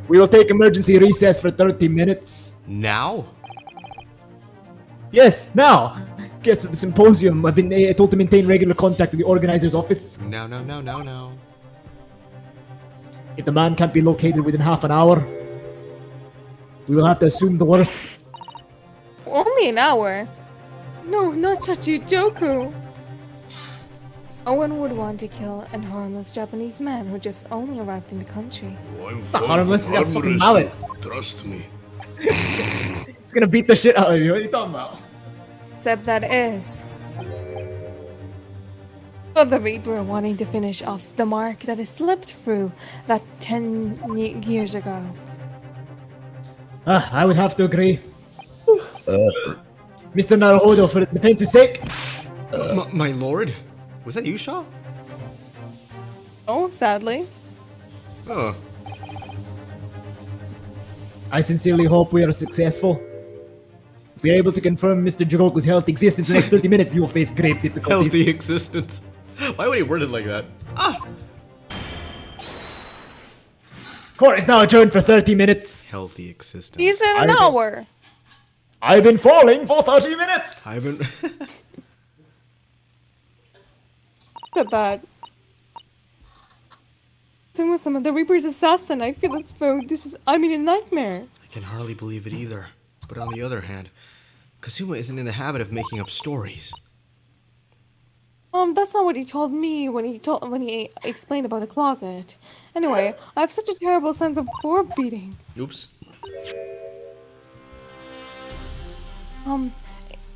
We will take emergency recess for 30 minutes. Now? Yes, now. Guests at the symposium have been told to maintain regular contact with the organizer's office. No. If the man can't be located within half an hour, we will have to assume the worst. Only an hour? No, not Chachijoku. No one would want to kill an harmless Japanese man who just only arrived in the country. Oh, I'm Not far harmless, from he's a fucking harmless. mallet. Trust me. It's gonna beat the shit out of you. What are you talking about? Except that is. For the Reaper wanting to finish off the mark that has slipped through that 10 years ago. I would have to agree. Mr. Naruhodo, for the defense's sake. My lord? Was that you, Shaw? Oh, sadly. Oh. I sincerely hope we are successful. If we are able to confirm Mr. Jiroku's healthy existence in the next 30 minutes, you will face grave difficulties. Healthy existence. Why would he word it like that? Court is now adjourned for 30 minutes. Healthy existence. You said an hour. I've been falling for 30 minutes. I haven't. Look at that. Some of the Reaper's assassin. I feel as though I'm in a nightmare. I can hardly believe it either. But on the other hand, Kazuma isn't in the habit of making up stories. That's not what he told me when he explained about the closet. Anyway, I have such a terrible sense of foreboding. Oops.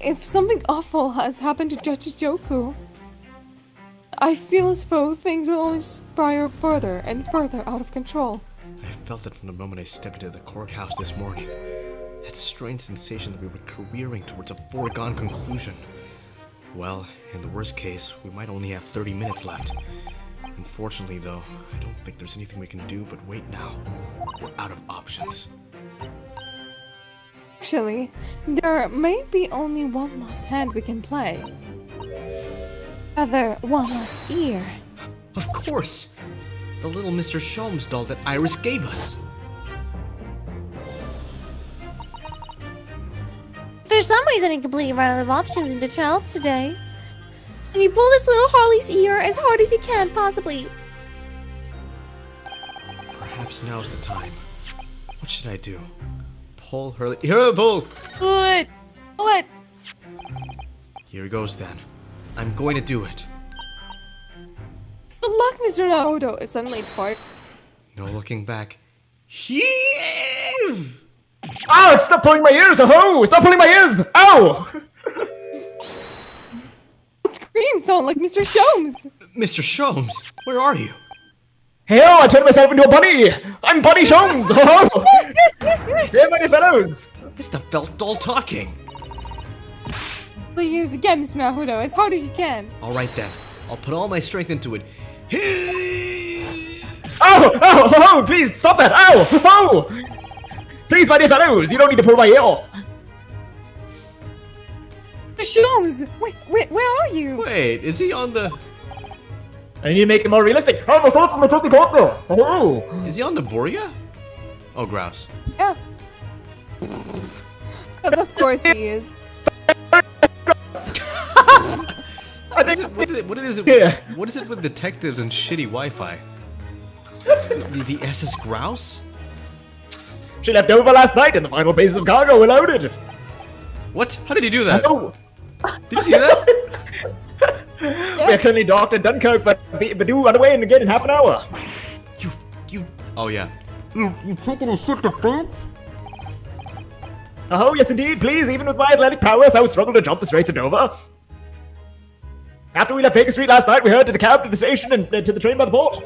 If something awful has happened to Chachijoku, I feel as though things will only spiral further and further out of control. I felt it from the moment I stepped into the courthouse this morning. That strange sensation that we were careering towards a foregone conclusion. Well, in the worst case, we might only have 30 minutes left. Unfortunately, though, I don't think there's anything we can do but wait now. We're out of options. Actually, there may be only one last hand we can play. Rather, one last ear. Of course! The little Mr. Sholmes doll that Iris gave us! For some reason, I completely ran out of options into trials today. And you pull this little Harley's ear as hard as you can, possibly. Perhaps now's the time. What should I do? Pull Hurley. Here, pull! Pull it! Pull it! Here goes then. I'm going to do it. Good luck, Mr. Naruto. Suddenly it farts. No looking back. Heave! Ow! Stop pulling my ears! Oh! Stop pulling my ears! Ow! That scream sound like Mr. Sholmes. Mr. Sholmes, where are you? Hell! I turned myself into a bunny! I'm Bunny Sholmes! Oh! Hey, my fellows! It's the felt doll talking. Pull your ears again, Mr. Naruto, as hard as you can. Alright then. I'll put all my strength into it. Ow! Ow! Oh! Please stop that! Ow! Oh! Please, my dear fellows, you don't need to pull my ear off. Mr. Sholmes! Wait, where are you? Wait, is he on the... I need to make it more realistic. Oh, my son from the trusty corporal. Oh! Is he on the Boria? Oh, grouse. Yeah. Because of course he is. What is it with detectives and shitty Wi-Fi? The SS Grouse? She left over last night and the final pieces of cargo were loaded. What? How did he do that? Oh. Did you see that? We are currently docked at Dunkirk, but do run away and again in half an hour. You. Oh yeah. You've taken a shift of France? Oh, yes indeed, please, even with my athletic prowess, I would struggle to jump the Straits of Dover. After we left Baker Street last night, we heard to the cab to the station and to the train by the port.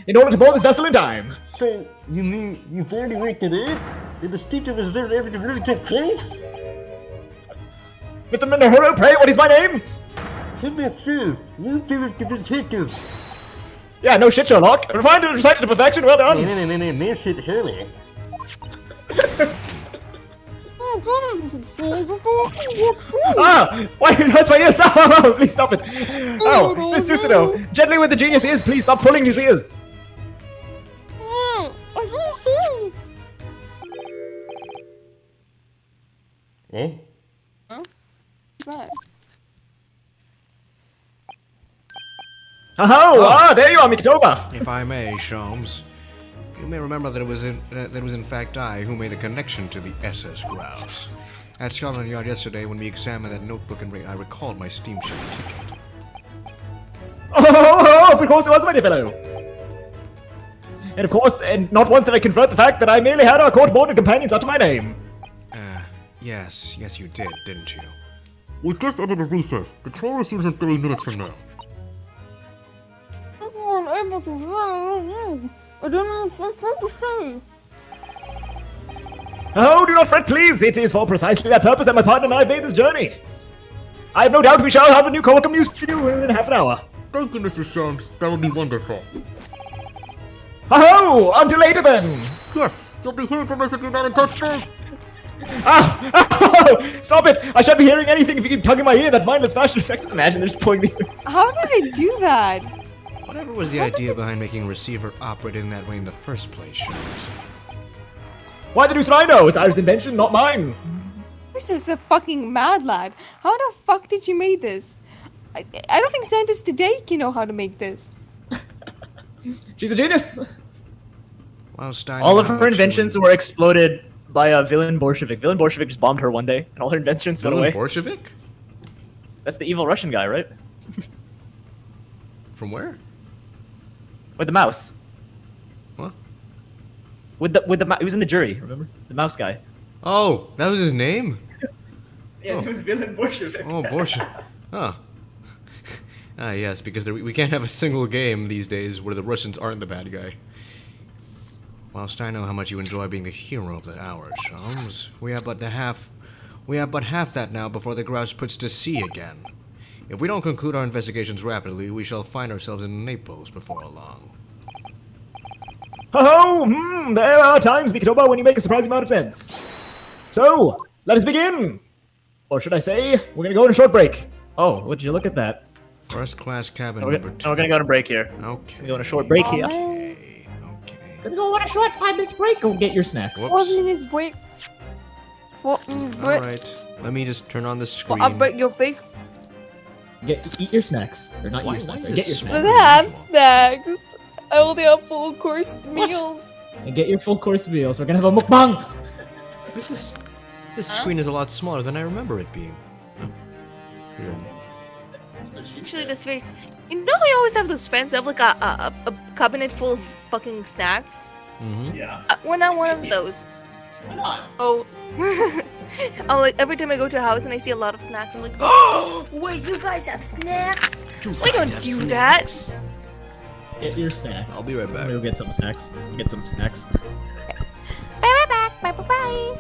In order to board this vessel in time. So, you mean you barely waked it up? Did the speech of his dinner really took place? Mr. Minohuro, pray, what is my name? Yeah, no shit, Sherlock. Refined and recited to perfection. Well done. Ah! Why that's my ears? Oh, please stop it. Oh, Miss Susanoo, gently with the genius ears. Please stop pulling his ears. Oh? Huh? What's that? Oh, there you are, Mikitoba. If I may, Sholmes, you may remember that it was in fact I who made the connection to the SS Grouse. At Scotland Yard yesterday, when we examined that notebook and I recalled my steamship ticket. Oh, of course it was, my fellow. And of course, and not once did I confront the fact that I merely had our court-born companions under my name. Yes, you did, didn't you? We just entered a recess. The trial resumes in 30 minutes from now. I don't know what to say. Oh, do not fret, please. It is for precisely that purpose that my partner and I made this journey. I have no doubt we shall have a new co-worker news to you in half an hour. Thank you, Mr. Sholmes. That would be wonderful. Oh, until later then. Yes, you'll be hearing from us if you're not in touch first. Oh, stop it! I shan't be hearing anything if you keep tugging my ear. That mindless fashion effect. Imagine just pulling the ears. How did they do that? Whatever was the idea behind making a receiver operate in that way in the first place, Sholmes? Why the deuce do I know? It's Iris' invention, not mine. This is a fucking mad lad. How the fuck did you make this? I don't think scientists today can know how to make this. She's a genius. Well, Stein, All of her inventions were exploded by a villain Bolshevik. Villain Bolshevik just bombed her one day, and all her inventions went away. Bolshevik? That's the evil Russian guy, right? From where? With the mouse. What? With the he was in the jury, remember? The mouse guy. Oh, that was his name? Yes, it was villain Bolshevik. Oh, Bolshevik. Huh. Yes, because we can't have a single game these days where the Russians aren't the bad guy. Whilst I know how much you enjoy being the hero of the hour, Sholmes, we have but half that now before the grouse puts to sea again. If we don't conclude our investigations rapidly, we shall find ourselves in Naples before long. Oh, there are times, Mikitoba, when you make a surprising amount of sense. So, let us begin. Or should I say, we're gonna go on a short break. Oh, would you look at that? First class cabin We're number 2. gonna go on a break here. Okay. We're going on a short break here. Gonna go on a short 5-minute break. Go get your snacks. Whoops. 4 minutes break. 4 minutes break. Alright, let me just turn on the screen. I'll break your face. Eat your snacks. Or not eat your snacks. Or get your snacks. I have snacks. I only have full course meals. And get your full course meals. We're gonna have a mukbang. This screen is a lot smaller than I remember it being. Weird. Actually, this face. You know, we always have those friends who have like a cabinet full of fucking snacks. Mm-hmm. Yeah. We're not one of those. Why not? Oh. I'm like, every time I go to a house and I see a lot of snacks, I'm like, oh, wait, you guys have snacks? We don't do that. Get your snacks. I'll be right back. I'm gonna go get some snacks. Get some snacks. Be right back. Bye bye bye.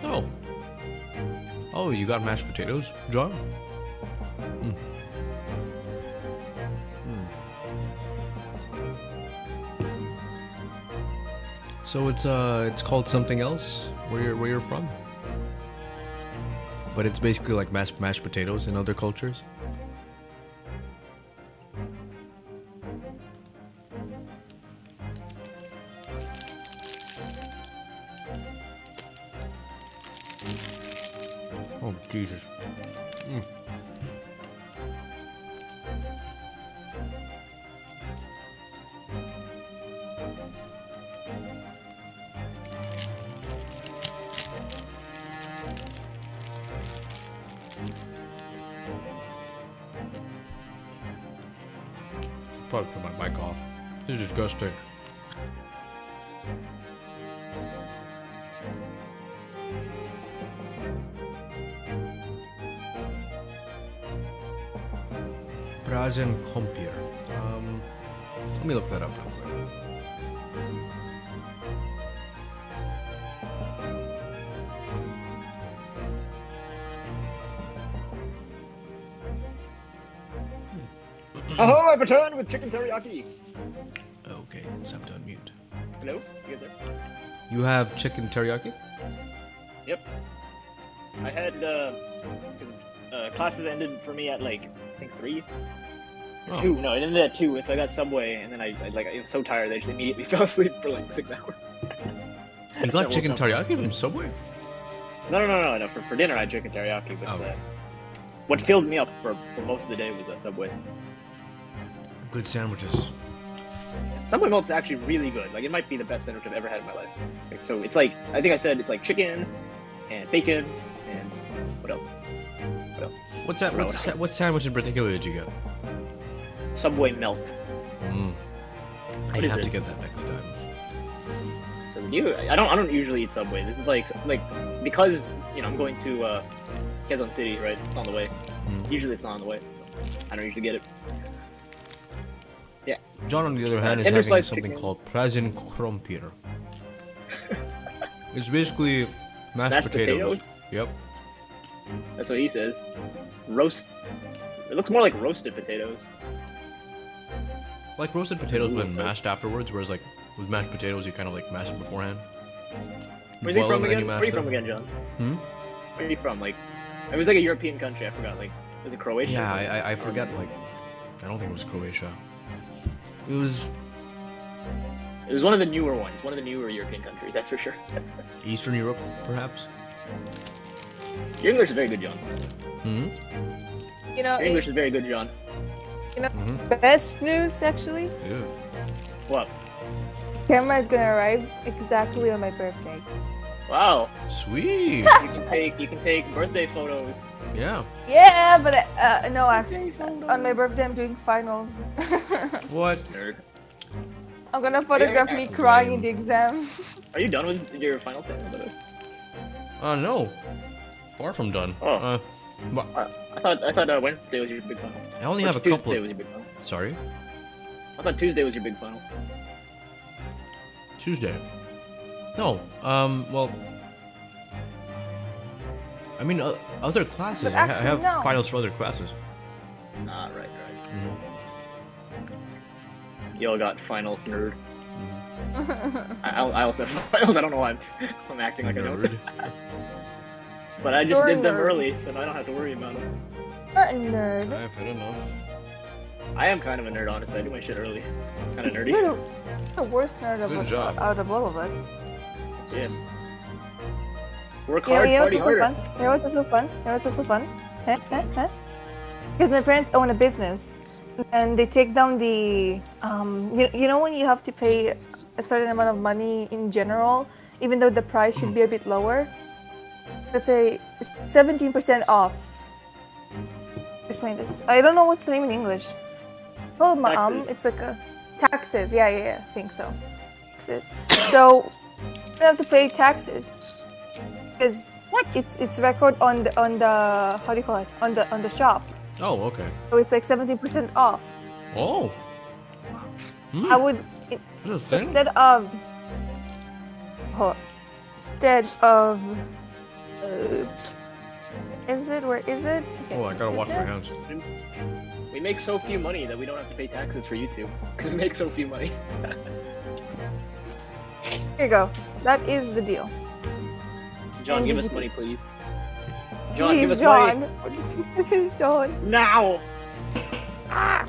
Oh. Oh, you got mashed potatoes, John? Mm. So it's called something else where you're from? But it's basically like mashed potatoes in other cultures? Oh, Jesus. Mm. Probably put my mic off. This is disgusting. Brazen Compier. Let me look that up real quick. Oh, I returned with chicken teriyaki. Okay, let's have to unmute. Hello? You guys there? You have chicken teriyaki? Yep. I had, classes ended for me at, like, I think 3? Oh. 2. No, it ended at 2, so I got Subway, and then I was so tired I just immediately fell asleep for, like, 6 hours. You got chicken teriyaki from Subway? No. For dinner I had chicken teriyaki, but what filled me up for most of the day was Subway. Good sandwiches. Subway melt's actually really good. Like, it might be the best sandwich I've ever had in my life. Like, so it's like, I think I said it's like chicken and bacon and what else? What sandwich in particular did you get? Subway melt. I have to get that next time. So I don't usually eat Subway. This is like because I'm going to Quezon City, right? It's on the way. Usually it's not on the way. So. I don't usually get it. Yeah. John, on the other hand, is Tender having sliced something chicken. called prazen krompier. It's basically mashed potatoes. Yep. That's what he says. Roast. It looks more like roasted potatoes. Like roasted potatoes, but then mashed afterwards. Whereas like with mashed potatoes, you kind of like mash it beforehand. Where's he Boil from it and then again? mash Where are you them. from again, John? Hmm? Where are you from? Like, it was like a European country. I forgot. Like, was it Croatia? Yeah, I forget. Like, I don't think it was Croatia. It was It was one of the newer ones. One of the newer European countries. That's for sure. Eastern Europe, perhaps. Your English is very good, John. Hmm. You know, Your English is very good, John. best news actually. Yeah. What? Camera is gonna arrive exactly on my birthday. Wow. Sweet. You can take birthday photos. Yeah. Yeah, but no, actually, on my birthday I'm doing finals. What? Nerd. I'm gonna photograph me crying in the exam. Are you done with your final thing? No. Far from done. Oh. But I thought Wednesday was your big final. I only Or have a Tuesday couple. was your big final. Sorry. I thought Tuesday was your big final. Tuesday. No. Well. I mean, other classes. But I actually, have no. finals for other classes. Ah, right. Mhm. Y'all got finals, nerd. I also have finals. I don't know why I'm acting like a nerd. But I just You're a did them nerd. early, so I don't have to worry about them. You're a nerd. I've had enough. I am kind of a nerd, honestly. I do my shit early. Kind of nerdy. You're the worst nerd Good job. out of all of us. Yeah. Work You know, hard, you know party what's so harder. fun? You know what's so fun? You know what's so fun? Huh? Because my parents own a business, and they take down the you know when you have to pay a certain amount of money in general, even though the price should be a bit lower. Let's say 17% off. Explain this. I don't know what's the name in English. Oh, Taxes. it's like a taxes. Yeah, I think so. Taxes. So you have to pay taxes because it's record on the how do you call it on the shop. Oh, okay. So it's like 17% off. Oh. Hmm. I would That's a thing? instead of is it where is it? Oh, I gotta wash my hands. We make so few money that we don't have to pay taxes for YouTube. Because we make so few money. Here you go. That is the deal. John, And give did us you- money, please. John, give Please, us John. money. John. Now!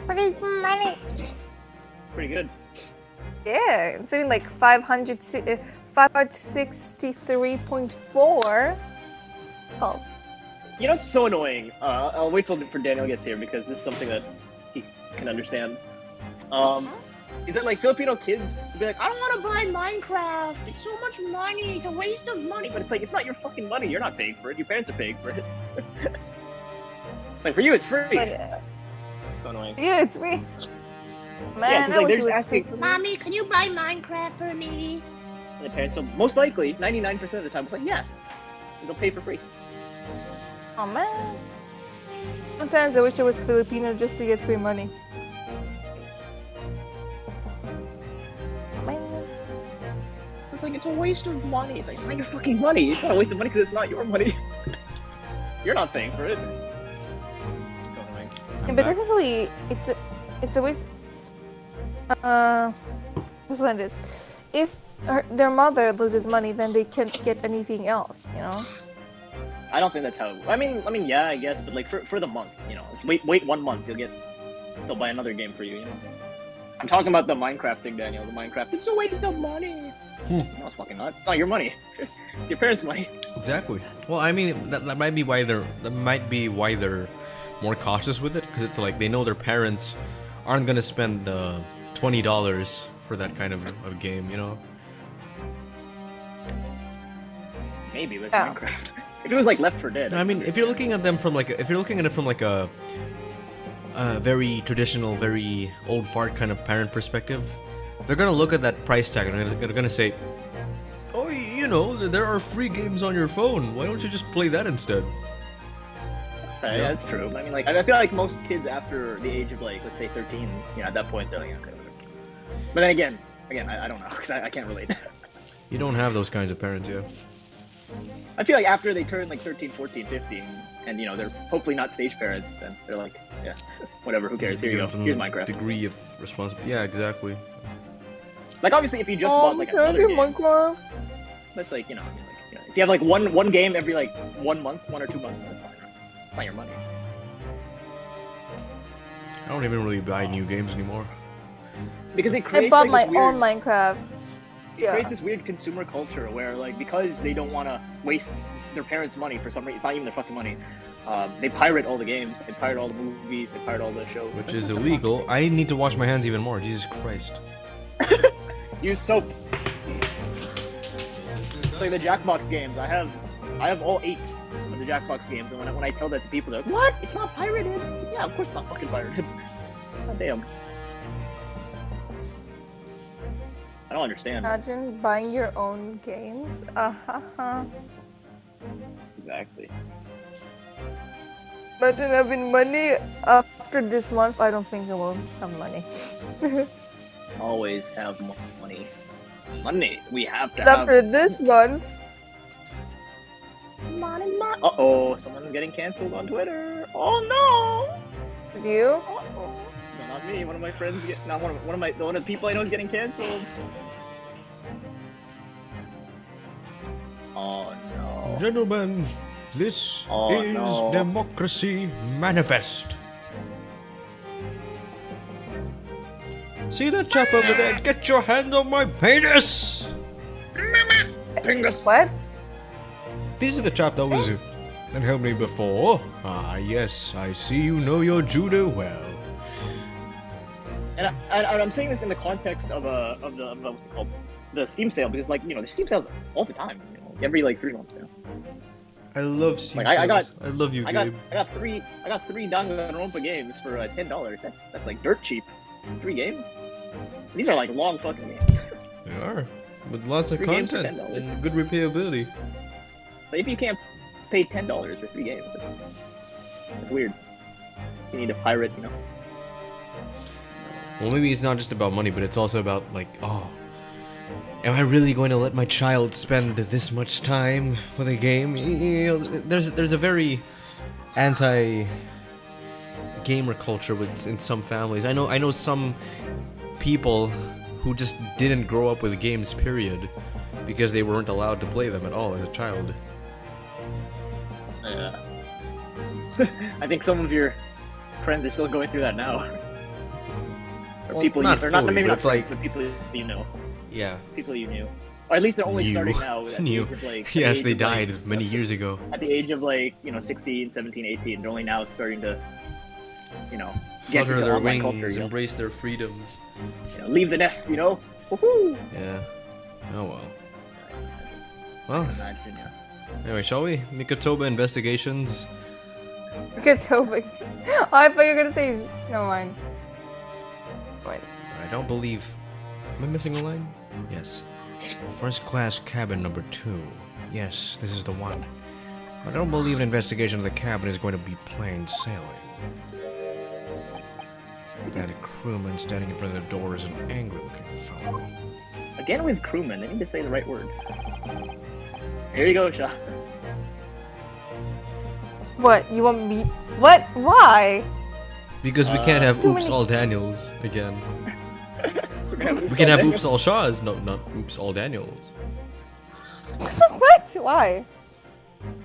Please, money. Pretty good. Yeah, I'm saving like 563.4 calls. You know, it's so annoying. I'll wait till for Daniel gets here because this is something that he can understand. Is that like Filipino kids will be like, I don't want to buy Minecraft. It's so much money. It's a waste of money. But it's like, it's not your fucking money. You're not paying for it. Your parents are paying for it. Like for you, it's free. But, So annoying. yeah, it's me. Man, Yeah, 'cause, I like, wish they're it was just asking- free for me. Mommy, can you buy Minecraft for me? And the parents will most likely, 99% of the time, it's like, yeah, and they'll pay for free. Oh man. Sometimes I wish I was Filipino just to get free money. Man. It's like, it's a waste of money. It's like, it's not your fucking money. It's not a waste of money because it's not your money. You're not paying for it. So annoying. Yeah, but technically, it's a waste. Explain this. If their mother loses money, then they can't get anything else. You know. I don't think that's how. I mean, yeah, I guess, but like for the month, you know, it's wait 1 month, they'll buy another game for you. You know. I'm talking about the Minecraft thing, Daniel. The Minecraft. It's a waste of money. No, it's fucking not. It's not your money. It's your parents' money. Exactly. Well, I mean, that might be why they're more cautious with it, because it's like they know their parents aren't gonna spend $20 for that kind of game, you know. Maybe with Minecraft. If it was like Left 4 Dead. I mean, if you're looking at them from like, if you're looking at it from like a very traditional, very old fart kind of parent perspective, they're gonna look at that price tag and they're gonna say, "Oh, you know, there are free games on your phone. Why don't you just play that instead?" Yeah, that's true. I mean, like, I feel like most kids after the age of, like, let's say 13, at that point, they're like, okay. But then again, I don't know, because I can't relate. You don't have those kinds of parents, yeah. I feel like after they turn, like, 13, 14, 15, and, they're hopefully not stage parents, then they're like, yeah, whatever, who cares, here you go, here's Minecraft. Degree of responsibility. Yeah, exactly. Like, obviously, if you just bought, like, another game, Minecraft? that's like, if you have, like, one game every, like, 1 month, 1 or 2 months, that's fine. It's not your money. I don't even really buy new games anymore. Because it creates, I bought like, my own Minecraft. It creates this weird consumer culture where, like, because they don't want to waste their parents' money for some reason, it's not even their fucking money, they pirate all the games, they pirate all the movies, they pirate all the shows. Which is illegal. I need to wash my hands even more, Jesus Christ. Use soap. Like the Jackbox games, I have all 8 of the Jackbox games, and when I tell that to people, they're like, what? It's not pirated? Yeah, of course it's not fucking pirated. God damn. I don't understand. Imagine buying your own games. Exactly. Imagine having money after this month. I don't think I will have money. Always have money. Money. We have to After this month. Money. Uh-oh, someone's getting canceled on Twitter. Oh no! You? No, not me. One of my friends one of the people I know is getting canceled. Oh no. Gentlemen, this is Democracy Manifest. See that chap over there? Get your hand on my penis! What? This is the chap that was that helped me before. Ah, yes, I see you know your judo well. And I'm saying this in the context of the what's it called, the Steam sale, because like the Steam sales all the time, every like 3 months. I love Steam like, sales. I love you, Gabe. I got three Danganronpa games for $10. That's like dirt cheap. 3 games. These are like long fucking games. They are, with lots of 3 games for content $10. and good replayability. But if you can't pay $10 for 3 games, that's weird. You need to pirate, Well, maybe it's not just about money, but it's also about like, oh, am I really going to let my child spend this much time with a game? There's a very anti-gamer culture in some families. I know some people who just didn't grow up with games, period, because they weren't allowed to play them at all as a child. Yeah. I think some of your friends are still going through that now. Or Well, people not or not fully, maybe but not it's friends, like- but people you know. Yeah. People you knew. Or at least they're only New. starting now. At the New. age of, like, at the Yes, age they of, like, died many years ago. At the age of like 16, 17, 18, they're only now starting to get Flutter into their online wings, culture. embrace their freedoms. Leave the nest. Woohoo! Yeah. Oh well. Well. Imagine, Anyway, shall we? Mikotoba investigations. Mikotoba. I thought you were gonna say. Never mind. Wait. I don't believe. Am I missing a line? Yes. First class cabin number 2. Yes, this is the one. I don't believe an investigation of the cabin is going to be plain sailing. That crewman standing in front of the door is an angry-looking fellow. Again with crewmen, they need to say the right word. Here you go, Shaw. What? You want me? What? Why? Because we can't have Too Oops many- All Daniels again. We We can have Oops All Shaws, no, not Oops All Daniels. What? Why?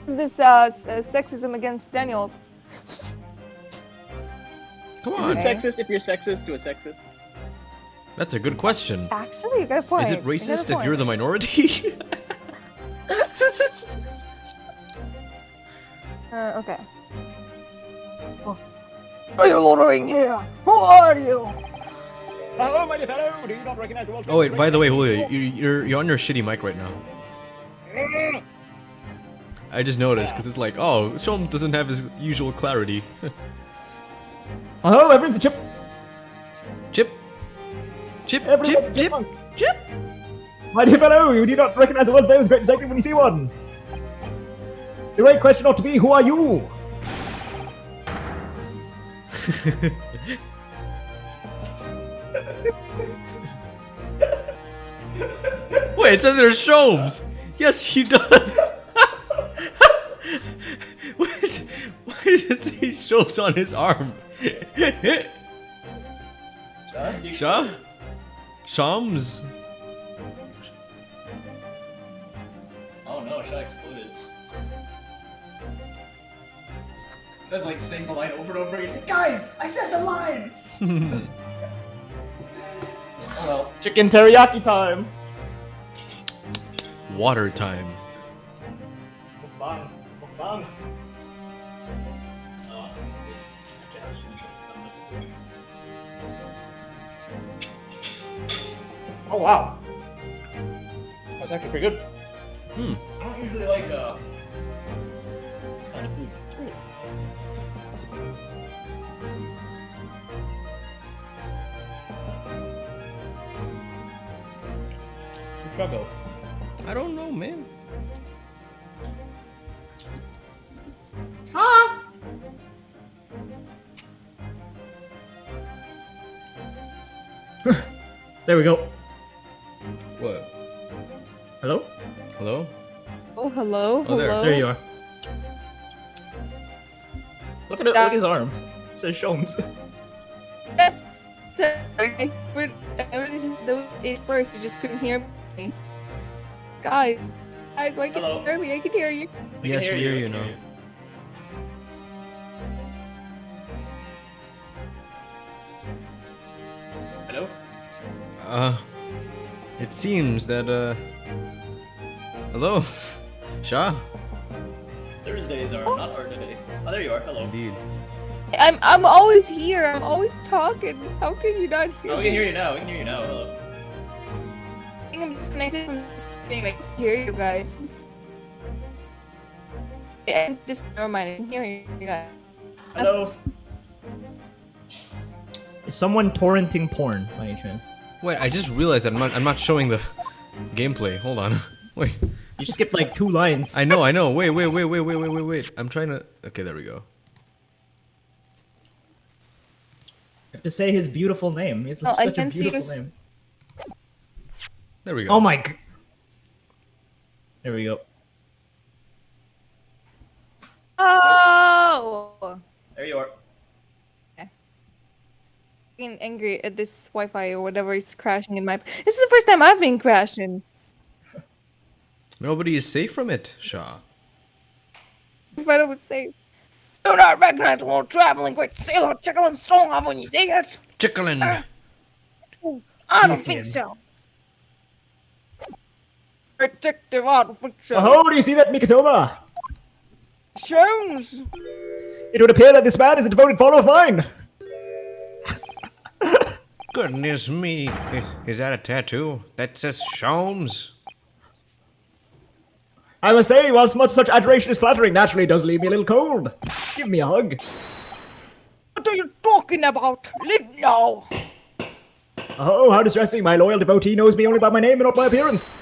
Is this sexism against Daniels? Come Is on. it sexist if you're sexist to a sexist? That's a good question. Actually, you got a point. Is it You got a racist if point. you're the minority? Okay. Oh. Are you loitering here? Who are you? Hello, my dear fellow. Do you not recognize the world? Oh wait, by the way, Julio, you're on your shitty mic right now. I just noticed because it's like, oh, Shom doesn't have his usual clarity. Hello, everyone's a chip. Chip. Chip. Everyone's Chip. a Chip. chipmunk. My dear fellow, you do not recognize the world famous great detective when you see one. The right question ought to be, who are you? Wait, it says there's Shomes. Yes, he does. What? Why does it say Shomes on his arm? Shah? Shams? Oh no, Shah exploded. That's like saying the line over and over again. He's like, guys, I said the line! Oh well. Chicken teriyaki time. Water time. Mukbang. Mukbang. Oh, that's good. Oh wow. That's actually pretty good. Hmm. I don't usually like this kind of food. It's weird. Chicago. I don't know, man. Ah! There we go. What? Hello? Hello? Oh, hello. Oh, there. Hello. There you are. Look at his arm. It says Shomes. That's sorry. I really those stage first. You just couldn't hear me. Guys, I can Hello. hear me. I can hear you. Yes, we hear you now. Hello? It seems that, Hello? Shah? Thursdays are not our day. Oh, there you are. Hello. Indeed. I'm always here. I'm always talking. How can you not hear Oh, we me? can hear you now. We can hear you now. Hello. I think I'm disconnected from the stream. I can hear you guys. Yeah, this never mind. I can hear you guys. Hello. Is someone torrenting porn by any chance? Wait, I just realized that I'm not showing the gameplay. Hold on. Wait. You skipped like 2 lines. I know. Wait. I'm trying to... Okay, there we go. You have to say his beautiful name. He's Oh, I such a can see beautiful your- name. There we go. Oh my g- There we go. Oh! There you are. Getting angry at this Wi-Fi or whatever is crashing in my. This is the first time I've been crashing. Nobody is safe from it, Shah. If I would say, do not recognize while traveling great sailor chicken and strong off when you see it. Chicken. I don't think so. Predictive art fiction. Oh, do you see that, Mikatoma? Jones. It would appear that this man is a devoted follower of mine. Goodness me. Is that a tattoo? That says Shomes? I must say, whilst much such adoration is flattering, naturally does leave me a little cold. Give me a hug. What are you talking about? Live now. Oh, how distressing. My loyal devotee knows me only by my name and not my appearance.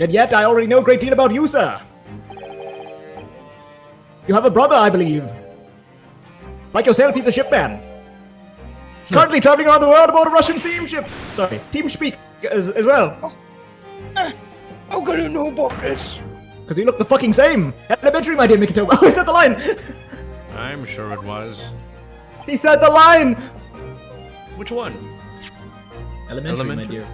And yet, I already know a great deal about you, sir. You have a brother, I believe. Like yourself, he's a shipman. Currently traveling around the world aboard a Russian steamship. Sorry, team speak as well. How can you know about this? Because you look the fucking same. Elementary, my dear Mikito. Oh, he said the line. I'm sure it was. He said the line. Which one? Elementary, my dear.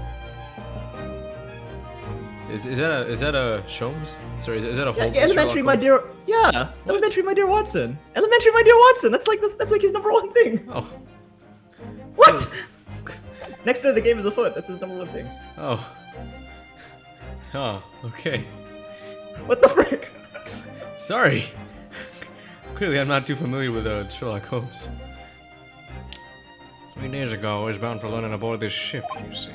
Is that a Shomes? Sorry, is that a whole? Elementary, my dear. Yeah, elementary, my dear Watson. Elementary, my dear Watson. That's like his #1 thing. Oh. What? Next to the game is afoot. That's his #1 thing. Oh. Oh. Okay. What the frick? Sorry. Clearly, I'm not too familiar with Sherlock Holmes. 3 days ago, I was bound for London aboard this ship, you see.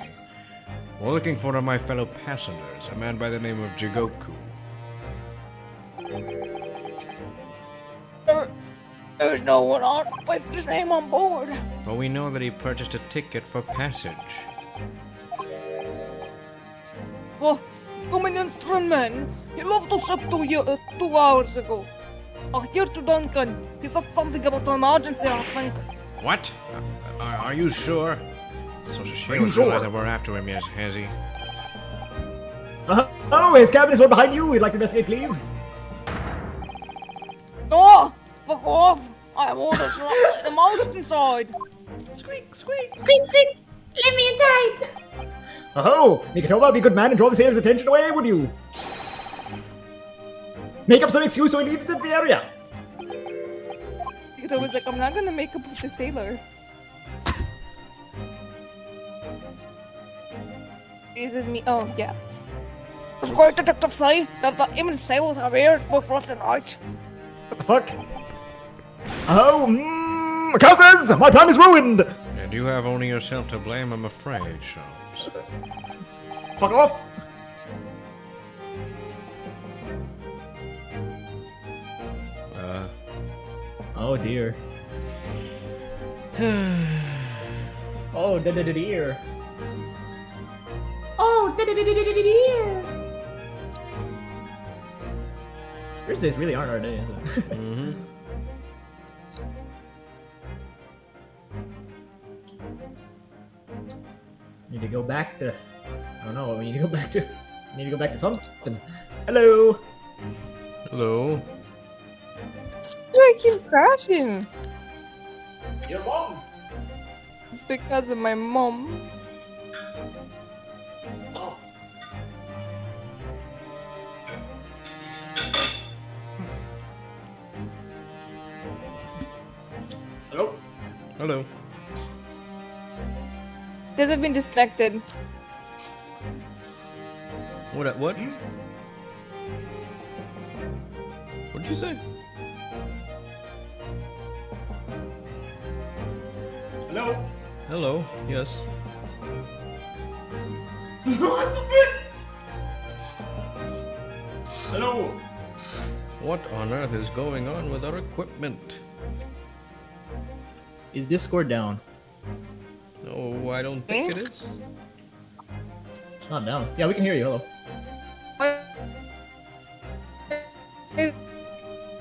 We're looking for one of my fellow passengers, a man by the name of Jigoku. There's no one on with his name on board. But we know that he purchased a ticket for passage. Well, I'm an instrument. He left the ship 2 hours ago. Here to Duncan. He said something about an emergency, I think. What? Are you sure? Such a Are shame you to sure? realize that we're after him, yes, has he? Oh, his cabin is right behind you. We'd like to investigate, please. Oh, fuck off! I have orders to let the mouse inside. Squeak, squeak. Squeak, squeak. Let me inside. Oh, Mikitoba, be a good man and draw the sailor's attention away, would you? Make up some excuse so he leaves the area. Because I was like, I'm not gonna make up with the sailor. Is it me? Oh, yeah. It's great detective say that the immense sailors are here both left and right. What the fuck? Oh, curses! My plan is ruined! And you have only yourself to blame, I'm afraid, Sharps. Fuck off! Oh dear. Oh, dear. Oh, dear. Thursdays really aren't our day, is it? Mm-hmm. Need to go back to. I don't know what we need to go back to. We need to go back to something. Hello. Hello. I keep crashing. Your mom! It's because of my mom. Oh. Hello? Hello. Does have been disconnected. What? What? What'd you say? Hello? Hello. Yes. What the frick? Hello? What on earth is going on with our equipment? Is Discord down? No, I don't think it is. It's not down. Yeah, we can hear you.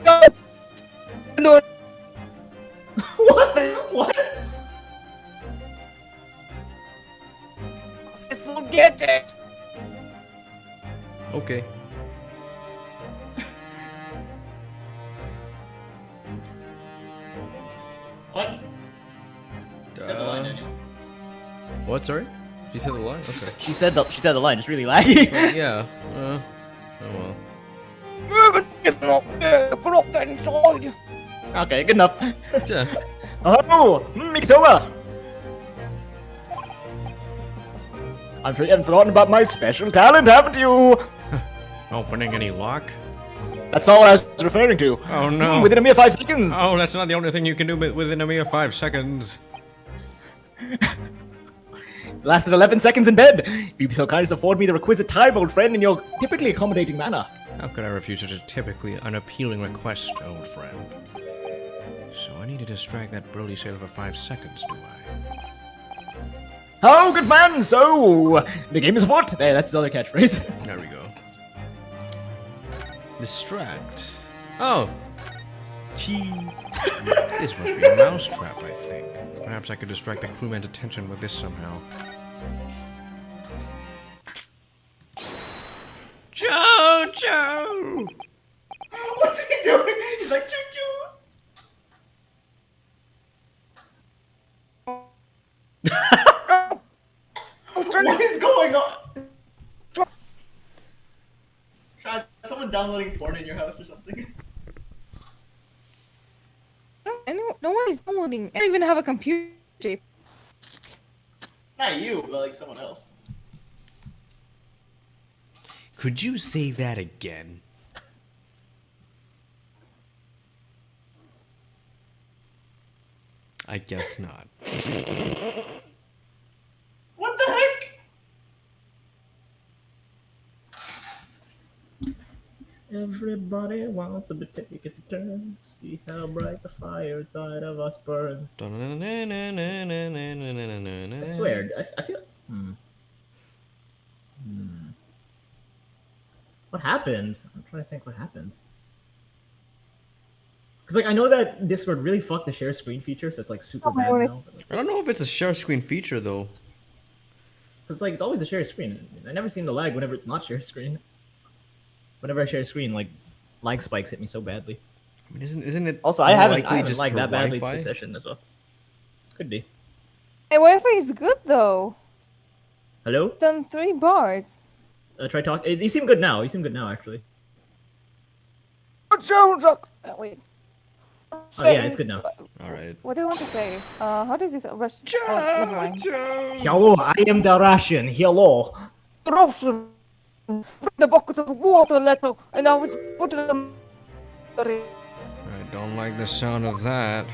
Hello. No. What? What? Forget it. Okay. What? Said the line, Daniel. What? Sorry? She said the line? Okay. She said the line. It's really laggy. But yeah. Oh well. It's not there. Put up that inside. Okay, good enough. Yeah. Oh, Mikitoba! I'm sure you haven't forgotten about my special talent, haven't you? Opening any lock? That's all I was referring to. Oh no. Within a mere 5 seconds. Oh, that's not the only thing you can do within a mere 5 seconds. Lasted 11 seconds in bed. If you'd be so kind as to afford me the requisite time, old friend, in your typically accommodating manner. How could I refuse such a typically unappealing request, old friend? So I need to distract that Brody sailor for 5 seconds, do I? Oh, good man. So, the game is afoot. There, that's his other catchphrase. There we go. Distract. Oh. Jeez. This must be a mousetrap, I think. Perhaps I could distract the crewman's attention with this somehow. Jojo! What's he doing? He's like, choo What is going on? Is someone downloading porn in your house or something? No one is downloading. I don't even have a computer. Not you, but like someone else. Could you say that again? I guess not. What the heck? Everybody wants to take a turn. See how bright the fire inside of us burns. I swear, I feel. What happened? I'm trying to think what happened. Because Because like I know that Discord really fucked the share screen feature, so it's like super bad now. I don't know if it's a share screen feature though. It's like it's always the share screen. I never seem to lag whenever it's not share screen. Whenever I share screen, like lag spikes hit me so badly. I mean, isn't it? Also, I haven't just lagged for that badly Wi-Fi? this session as well. Could be. Hey, Wi-Fi is good though. Hello? It's on 3 bars. Try talk. You seem good now. You seem good now, actually. Oh, wait. Oh yeah, it's good now. All right. What do I want to say? How does this rush? Oh, never mind. Hello, I am the Russian. Hello. Russian. The bucket of water, Leto, and I was putting them. I don't like the sound of that.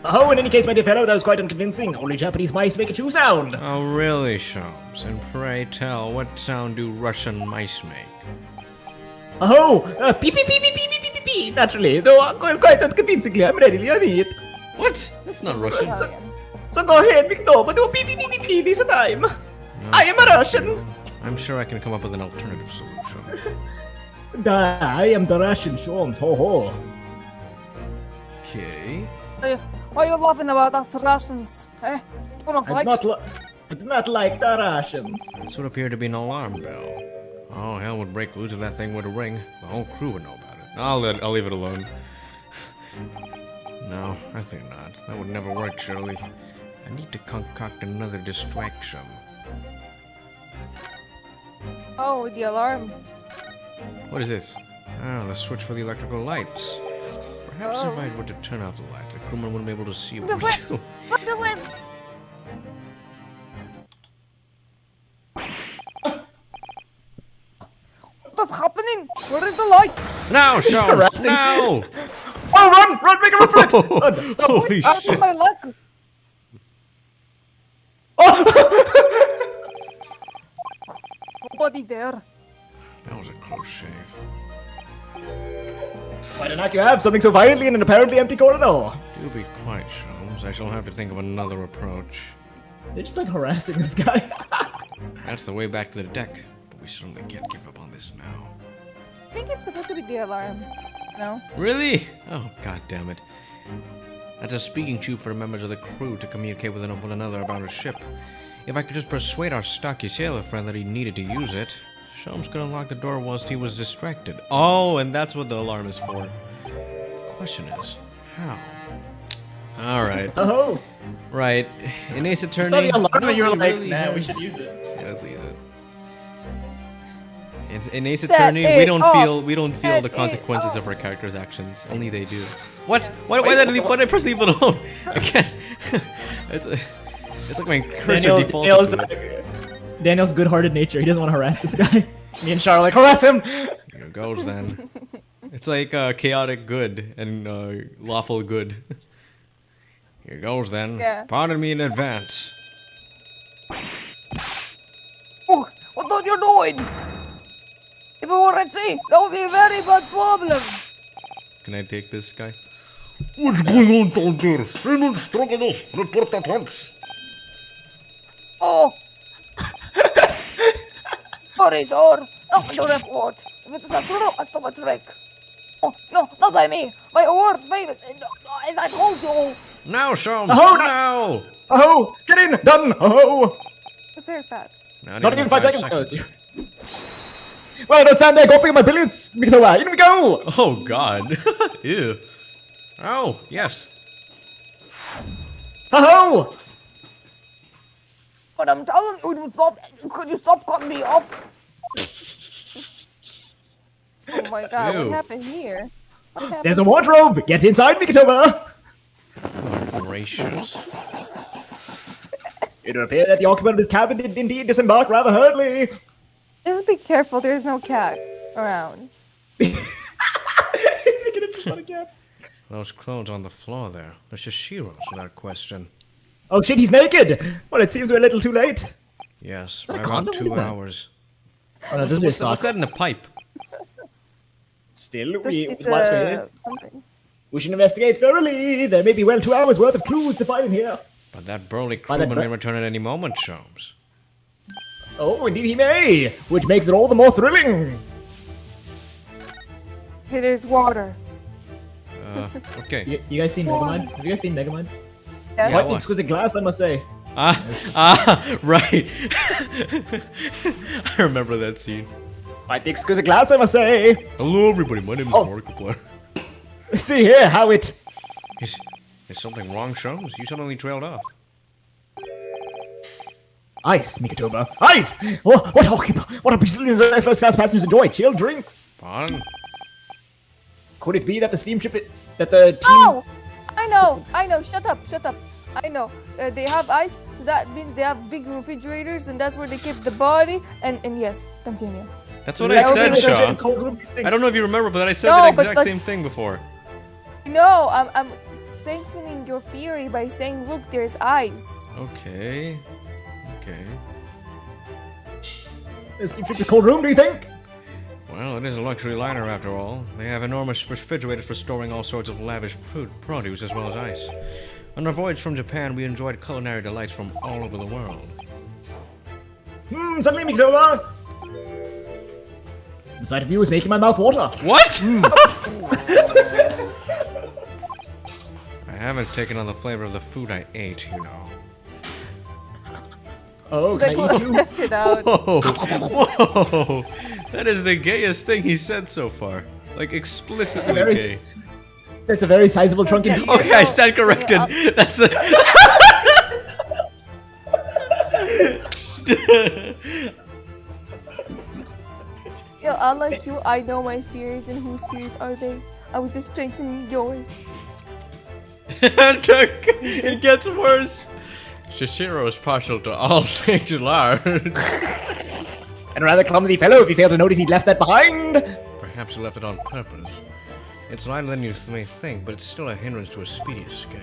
Oh, in any case, my dear fellow, that was quite unconvincing. Only Japanese mice make a true sound. Oh, really, Shams? And pray tell, what sound do Russian mice make? Oh, pee pee pee pee pee pee pee pee. Naturally, though quite unconvincingly, I'm readily on it. What? That's not Russian. So go ahead, Victor, but do pee pee pee pee pee this time. I am a Russian. I'm sure I can come up with an alternative solution. I am the Russian Shams. Ho ho. Okay. Why are you laughing about us Russians? Eh? Wanna I fight? do not like the Russians. This would appear to be an alarm bell. Oh, hell would break loose if that thing were to ring. The whole crew would know about it. I'll leave it alone. No, I think not. That would never work, surely. I need to concoct another distraction. Oh, the alarm. What is this? Oh, the switch for the electrical lights. Perhaps if I were to turn off the lights, the crewman wouldn't be able to see what we do. Look the switch! What's happening? Where is the light? Now, Shams! Now! Oh, run! Run! Make a run for it! Holy Out of shit! my leg! Nobody there. That was a close shave. Why not you have something so violently in an apparently empty corridor? Do be quiet, Shams. I shall have to think of another approach. They're just like harassing this guy. That's the way back to the deck, but we certainly can't give up on this now. I think it's supposed to be the alarm. No? Really? Oh, god damn it. That's a speaking tube for the members of the crew to communicate with one another about a ship. If I could just persuade our stocky sailor friend that he needed to use it, Shams could unlock the door whilst he was distracted. Oh, and that's what the alarm is for. The question is, how? Alright. Oh. Right. In Ace Attorney... saw the alarm and you were nobody like, really nah, we has- should use it. Yeah, let's leave it. In Ace Set Attorney, we it don't off. feel Set the it consequences off. of our characters' actions. Only they do. What? Why did I press leave it alone? I can't. It's like my cursor defaulted to it. Daniel's good-hearted nature. He doesn't want to harass this guy. Me and Char are like, harass him! Here goes then. It's like chaotic good and lawful good. Here goes then. Yeah. Pardon me in advance. Oh, what are you doing? If we were at sea, that would be a very bad problem. Can I take this guy? What's going on down there? Seaman Stroganoff, report at once. Oh. Sorry, sir. Nothing to report. If it is a true, I stop a trick. Oh, no, not by me. My world's famous, as I told you. Now, Shams! Oh, no. Now! Oh, get in! Done! Oh! It's very fast. Not even 5 seconds. Oh, it's you. Well, don't stand there gulping my billions! Because in we go! Oh god. Ew. Oh, yes. Oh! But I'm telling you to stop. Could you stop cutting me off? Oh my god, Ew. what happened here? What happened? There's a wardrobe! Get inside, Mikitova! Gracious. It would appear that the occupant of this cabin did indeed disembark rather hurriedly. Just be careful, there's no cat around. Those clothes on the floor there. They're Shishiro's without question. Oh shit, he's naked! Well, it seems we're a little too late. Yes, that a by about condom? What 2 is that? hours. Oh no, those are What's socks. that in the pipe? Still, It's something. we should investigate thoroughly. There may be well 2 hours worth of clues to find in here. But that burly that crewman bur- may return at any moment, Shams. Oh, indeed he may, which makes it all the more thrilling. Okay, there's water. Okay. You guys seen Megamind? Have you guys seen Megamind? Yes. Quite the exquisite glass, I must say. Right. I remember that scene. Quite the exquisite glass, I must say. Hello, everybody. My name is Markiplier. See here, how it... Is something wrong, Shrums? You suddenly trailed off. Ice, Mikatoba. Ice! What are Brazilians and first-class passengers enjoy? Chilled drinks. Fun. Could it be that the steamship... that the team... Oh! I know. Shut up. I know. They have ice, so that means they have big refrigerators, and that's where they keep the body. And yes, continue. That's what I said, Shaw. I don't know if you remember, but I said that exact same thing before. No, I'm strengthening your theory by saying, look, there's ice. Okay. Is steamship a cold room, do you think? Well, it is a luxury liner after all. They have enormous refrigerators for storing all sorts of lavish produce as well as ice. On our voyage from Japan, we enjoyed culinary delights from all over the world. Suddenly, Mikatoba! The sight of you is making my mouth water. What? I haven't taken on the flavor of the food I ate, you know. Oh, can I eat you? Test it out. Whoa! That is the gayest thing he said so far. Like, explicitly gay. That's a very sizable trunk indeed. Okay, I stand corrected. That's a... Yo, unlike you, I know my fears, and whose fears are they? I was just strengthening yours. It gets worse. Shishiro is partial to all things large. And a rather clumsy fellow if you fail to notice he'd left that behind. Perhaps he left it on purpose. It's lighter than you may think, but it's still a hindrance to a speedy escape.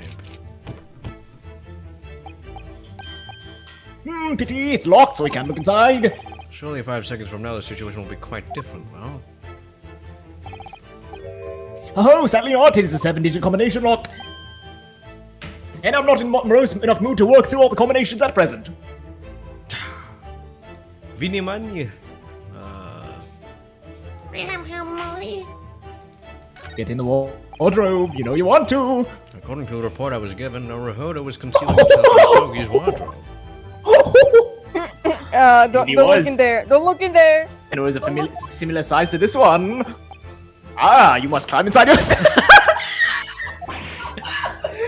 Pity, it's locked, so we can't look inside. Surely 5 seconds from now, the situation will be quite different, though. Oh, sadly not, it is a 7-digit combination lock. And I'm not in morose enough mood to work through all the combinations at present. Vinimani. William, how money? Get in the wardrobe, you know you want to. According to the report I was given, Naruhodo was concealing himself in Shogi's wardrobe. Don't look in there. Don't look in there. And it was a similar size to this one. Ah, you must climb inside yourself.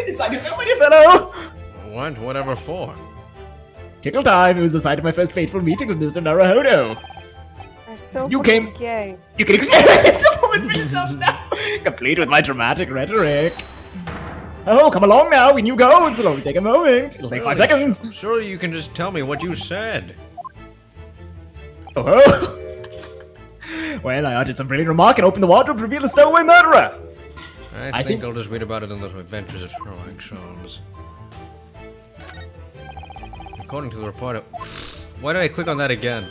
Inside yourself, my dear fellow. What? Whatever for? Tickle time. It was the site of my first fateful meeting with Mr. Naruhodo. You're so You came. gay. You can experience the moment for yourself now. Complete with my dramatic rhetoric. Oh, come along now. We knew go. It'll only take a moment. It'll take 5 seconds. Surely you can just tell me what you said. Oh. Well, I uttered some brilliant remark and opened the wardrobe to reveal a stowaway murderer. I think I'll just read about it in the Adventures of Sherlock Holmes. According to the report, why did I click on that again?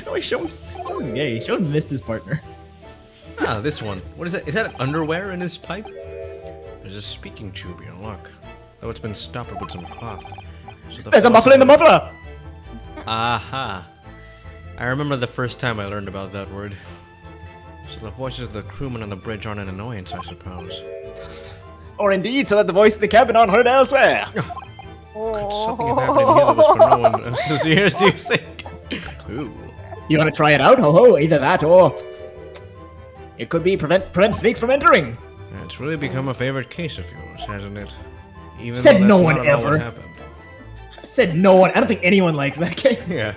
Oh, Sean's gay. Sean missed his partner. Ah, this one. What is that? Is that underwear in his pipe? There's a speaking tube here, look. Though it's been stoppered with some cloth. So There's a muffler in the muffler! Aha. I remember the first time I learned about that word. So the voices of the crewmen on the bridge aren't an annoyance, I suppose. Or indeed, so that the voice in the cabin aren't heard elsewhere. Could something have happened in here that was for no one else's ears, do you think? Ooh. You want to try it out? Ho ho, either that or... It could be prevent snakes from entering. It's really become a favorite case of yours, hasn't it? Even Said though no that's one not at all what ever. happened. Said no one. I don't think anyone likes that case. Yeah.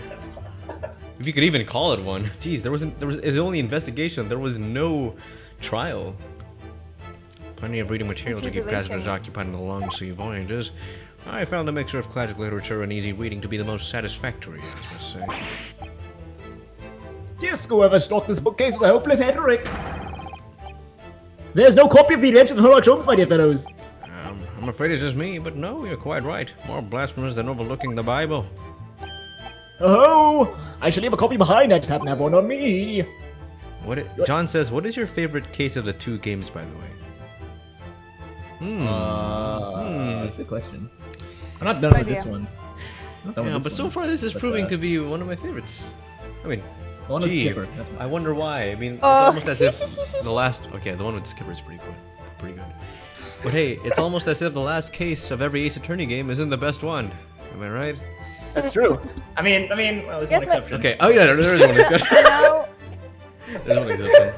If you could even call it one. Jeez, it was only investigation. There was no trial. Plenty of reading material to keep passengers occupied in the long sea voyages. I found the mixture of classic literature and easy reading to be the most satisfactory, I must say. Yes, whoever stocked this bookcase was a hopeless heretic. There's no copy of the Adventures of Sherlock Holmes, my dear fellows. I'm afraid it's just me, but no, you're quite right. More blasphemous than overlooking the Bible. Oh, I shall leave a copy behind. I just happen to have one on me. John says, what is your favorite case of the 2 games, by the way? That's a good question. I'm not done with this one. Yeah, but so far this is proving to be one of my favorites. I mean, The one with Gee, Skipper. That's I wonder why. I mean, it's Oh. almost as if the last. Okay, the one with Skipper is pretty good. Pretty good. But hey, it's almost as if the last case of every Ace Attorney game isn't the best one. Am I right? That's true. I mean, well, there's Yes, one but- exception. Okay. Oh yeah, there is one exception. For now, There's one exception.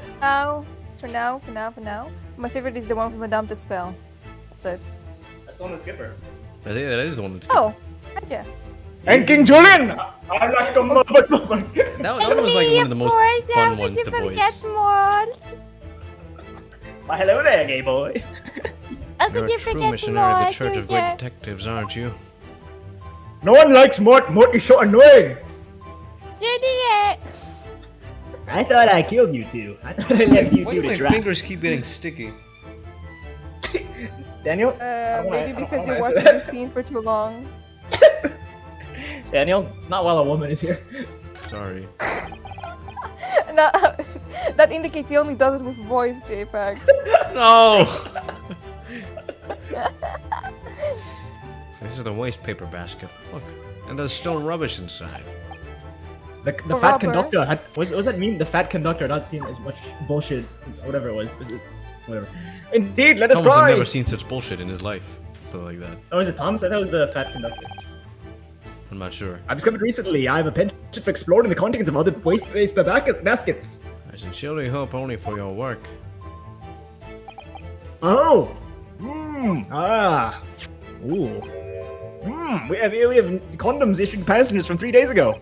for now, my favorite is the one from Madame de Spell. That's it. That's the one with Skipper. I think that is the one with Skipper. Oh, thank you. And King Julian! I like the motherfucker. That one was like one of the most fun ones to voice. Why, hello there, gay boy. You're a true missionary of the Church of Great Detectives, aren't you? No one likes Mort. Mort is so annoying. I thought I killed you two. I thought I left you Why two do to my dry. fingers keep getting sticky? Daniel? Maybe because you're I watching the scene for too long. Daniel, not while a woman is here. Sorry. That indicates he only does it with boys, JPEG. No! This is the waste paper basket. Look, and there's still rubbish inside. The Or fat rubber. conductor had what does that mean? The fat conductor not seen as much bullshit as whatever it was. Whatever. Indeed, let us Thomas has try. never seen such bullshit in his life. Something like that. Oh, is it Thomas? I thought it was the fat conductor. I'm not sure. I've discovered recently I have a penchant for exploring the contents of other waste-based baskets. I sincerely hope only for your work. Oh! Ooh. We have condoms issued to passengers from 3 days ago.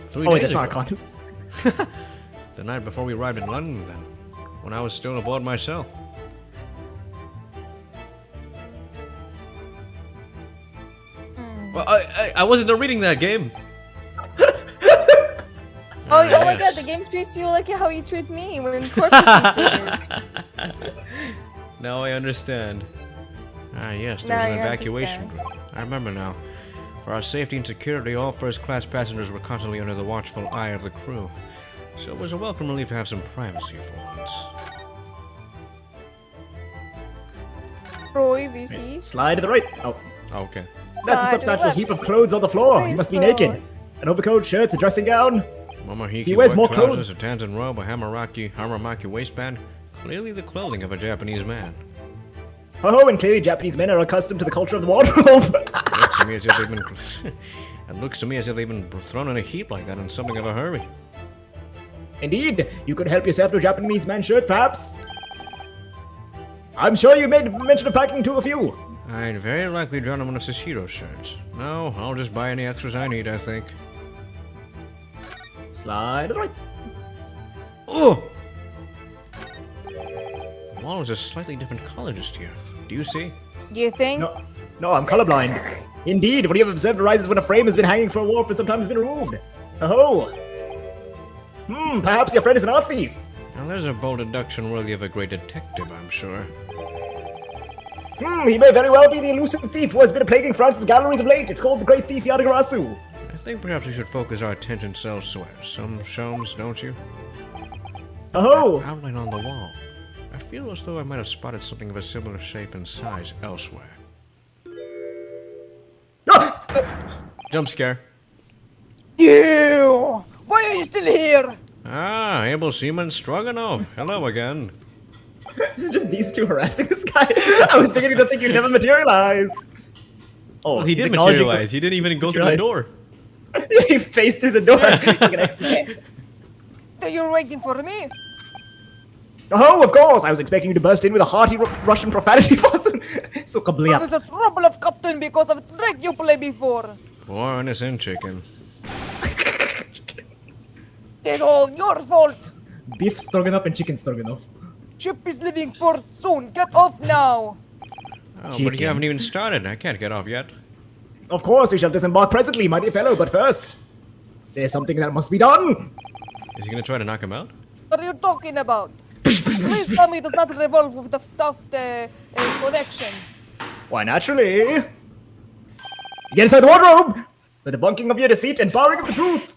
3 Oh, wait, days that's not a ago. condom. The night before we arrived in London, then. When I was still aboard myself. Well, I wasn't reading that game. Oh my yes. god, the game treats you like how you treat me when corpus features. Now I understand. Ah, yes, there Now was an you evacuation understand. group. I remember now. For our safety and security, all first-class passengers were constantly under the watchful eye of the crew. So it was a welcome relief to have some privacy for once. Roy, VC. Slide to the right. Oh, Okay. that's a Slide to the substantial left. heap of clothes on the floor. He must be naked. An overcoat, shirts, a dressing gown. Momohiki He wears wore more trousers, clothes. a tantan robe, a haramaki waistband. Clearly the clothing of a Japanese man. Oh, and clearly Japanese men are accustomed to the culture of the wardrobe. Looks to me as if they've been... It looks to me as if they've been thrown in a heap like that in something of a hurry. Indeed, you could help yourself to a Japanese man shirt, perhaps. I'm sure you made mention of packing to a few. I'd very likely drawn him one of Shishiro's shirts. No, I'll just buy any extras I need, I think. Slide to the right. Oh! The wall is a slightly different color just here. Do you see? You think? No, I'm colorblind. Indeed, what you have observed arises when a frame has been hanging for a warp and sometimes been removed. Oh. Perhaps your friend is an art thief. Now there's a bold deduction worthy of a great detective, I'm sure. He may very well be the elusive thief who has been plaguing France's galleries of late. It's called the Great Thief Yadagarasu. I think perhaps we should focus our attention elsewhere. Some shows, don't you? Oh. Outline on the wall. I feel as though I might have spotted something of a similar shape and size elsewhere. Jump scare. You! Why are you still here? Ah, Able Seaman Stroganoff. Hello again. This is just these two harassing this guy. I was beginning to think you'd never materialize. Oh, Well, he he's did acknowledging- materialize. He didn't even go through the door. He faced through the door. It's like an X-ray. So you're waiting for me? Oh, of course. I was expecting you to burst in with a hearty Russian profanity fossil. So I kabliap. was a trouble of captain because of trick you play before. Poor innocent chicken. It's all your fault. Beef stroganoff and chicken stroganoff. Ship is leaving port soon. Get off now. Oh, but Chicken. you haven't even started. I can't get off yet. Of course, we shall disembark presently, my dear fellow, but first, there's something that must be done. Is he gonna try to knock him out? What are you talking about? Please tell me it does not revolve with the stuffed connection. Why, naturally. Get inside the wardrobe! The debunking of your deceit and barring of the truth!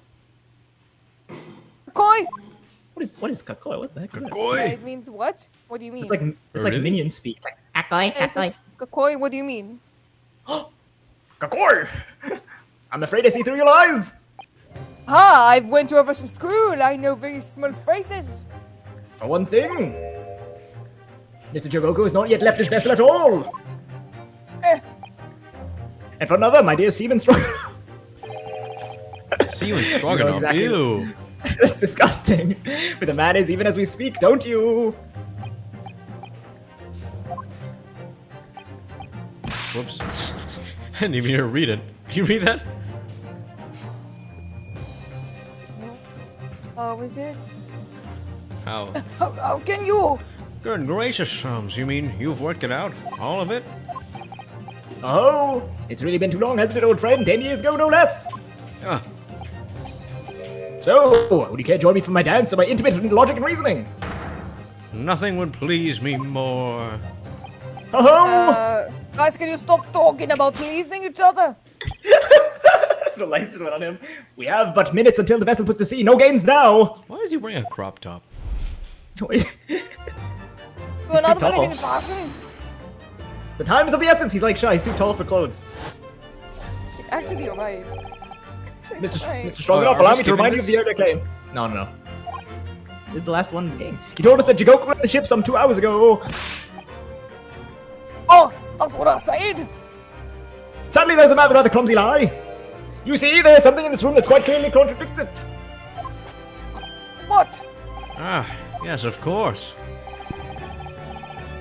Koi? What is kakoi? What the heck? Is that? It means what? What do you mean? It's like Really? minion speak. It's like It's like, Kakoi, what do you mean? Kakor! I'm afraid I see through your lies! Ah, I've went over to school. I know very small phrases. For one thing, Mr. Jigoku has not yet left his vessel at all. And for another, my dear Seaman Stroganoff. Seaman Stroganoff, exactly. Ew. That's disgusting. But the man is even as we speak, don't you? Whoops. I didn't even hear her read it. Can you read that? Was it? How? How can you? Good gracious, Shrooms. You mean you've worked it out? All of it? Oh, it's really been too long, hasn't it, old friend? 10 years ago, no less. Ah. So, would you care to join me for my dance and my intimate logic and reasoning? Nothing would please me more. Oh! Guys, can you stop talking about pleasing each other? The lights just went on him. We have but minutes until the vessel puts to sea. No games now. Why is he wearing a crop top? Wait. You're not tall. living in fashion. The time is of the essence. He's like shy. He's too tall for clothes. Actually, you're right. Mr. Stroganoff, are allow we me to remind you of skipping the earlier claim. No. This is the last one in the game. He told us that Jigoku left the ship some 2 hours ago. Oh, that's what I said. Sadly, there's a rather clumsy lie. You see, there's something in this room that's quite clearly contradicts it. What? Ah, yes, of course.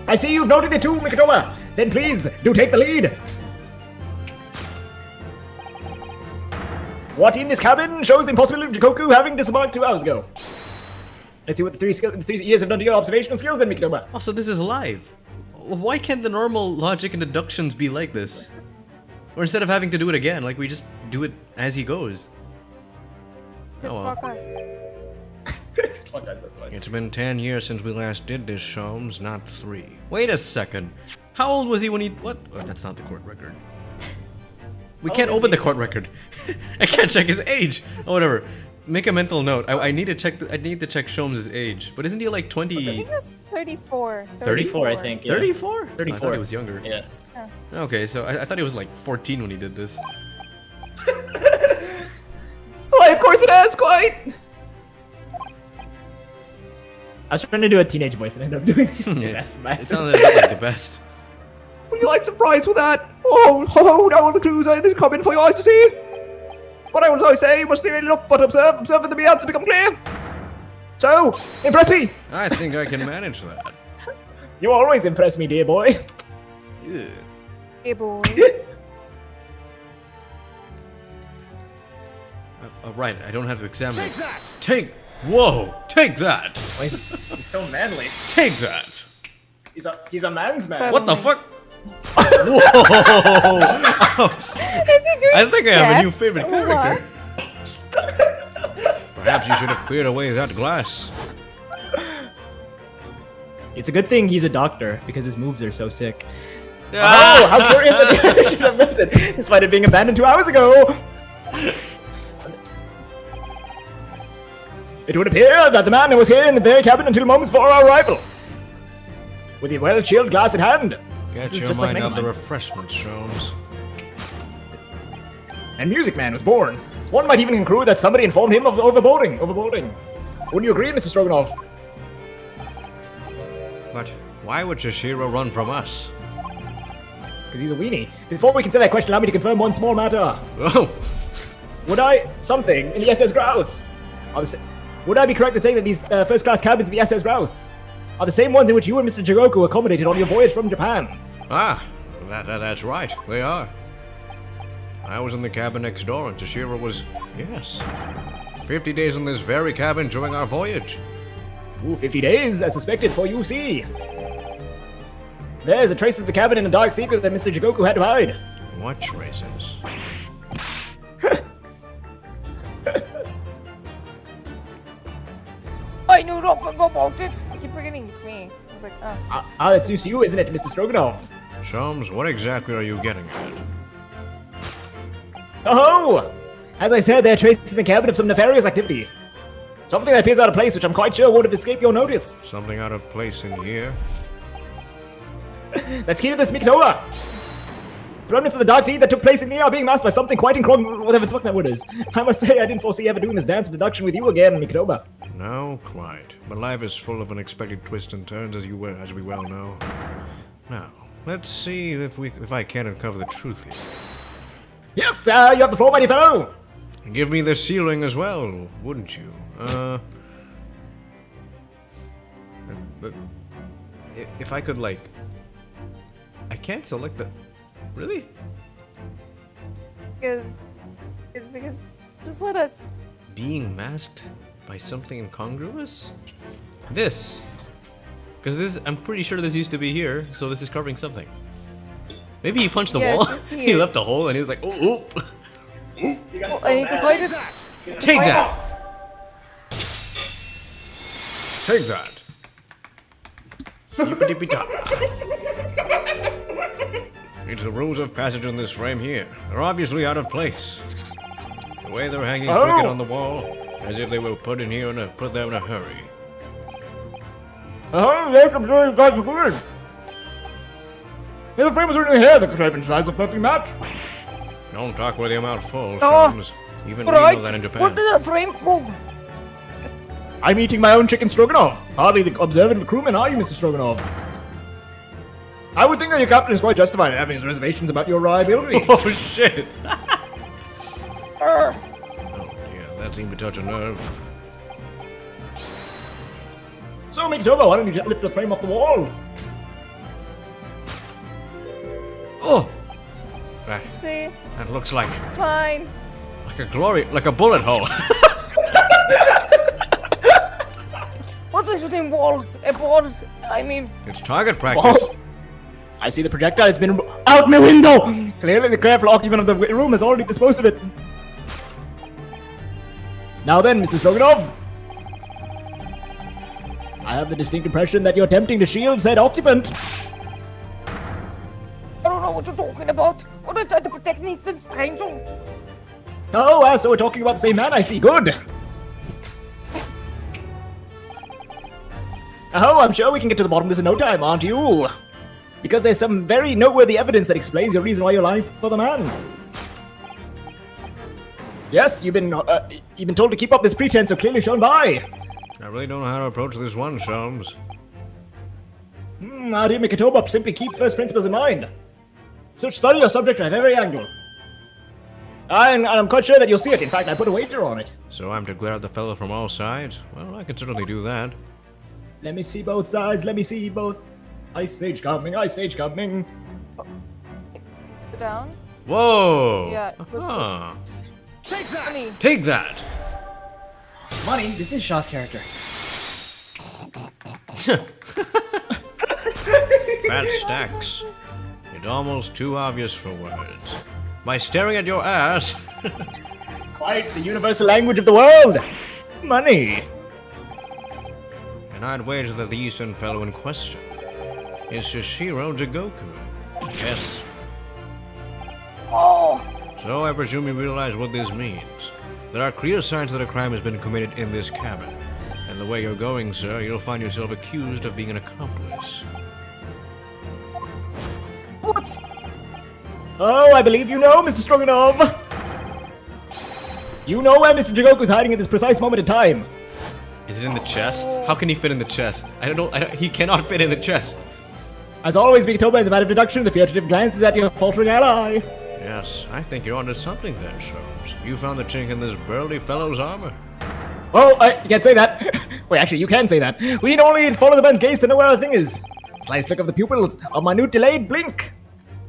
I see you've noted it too, Mikotoa. Then please, do take the lead. What in this cabin shows the impossibility of Jigoku having disembarked 2 hours ago? Let's see what the 3 years have done to your observational skills then, Mikotoa. Also, this is live. Why can't the normal logic and deductions be like this? Or instead of having to do it again, like we just do it as he goes. Just Oh well. fuck us. It's been 10 years since we last did this, Sholmes, not 3. Wait a second. How old was he when he... What? Oh, that's not the court record. We can't open the court record. I can't check his age. Oh, whatever. Make a mental note. I need to check. I need to check Sholmes' age. But isn't he like 20? I think he was 34. 34, I think. Yeah. 34? 34. I thought he was younger. Yeah. Okay, so I thought he was like 14 when he did this. Why, of course it has, quite! I was trying to do a teenage voice and ended up doing the best. It sounded a bit like the best. Would you like some fries with that? Oh, now all the clues are in this comment for your eyes to see. What I will say, you must clearly look, but observe and the answer become clear. So, impress me. I think I can manage that. You always impress me, dear boy. Yeah. Hey, boy. Right, I don't have to examine it. Take that! Whoa! Take that! Why is he's so manly. Take that! He's a man's man. What the fuck? Whoa! Is he doing I think I have a new steps favorite or character. Perhaps you should have cleared away that glass. It's a good thing he's a doctor, because his moves are so sick. Ah! Oh, how curious that I should have meant it, despite it being abandoned 2 hours ago. It would appear that the man was here in the very cabin until moments before our arrival. With the well-chilled glass in hand. Get This is your just like mind Mega out the Man. refreshments, Sholmes. And Music Man was born. One might even conclude that somebody informed him of overboarding. Wouldn't you agree, Mr. Stroganoff? But why would Shishiro run from us? Because he's a weenie. Before we consider that question, allow me to confirm one small matter. Oh! Would I... something in the SS Grouse? Would I be correct in saying that these first-class cabins in the SS Grouse are the same ones in which you and Mr. Jigoku accommodated on your voyage from Japan? Ah, that's right. They are. I was in the cabin next door, and Shishiro was... Yes. 50 days in this very cabin during our voyage. Ooh, 50 days, as suspected for UC. There's a trace of the cabin in a dark secret that Mr. Jigoku had to hide. What traces? I knew nothing about it. I keep forgetting it's me. I was like, That's you, isn't it, Mr. Stroganoff? Sholmes, what exactly are you getting at? Oh! As I said, there are traces in the cabin of some nefarious activity. Something that appears out of place, which I'm quite sure would have escaped your notice. Something out of place in here? Let's key to this, Mikotoa! The remnants of the dark deed that took place in me are being masked by something quite incredible, whatever the fuck that word is. I must say, I didn't foresee ever doing this dance of deduction with you again, Mikotoba. No, quite. But life is full of unexpected twists and turns, as we well know. Now, let's see if I can uncover the truth here. Yes, you have the floor, mighty fellow. Give me the ceiling as well, wouldn't you? But if I could, like... I can't select the... Really? Because just let us. Being masked by something incongruous? This. Because this, I'm pretty sure this used to be here, so this is covering something. Maybe he punched the Yeah, wall. just He here. left a hole and he was like, oh. I need to find it. Take that! Take that! It's the rules of passage in this frame here. They're obviously out of place. The way they're hanging crooked on the wall, as if they were put in here put there in a hurry. Yes, I'm sure you guys are good. Yeah, the frame was written here, the shape and size of perfect match. Don't talk with your mouth full, Oh, Sons. Even we right. know that in Japan. What did that frame move? I'm eating my own chicken stroganoff. Hardly the observant crewman, are you, Mr. Stroganoff? I would think that your captain is quite justified in having his reservations about your reliability. Oh shit! Oh dear, that seemed to touch a nerve. So, Mikotoba, why don't you lift the frame off the wall? Oh! See, That looks like fine. like a bullet hole. What is shooting walls? Balls. I mean, It's target practice. Balls. I see the projectile has been out my window! Clearly the careful occupant of the room has already disposed of it. Now then, Mr. Stroganoff. I have the distinct impression that you're attempting to shield said occupant. I don't know what you're talking about. What are you trying to protect me from stranger? Oh, so we're talking about the same man, I see. Good. Oh, I'm sure we can get to the bottom of this in no time, aren't you? Because there's some very noteworthy evidence that explains your reason why you're lying for the man. Yes, you've been told to keep up this pretense, so clearly shown by. I really don't know how to approach this one, Sholmes. Our dear Mikotoba, simply keep first principles in mind. Such study your subject at every angle. And I'm quite sure that you'll see it. In fact, I put a wager on it. So I'm to glare at the fellow from all sides? Well, I can certainly do that. Let me see both sides, let me see both. Ice Age coming, Ice Age coming. go down. Whoa! Yeah. Ah. Money. Take that! Money, this is Shaw's character. Fat stacks. It's almost too obvious for words. By staring at your ass. Quite the universal language of the world. Money. And I'd wager that the Eastern fellow in question is Shishiro Jigoku. Yes. Oh! So I presume you realize what this means. There are clear signs that a crime has been committed in this cabin. And the way you're going, sir, you'll find yourself accused of being an accomplice. What? Oh, I believe you know, Mr. Stroganoff. You know where Mr. Jigoku's hiding at this precise moment in time. Is it in the chest? How can he fit in the chest? I don't know. He cannot fit in the chest. As always, Mikotoba, in the matter of deduction, the fugitive glances at your faltering ally. Yes, I think you're onto something there, Sholmes. You found the chink in this burly fellow's armor. Oh, you can't say that. Wait, actually, you can say that. We need only follow the man's gaze to know where the thing is. Slight flick of the pupils, a minute delayed blink.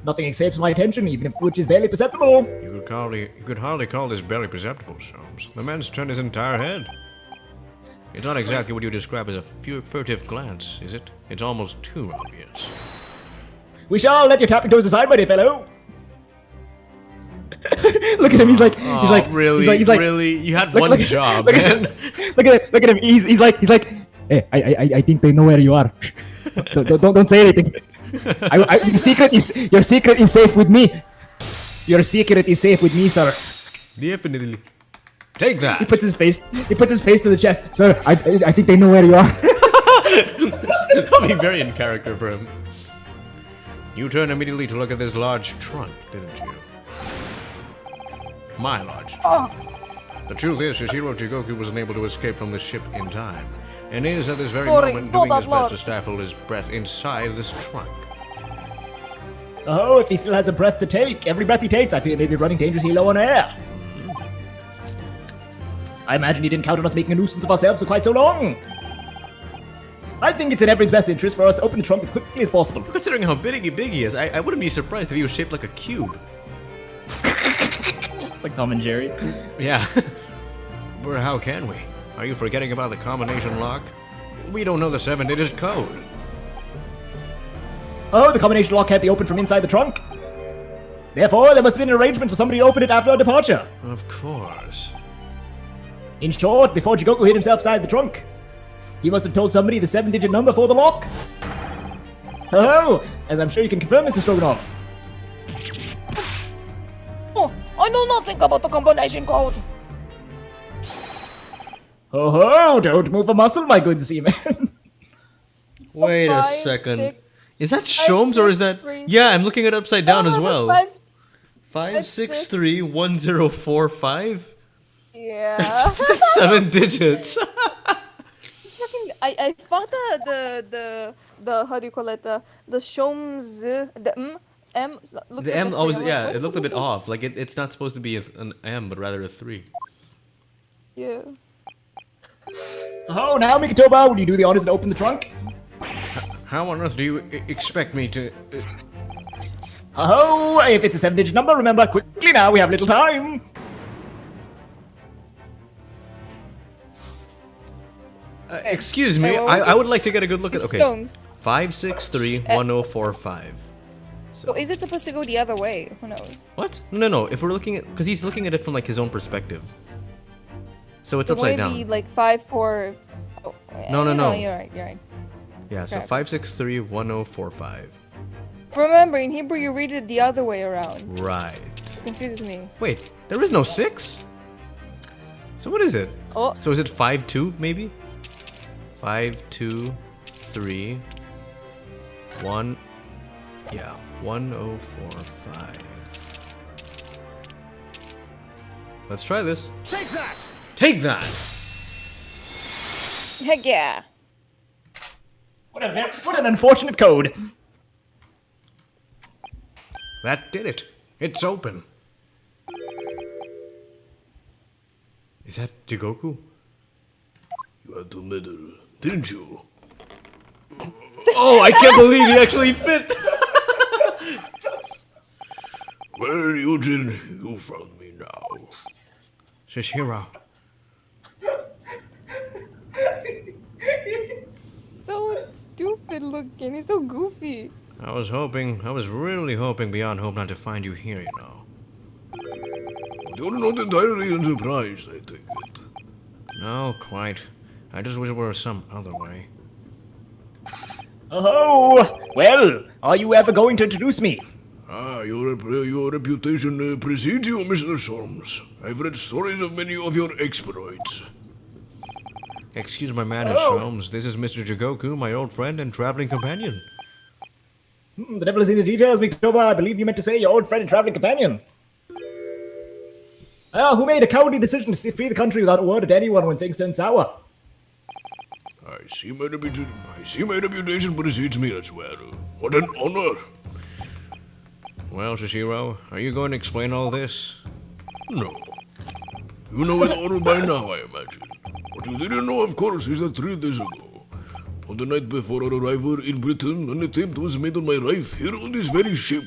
Nothing escapes my attention, even if which is barely perceptible. You could hardly call this barely perceptible, Sholmes. The man's turned his entire head. It's not exactly what you describe as a furtive glance, is it? It's almost too obvious. We shall let your tapping toes aside, my dear fellow. Look at him. He's like, really, he's like, really. You had look- one look- job, look man. Look at him. He's like, hey, I think they know where you are. don't say anything. Your secret is safe with me. Your secret is safe with me, sir. Definitely. Take that! He puts his face to the chest. Sir, I think they know where you are. That'll be very in character for him. You turned immediately to look at this large trunk, didn't you? My large trunk. The truth is, Shishiro Jigoku was unable to escape from the ship in time, and is at this very moment doing his best to stifle his breath inside this trunk. Oh, if he still has a breath to take, every breath he takes, I feel he may be running dangerously low on air. I imagine he didn't count on us making a nuisance of ourselves for quite so long. I think it's in everyone's best interest for us to open the trunk as quickly as possible. Considering how big he is, I wouldn't be surprised if he was shaped like a cube. It's like Tom and Jerry. Yeah. But how can we? Are you forgetting about the combination lock? We don't know the 7-digit code. Oh, the combination lock can't be opened from inside the trunk. Therefore, there must have been an arrangement for somebody to open it after our departure. Of course. In short, before Jigoku hid himself inside the trunk, he must have told somebody the 7-digit number for the lock. Oh, as I'm sure you can confirm, Mr. Stroganoff. Oh, I know nothing about the combination code. Oh, don't move a muscle, my good seaman. Wait a second. Is that Shomes or is that... Yeah, I'm looking at it upside down as well. 5631045? Yeah. That's 7 digits. It's fucking. I thought the how do you call it, the Shomes, the M. The M always, yeah, it looked a bit off. Like it's not supposed to be an M, but rather a 3. Yeah. Oh, now Mikitoba, will you do the honors and open the trunk? How on earth do you expect me to... Oh, if it's a 7-digit number, remember, quickly now, we have little time. Excuse me, I would like to get a good look at... Okay, Stones. 5631045. So is it supposed to go the other way? Who knows? What? No. If we're looking at... Because he's looking at it from like his own perspective. So it's upside down. Be like 5, 4... Oh, No. You're right. Yeah, so 5631045. Remember, in Hebrew you read it the other way around. Right. It confuses me. Wait, there is no 6? So what is it? Oh. So is it 5-2 maybe? 5, 2, 3, 1. Yeah, 1045. Let's try this. Take that! Take that! Heck yeah. What an unfortunate code. That did it. It's open. Is that Jigoku? You had to meddle, didn't you? Oh, I can't believe he actually fit! Well, Eugene, you found me now. Shishiro. So stupid looking. He's so goofy. I was really hoping beyond hope not to find you here, you know. You're not entirely unsurprised, I take it. No, quite. I just wish it were some other way. Oh, well, are you ever going to introduce me? Ah, your reputation precedes you, Mr. Solms. I've read stories of many of your exploits. Excuse my manners, Holmes. This is Mr. Jigoku, my old friend and traveling companion. The devil is in the details, Mikitoba. I believe you meant to say your old friend and traveling companion. Who made a cowardly decision to flee the country without a word to anyone when things turned sour? I see my reputation precedes me as well. What an honor. Well, Shishiro, are you going to explain all this? No. You know it all by now, I imagine. What you didn't know, of course, is that 3 days ago, on the night before our arrival in Britain, an attempt was made on my life here on this very ship.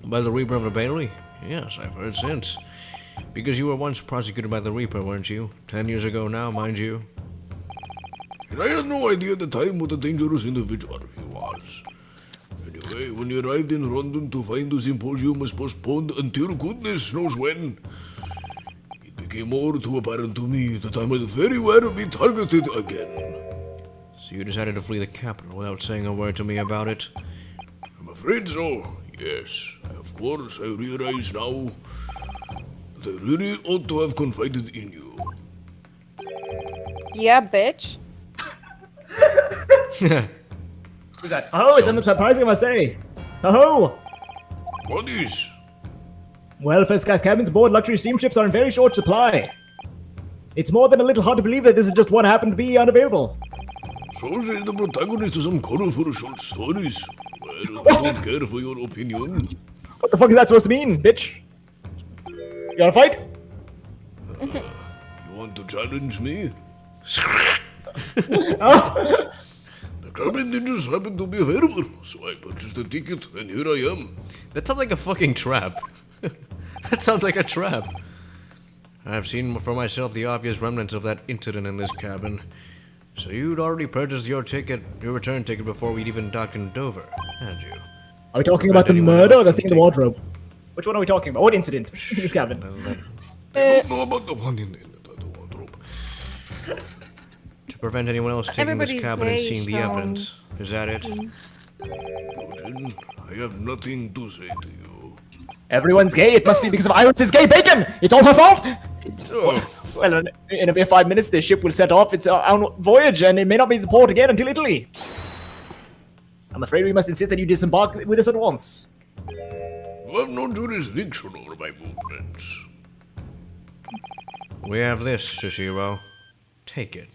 By the Reaper of the Bailey? Yes, I've heard since. Because you were once prosecuted by the Reaper, weren't you? 10 years ago now, mind you. And I had no idea at the time what a dangerous individual he was. Anyway, when he arrived in London to find the symposium was postponed until goodness knows when, it became all too apparent to me that I might very well be targeted again. So you decided to flee the capital without saying a word to me about it? I'm afraid so, yes. Of course, I realize now that I really ought to have confided in you. Yeah, bitch. Who's that? Oh, it's unsurprising, I must say. Oh! What is? Well, first class cabins aboard luxury steamships are in very short supply. It's more than a little hard to believe that this is just one happened to be unavailable. So says the protagonist to some colorful short stories. Well, I don't care for your opinion. What the fuck is that supposed to mean, bitch? You wanna fight? You want to challenge me? The cabin ninjas happen to be available, so I purchased a ticket, and here I am. That sounds like a fucking trap. That sounds like a trap. I've seen for myself the obvious remnants of that incident in this cabin. So you'd already purchased your return ticket before we'd even docked in Dover, had you? Are we talking about the murder or the thing in the wardrobe? Which one are we talking about? What incident in this cabin? I don't know about the one in the wardrobe. To prevent anyone else taking this Everybody's cabin and gay, seeing the so- evidence. Is that it? Eugene, I have nothing to say to you. Everyone's gay. It must be because of Iris's gay bacon. It's all her fault. Well, in about 5 minutes, the ship will set off its own voyage, and it may not be in the port again until Italy. I'm afraid we must insist that you disembark with us at once. You have no jurisdiction over my movements. We have this, Shishiro. Take it.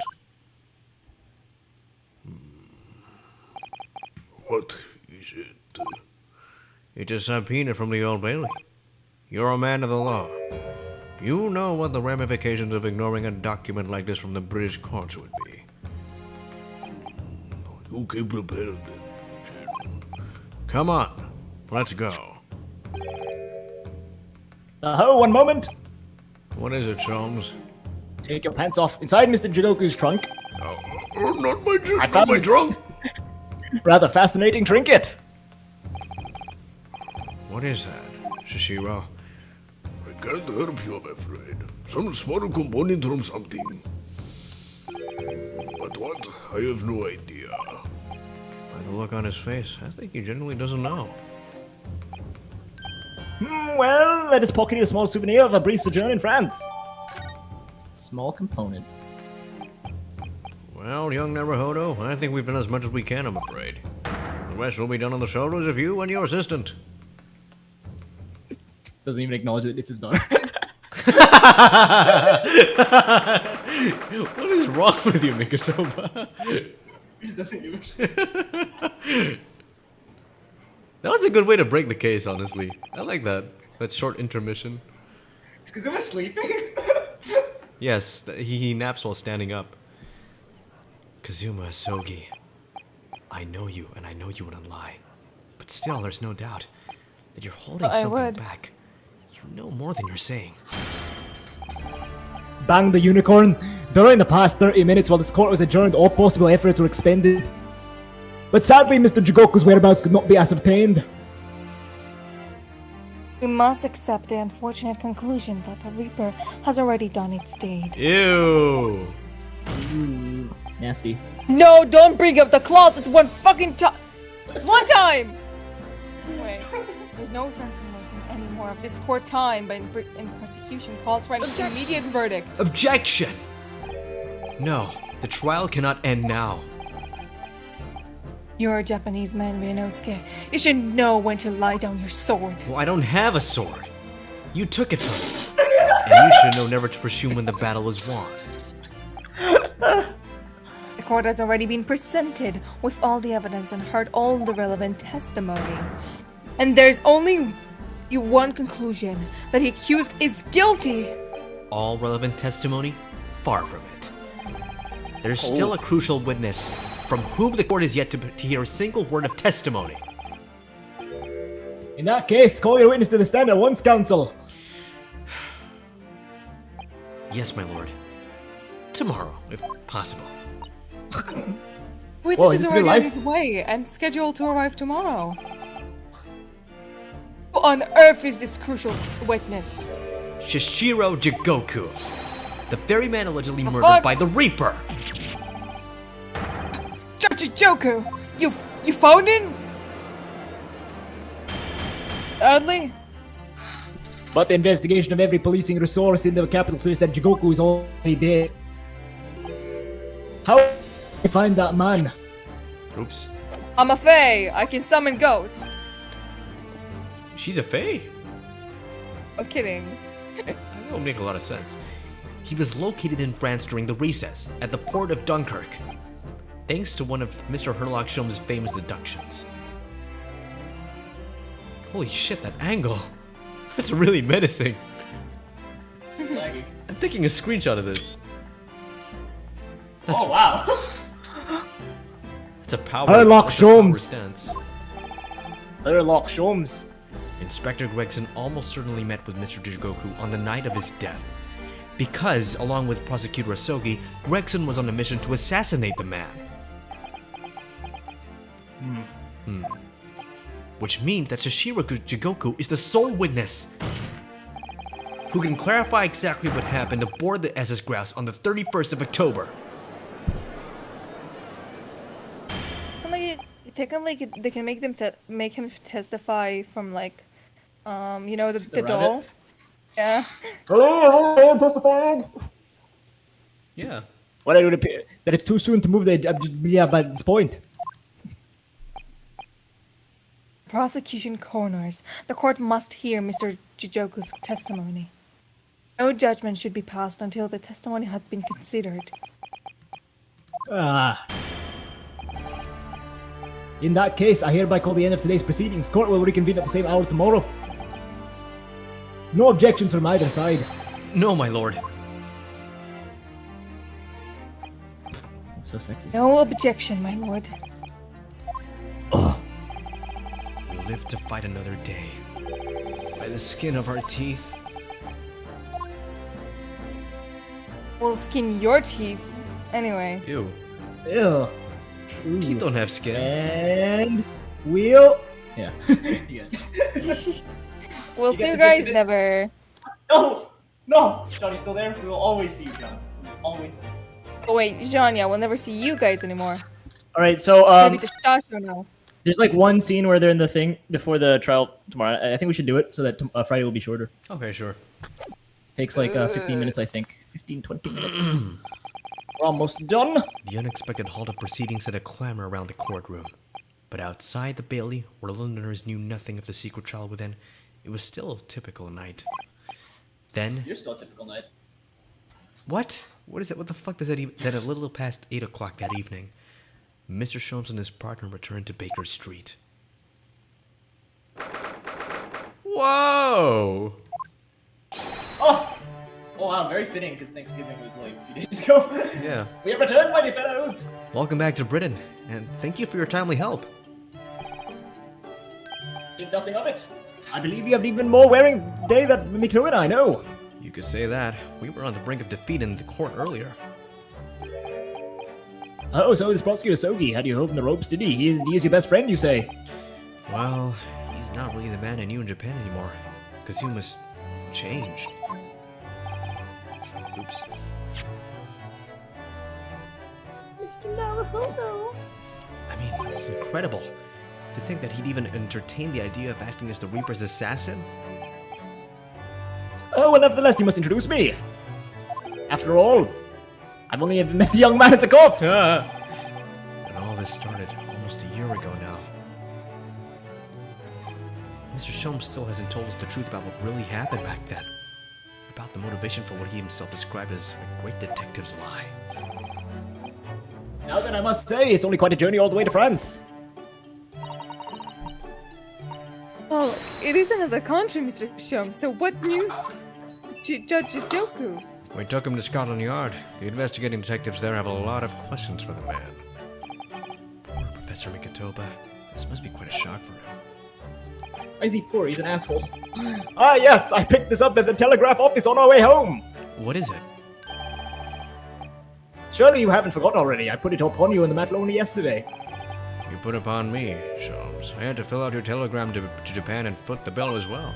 What is it? It's a subpoena from the Old Bailey. You're a man of the law. You know what the ramifications of ignoring a document like this from the British courts would be. You came prepared then, Eugene. Come on, let's go. One moment. What is it, Sholmes? Take your pants off. Inside Mr. Jigoku's trunk. Not my I found my this trunk. rather fascinating trinket. What is that, Shishiro? I can't help you, I'm afraid. Some small component from something. But what? I have no idea. By the look on his face, I think he genuinely doesn't know. Well, let us pocket a small souvenir of a brief sojourn in France. Small component. Well, young Naruhodo, I think we've done as much as we can, I'm afraid. The rest will be done on the shoulders of you and your assistant. Doesn't even acknowledge that it's his daughter. What is wrong with you, Mikatoba? He just doesn't give a shit. That was a good way to break the case, honestly. I like that. That short intermission. It's because I was sleeping. Yes, he naps while standing up. Kazuma Asogi, I know you, and I know you wouldn't lie. But still, there's no doubt that you're holding I something would. back. You know more than you're saying. Bang the unicorn. During the past 30 minutes while this court was adjourned, all possible efforts were expended. But sadly, Mr. Jigoku's whereabouts could not be ascertained. We must accept the unfortunate conclusion that the Reaper has already done its deed. Ew. Ooh, nasty. No, don't bring up the closet one fucking time! One time! Wait, there's no sense in wasting any more of this court time, but in prosecution calls for an immediate verdict. Objection! No, the trial cannot end now. You're a Japanese man, Ryunosuke. You should know when to lie down your sword. Well, I don't have a sword. You took it from me. And you should know never to pursue when the battle is won. The court has already been presented with all the evidence and heard all the relevant testimony. And there's only one conclusion, that the accused is guilty. All relevant testimony? Far from it. There's still a crucial witness, from whom the court is yet to hear a single word of testimony. In that case, call your witness to the stand at once, counsel. Yes, my lord. Tomorrow, if possible. Witness Whoa, is is this already real on life? his way and scheduled to arrive tomorrow. Who on earth is this crucial witness? Shishiro Jigoku, the ferryman allegedly murdered fuck? by the Reaper. Joku, you found him? Early? But the investigation of every policing resource in the capital says that Jigoku is already dead. How do we find that man? Oops. I'm a fae. I can summon ghosts. She's a fae? I'm kidding. That don't make a lot of sense. He was located in France during the recess at the port of Dunkirk, thanks to one of Mr. Herlock Sholmes' famous deductions. Holy shit, that angle! That's really menacing. It's laggy. I'm taking a screenshot of this. Oh wow. That's a power. Herlock that's a power Sholmes. stance. Herlock Sholmes. Inspector Gregson almost certainly met with Mr. Jigoku on the night of his death, because, along with Prosecutor Asogi, Gregson was on a mission to assassinate the man. Which means that Shishiro Jigoku is the sole witness who can clarify exactly what happened aboard the SS Grouse on the 31st of October. Technically, they can make them make him testify from like, you know, the rabbit? doll. Yeah. Hello, I'm testifying. Yeah. Well, it would appear that it's too soon to move the yeah by this point. Prosecution corners. The court must hear Mr. Jijoku's testimony. No judgment should be passed until the testimony had been considered. In that case, I hereby call the end of today's proceedings. Court will reconvene at the same hour tomorrow. No objections from either side. No, my lord. So sexy. No objection, my lord. We live to fight another day. By the skin of our teeth. We'll skin your teeth. Anyway. Ew. Ew. Teeth don't have skin. And we'll. Yeah. Yeah. We'll You see get you the guys gist of it? never. No! No! Johnny's still there? We will always see each other. Always. Oh wait, Jean, yeah, we'll never see you guys anymore. All right, so Maybe just Joshua now. there's like one scene where they're in the thing before the trial tomorrow. I think we should do it so that Friday will be shorter. Okay, sure. Takes like 15 minutes, I think. 15-20 minutes. We're almost done. The unexpected halt of proceedings set a clamor around the courtroom. But outside the Bailey, where Londoners knew nothing of the secret trial within, it was still a typical night. Then... You're still a typical night. What? What is it? What the fuck does that even... Then a little past 8 o'clock that evening, Mr. Sholmes and his partner returned to Baker Street. Whoa! Oh! Oh wow, very fitting because Thanksgiving was like a few days ago. Yeah. We have returned, mighty fellows! Welcome back to Britain, and thank you for your timely help. Think nothing of it. I believe you have even more wearing day than Mikno and I know. You could say that. We were on the brink of defeat in the court earlier. Oh, so this prosecutor Sogi had you holding the ropes, did he? He is your best friend, you say? Well, he's not really the man I knew in Japan anymore. Kazuma's changed. Oops. Mr. Naruhodo. I mean, it's incredible. To think that he'd even entertain the idea of acting as the Reaper's assassin? Oh, well, nevertheless, you must introduce me. After all, I've only ever met the young man as a corpse. And all this started almost a year ago now. Mr. Sholmes still hasn't told us the truth about what really happened back then. About the motivation for what he himself described as a great detective's lie. Now then, I must say, it's only quite a journey all the way to France. Well, it is another country, Mr. Sholmes, so what news, Judge Joku? We took him to Scotland Yard. The investigating detectives there have a lot of questions for the man. Poor Professor Mikitoba. This must be quite a shock for him. Why is he poor? He's an asshole. Ah, yes, I picked this up at the telegraph office on our way home. What is it? Surely you haven't forgotten already. I put it upon you in the matter only yesterday. You put upon me, Sholmes. I had to fill out your telegram to Japan and foot the bill as well.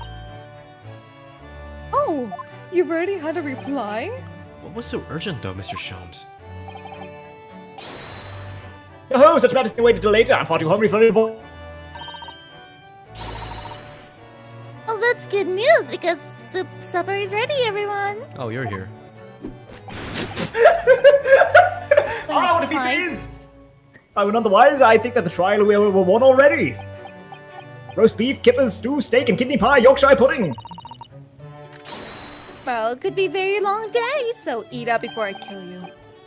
Oh, you've already had a reply? What was so urgent, though, Mr. Sholmes? Oh, such matters can wait until later. I'm far too hungry for any more. Well, that's good news because supper is ready, everyone. Oh, you're here. Ah, what a feast it is! If I were none the wiser, I think that the trial we were won already. Roast beef, kippers, stew, steak, and kidney pie, Yorkshire pudding. Well, it could be a very long day, so eat up before I kill you.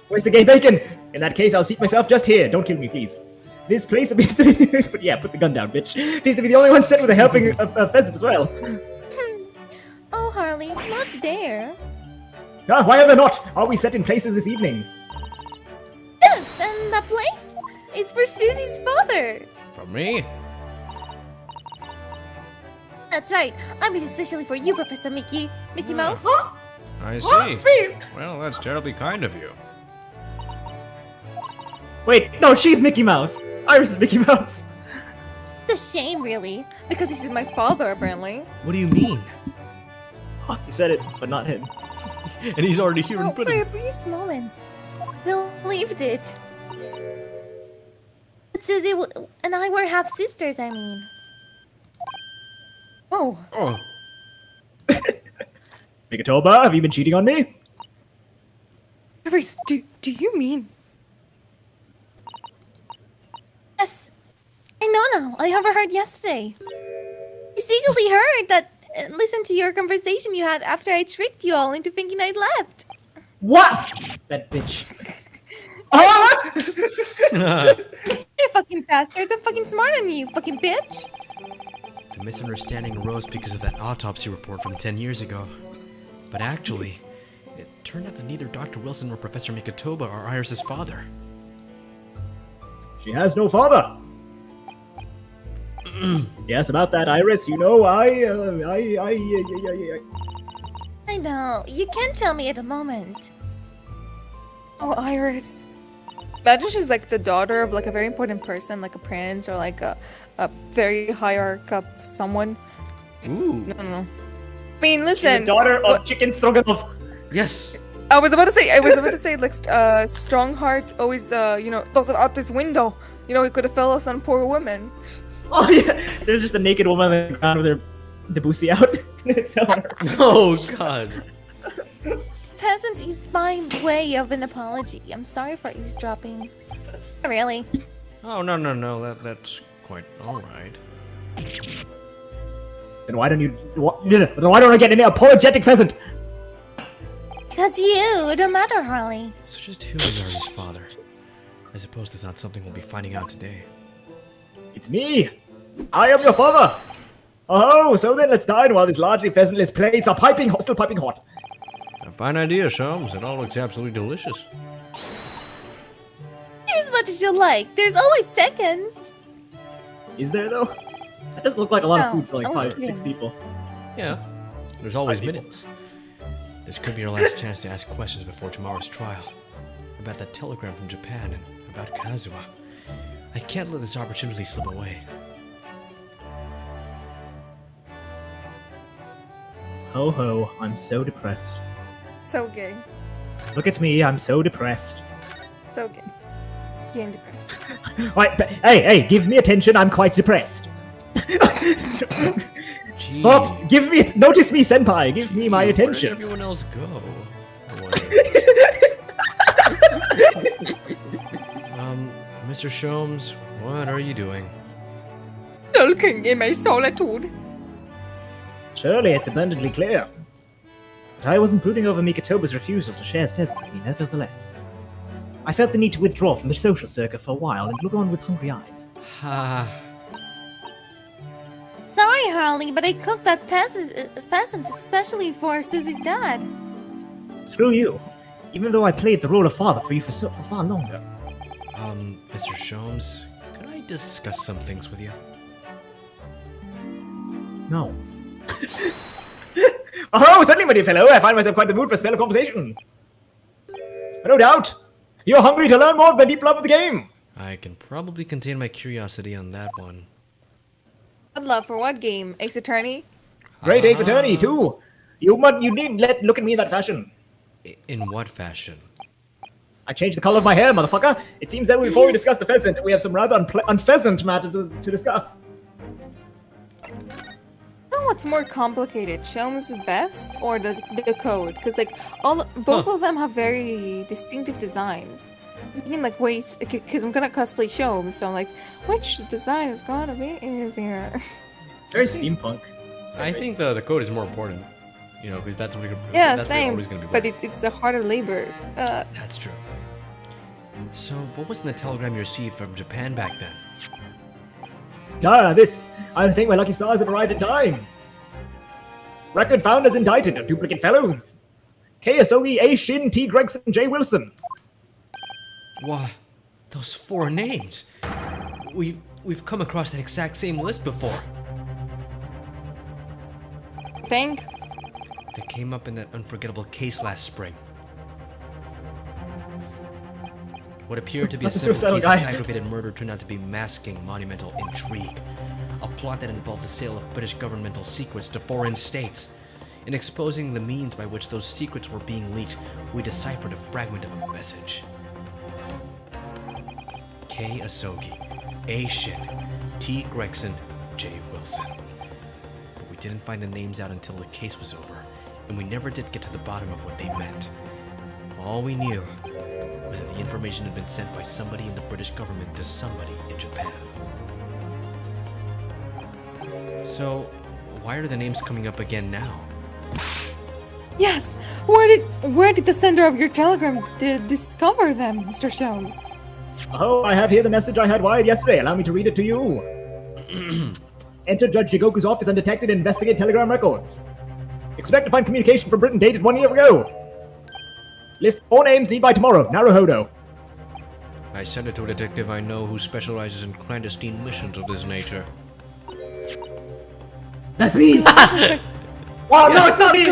Where's the gay bacon? In that case, I'll seat myself just here. Don't kill me, please. This place appears to be... But yeah, put the gun down, bitch. Appears to be the only one sent with a helping of pheasant as well. Oh, Harley, not there. Ah, why are there not? Are we set in places this evening? Yes, and the place is for Susie's father. For me? That's right. I made it especially for you, Professor Mickey Mouse. I see. Well, that's terribly kind of you. Wait, no, she's Mickey Mouse. Iris is Mickey Mouse. It's a shame, really. Because this is my father, apparently. What do you mean? He said it, but not him. And he's already here in Oh, for Britain. a brief moment, believed it. But Susie and I were half sisters. I mean. Oh. Oh, Mikatoba, have you been cheating on me? Iris, do you mean? Yes, I know now. I overheard yesterday. I secretly heard that. Listened to your conversation you had after I tricked you all into thinking I'd left. What? That bitch. Oh, what? You fucking bastard! I'm fucking smarter than you, fucking bitch! the misunderstanding arose because of that autopsy report from 10 years ago. But actually, it turned out that neither Dr. Wilson nor Professor Mikatoba are Iris' father. She has no father. Yes, about that, Iris. You know, I know. You can tell me at the moment. Oh, Iris. Imagine she's like the daughter of like a very important person, like a prince or like a very hierarch of someone. Ooh. No. I mean, listen. the daughter of Chicken Stroganoff. Yes. I was about to say like strong heart always throws it out this window. You know, it could have fell us on poor women. Oh yeah, there's just a naked woman on the ground with her debussy out. It fell on her. Oh god. Peasant is by way of an apology. I'm sorry for eavesdropping. Really? Oh, no, that's quite alright. Then why don't you? Then why don't I get an apologetic pheasant? Because you don't matter, Harley. So just who is Iris' father? I suppose that's not something we'll be finding out today. It's me. I am your father. Oh, so then let's dine while these largely pheasantless plates are still piping hot. A fine idea, Soames. It all looks absolutely delicious. Eat as much as you like. There's always seconds. Is there though? That does look like a lot of No, food for like always 5, 6 kidding. people. Yeah. There's always minutes. This could be your last chance to ask questions before tomorrow's trial. About that telegram from Japan and about Kazuha. I can't let this opportunity slip away. Ho ho, I'm so depressed. So gay. Look at me, I'm so depressed. So gay. Gay and depressed. Right, hey, give me attention. I'm quite depressed. Stop! Notice me, senpai. Give me my Where did attention. everyone else go? Mr. Soames, what are you doing? Sulking in my solitude. Surely it's abundantly clear. But I wasn't brooding over Mikatoba's refusal to share his pheasant with me, nevertheless. I felt the need to withdraw from the social circle for a while and look on with hungry eyes. Sorry, Harley, but I cooked that pheasant especially for Susie's dad. Screw you. Even though I played the role of father for you for far longer. Mr. Soames, could I discuss some things with you? No. Oh, certainly, my dear fellow. I find myself quite in the mood for a spell of conversation. No doubt. You're hungry to learn more of the deep love of the game. I can probably contain my curiosity on that one. What love for what game? Ace Attorney? Great Ace Attorney, too. You needn't look at me in that fashion. In what fashion? I changed the color of my hair, motherfucker. It seems that before we discuss the pheasant, we have some rather unpleasant matter to discuss. I don't know what's more complicated, Shelm's vest or the code? Because like both of them have very distinctive designs. I mean, like ways, because I'm gonna cosplay Shelm, so I'm like, which design is gonna be easier? It's very steampunk. I think the code is more important. You know, because that's what Yeah, that's same. always gonna be. But it's a harder labor. That's true. So, what was in the telegram you received from Japan back then? This. I think my lucky stars have arrived in time. Record founders indicted, duplicate fellows. KSOE A. Shin, T. Gregson, J. Wilson. Why, those 4 names. We've come across that exact same list before. Think? They came up in that unforgettable case last spring. What appeared to be a That's a simple suicidal case of guy. aggravated murder turned out to be masking monumental intrigue. A plot that involved the sale of British governmental secrets to foreign states. In exposing the means by which those secrets were being leaked, we deciphered a fragment of a message. K. Asogi, A. Shin, T. Gregson, J. Wilson. But we didn't find the names out until the case was over, and we never did get to the bottom of what they meant. All we knew was that the information had been sent by somebody in the British government to somebody in Japan. So, why are the names coming up again now? Yes! Where did the sender of your telegram discover them, Mr. Sholmes? Oh, I have here the message I had wired yesterday. Allow me to read it to you. Enter Judge Jigoku's office undetected and investigate telegram records. Expect to find communication from Britain dated 1 year ago. List 4 names, need by tomorrow. Naruhodo. I sent it to a detective I know who specializes in clandestine missions of this nature. That's me! Wow, no, it's not me!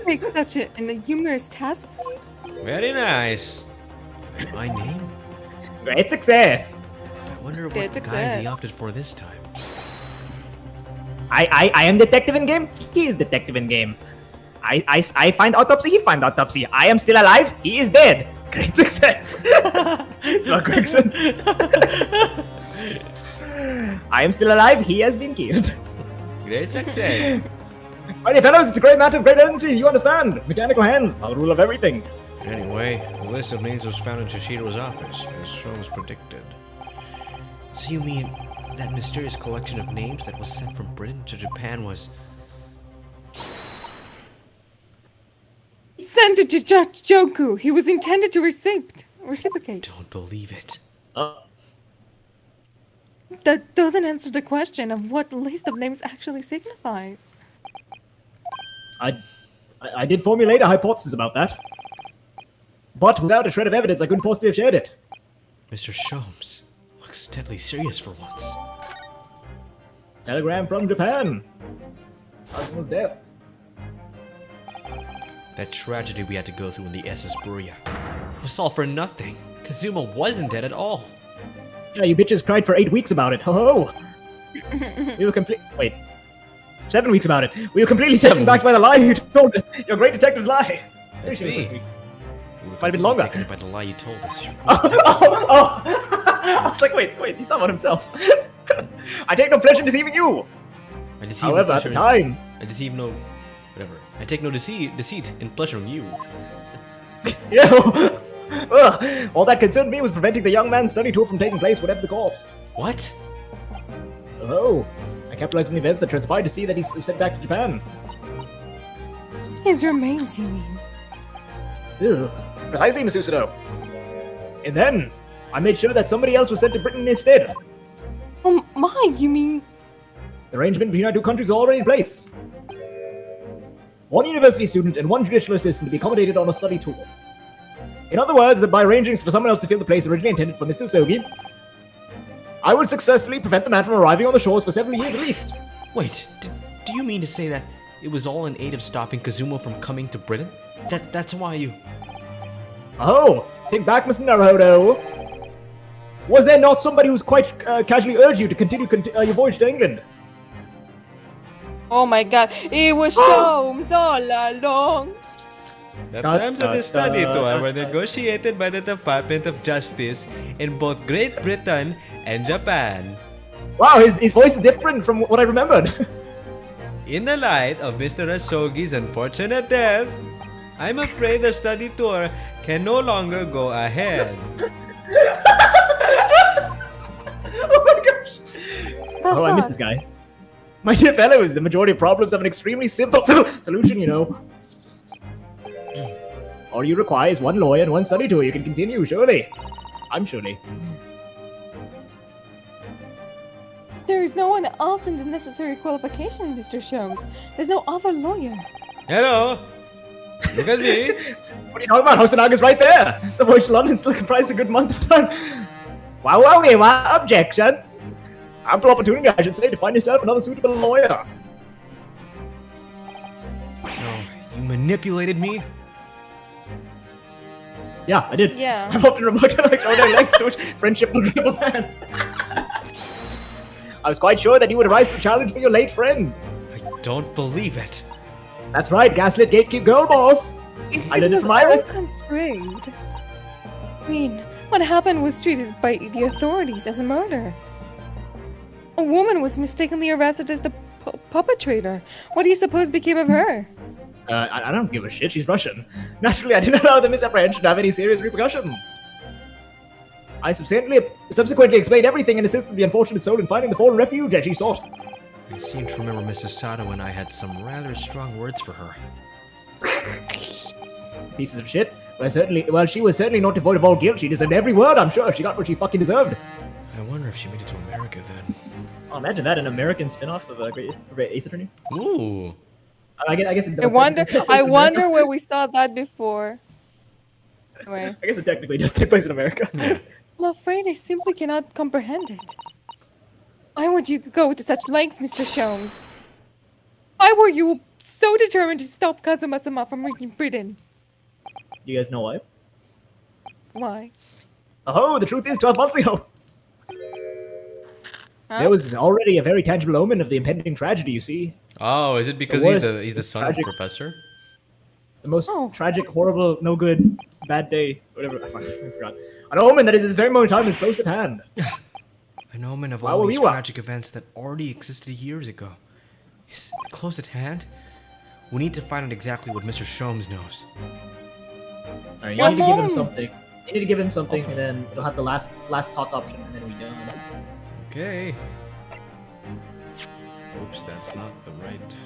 Take such a humorous task. Very nice. My name? Great success! I wonder what Great guise success. he opted for this time. I am detective in game. He is detective in game. I find autopsy. He find autopsy. I am still alive. He is dead. Great success. It's not Gregson. I am still alive. He has been killed. Great success. Alrighty, fellows. It's a great matter of great urgency. You understand? Mechanical hands. I'll rule of everything. Anyway, the list of names was found in Shishiro's office, as Sholmes predicted. So you mean that mysterious collection of names that was sent from Britain to Japan was... Send it to Judge Joku. He was intended to reciprocate. Don't believe it. That doesn't answer the question of what the list of names actually signifies. I did formulate a hypothesis about that. But without a shred of evidence, I couldn't possibly have shared it. Mr. Sholmes looks deadly serious for once. Telegram from Japan. Husband's death. That tragedy we had to go through in the SS Buria. It was all for nothing. Kazuma wasn't dead at all. Yeah, you bitches cried for 8 weeks about it. Ho ho! We were Wait. 7 weeks about it. We were completely taken back by the lie you told us. Your great detective's lie. That's Maybe me. 7 weeks. Might have been longer. Taken by the lie you told us. I was like, wait, he's not on himself. I take no pleasure in deceiving you. I deceive However, no at the pleasure time... I deceive no... Whatever. I take no deceit in pleasuring you. Yeah. Ugh. All that concerned me was preventing the young man's study tour from taking place, whatever the cost. What? Oh. I capitalized on the events that transpired to see that he's sent back to Japan. His remains, you mean? Ugh. Precisely, Miss Usudo. And then, I made sure that somebody else was sent to Britain instead. Oh my, you mean... The arrangement between our 2 countries is already in place. 1 university student and 1 judicial assistant to be accommodated on a study tour. In other words, that by arranging for someone else to fill the place originally intended for Mr. Sogi, I would successfully prevent the man from arriving on the shores for several years at least. Wait, do you mean to say that it was all in aid of stopping Kazuma from coming to Britain? That's why you... Oh, think back, Mr. Naruhodo. Was there not somebody who's quite casually urged you to continue your voyage to England? Oh my god, it was Sholmes all along. The terms of the study tour were negotiated by the Department of Justice in both Great Britain and Japan. Wow, his voice is different from what I remembered. In the light of Mr. Asogi's unfortunate death, I'm afraid the study tour can no longer go ahead. Oh, I missed this guy. My dear fellows, the majority of problems have an extremely simple solution, you know. All you require is one lawyer and one study tour. You can continue, surely. I'm surely. There is no one else in the necessary qualification, Mr. Sholmes. There's no other lawyer. Hello. Look at me. What are you talking about? Hosanaga's right there. The voice of London still comprises a good month of time. Wow, my objection. Ample opportunity, I should say, to find yourself another suitable lawyer. So, you manipulated me? Yeah, I did. Yeah. I'm often remote like extraordinary lengths to which friendship will dribble man. I was quite sure that you would rise to the challenge for your late friend. I don't believe it. That's right, gaslit gatekeep girl boss. I did it from Iris. Contrived. I mean, what happened was treated by the authorities as a murder. A woman was mistakenly arrested as the perpetrator. What do you suppose became of her? I don't give a shit. She's Russian. Naturally, I didn't allow the misapprehension to have any serious repercussions. I subsequently explained everything and assisted the unfortunate soul in finding the fallen refuge as she sought. I seem to remember Mrs. Sato and I had some rather strong words for her. Pieces of shit. Well, she was certainly not devoid of all guilt. She deserved every word, I'm sure. She got what she fucking deserved. I wonder if she made it to America then. Oh, imagine that, an American spin-off of Great Ace Attorney. Ooh. I guess I wonder where we saw that before. Anyway. I guess it technically does take place in America. Yeah. I'm afraid I simply cannot comprehend it. Why would you go to such length, Mr. Sholmes? Why were you so determined to stop Kazuma-sama from reaching Britain? You guys know why? Why? Oh, the truth is 12 months ago. Huh? There was already a very tangible omen of the impending tragedy, you see. Oh, is it because he's the son of the professor? The most tragic, horrible, no good, bad day, whatever, I forgot. An omen that is this very moment in time is close at hand. An omen of all these tragic events that already existed years ago. Is it close at hand? We need to find out exactly what Mr. Sholmes knows. Alright, you need to give him something. You need to give him something, and then you'll have the last talk option, and then we done. Okay. Oops, that's not the right...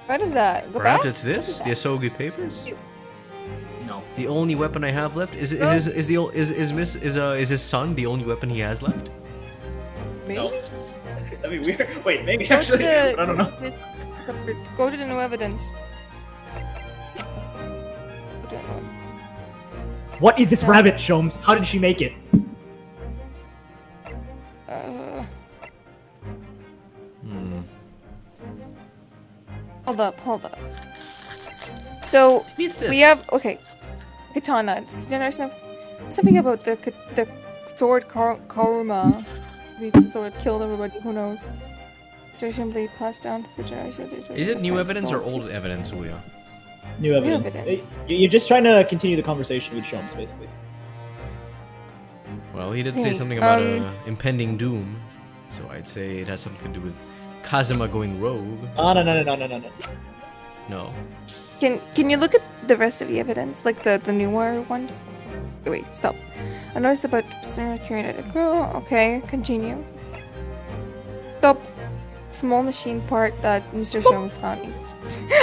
What is that? Go Perhaps back? it's this? The Asogi papers? No. The only weapon I have left? Is his son the only weapon he has left? Maybe? No. That'd be weird. Wait, maybe Go actually. to I don't know. Go to the new evidence. What is this rabbit, Sholmes? How did she make it? Hold up. So Needs this. we have katana. This is generation of something about the sword Karuma. We sort of killed everybody. Who knows? Extraction blade passed down for generations. Is it new evidence or old evidence, Julio? New evidence. You're just trying to continue the conversation with Sholmes, basically. Well, he did say something about impending doom, so I'd say it has something to do with Kazuma going rogue. Oh, no. No. Can you look at the rest of the evidence, like the newer ones? Wait, stop. I noticed about carrying a girl. Okay, continue. Stop. Small machine part that Mr. Sholmes found.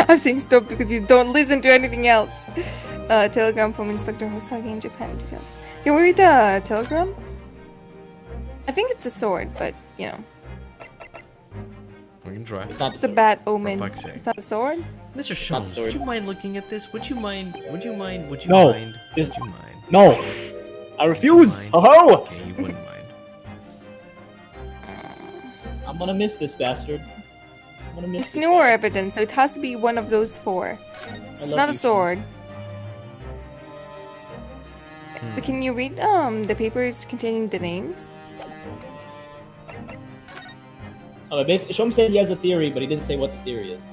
I'm saying stop because you don't listen to anything else. Telegram from Inspector Hosagi in Japan. Details. Can we read the telegram? I think it's a sword, but you know. We can try. It's not. It's a bad omen. For fuck's sake. It's not a sword. Mr. Sholmes, would you mind looking at this? Would you mind? No. Would you mind? No. I refuse. Oh. Okay, you wouldn't mind. I'm gonna miss this bastard. I'm gonna miss It's this newer guy. evidence, so it has to be one of those four. It's love not a you, sword. But can you read the papers containing the names? Oh, basically, Sholmes said he has a theory, but he didn't say what the theory is.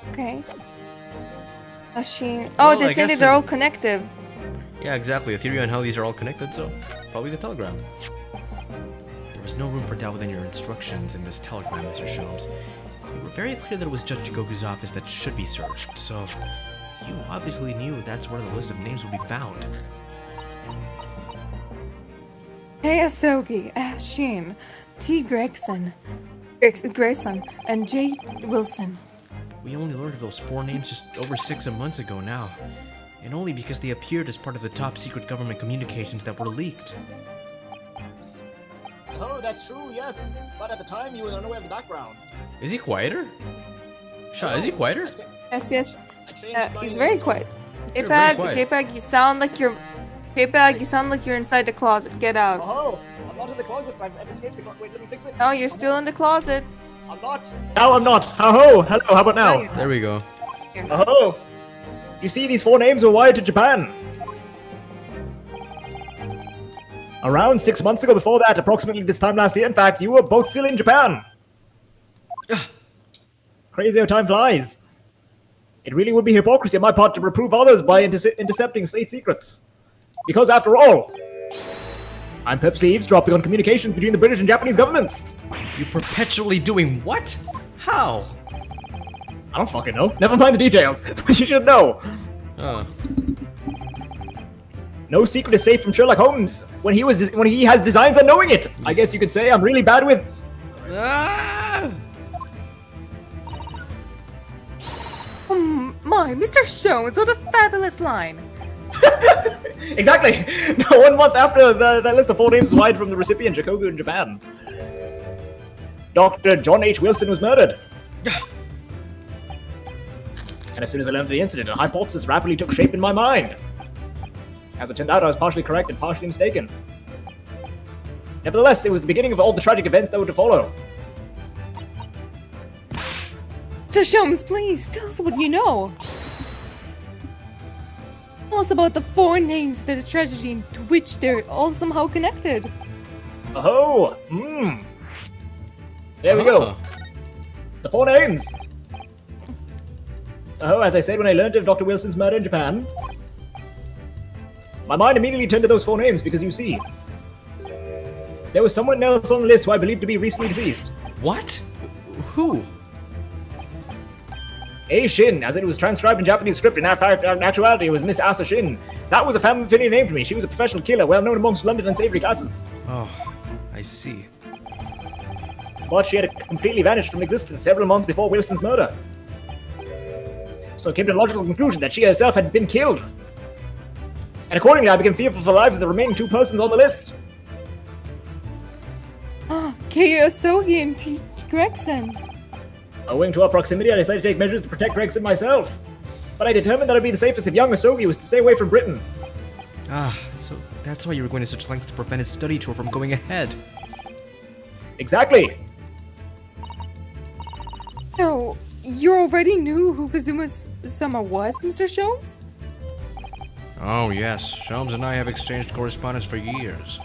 Okay. Machine. Oh, Well, they I said guess they're all connected. Yeah, exactly. A theory on how these are all connected, so probably the telegram. There was no room for doubt within your instructions in this telegram, Mr. Sholmes. You were very clear that it was Judge Jigoku's office that should be searched, so you obviously knew that's where the list of names would be found. Hey Asogi, Shin, T. Grayson, and J. Wilson. We only learned of those 4 names just over 6 months ago now. And only because they appeared as part of the top secret government communications that were leaked. Oh, that's true, yes. But at the time, you were unaware of the background. Is he quieter? Sha, is he quieter? Yes, he's very quiet. You're very quiet. JPEG, you sound like you're... JPEG, you sound like you're inside the closet. Get out. Oh, I'm not in the closet. I've escaped the closet. Wait, let me fix it. No, you're still in the closet. I'm not. No, I'm not. Hello, how about now? There we go. Oh, you see, these 4 names were wired to Japan. Around 6 months ago before that, approximately this time last year, in fact, you were both still in Japan. Crazy how time flies. It really would be hypocrisy on my part to reprove others by intercepting state secrets. Because after all, I'm purposely eavesdropping on communications between the British and Japanese governments. You perpetually doing what? How? I don't fucking know. Never mind the details. But you should know. No secret is safe from Sherlock Holmes when he has designs on knowing it. I guess you could say I'm really bad with. My, Mr. Sholmes, what a fabulous line. Exactly. 1 month after that list of 4 names was wired from the recipient, Shikoku in Japan, Dr. John H. Wilson was murdered. And as soon as I learned of the incident, a hypothesis rapidly took shape in my mind. As it turned out, I was partially correct and partially mistaken. Nevertheless, it was the beginning of all the tragic events that were to follow. Mr. Sholmes, please, tell us what you know. Tell us about the 4 names to the tragedy to which they're all somehow connected. Oh, There we go. The 4 names. Oh, as I said when I learned of Dr. Wilson's murder in Japan, my mind immediately turned to those 4 names because you see, there was someone else on the list who I believed to be recently deceased. What? Who? A Shin, as it was transcribed in Japanese script. In actuality, it was Miss Asa Shin. That was a familiar name to me. She was a professional killer, well known amongst London and savory classes. Oh, I see. But she had completely vanished from existence several months before Wilson's murder. So I came to the logical conclusion that she herself had been killed. And accordingly, I became fearful for the lives of the remaining 2 persons on the list. Kei Asogi and T. Gregson. Owing to our proximity, I decided to take measures to protect Gregson myself. But I determined that it would be the safest if young Asogi was to stay away from Britain. So that's why you were going to such lengths to prevent his study tour from going ahead. Exactly. So, you already knew who Kazuma-sama was, Mr. Sholmes? Oh yes, Sholmes and I have exchanged correspondence for years.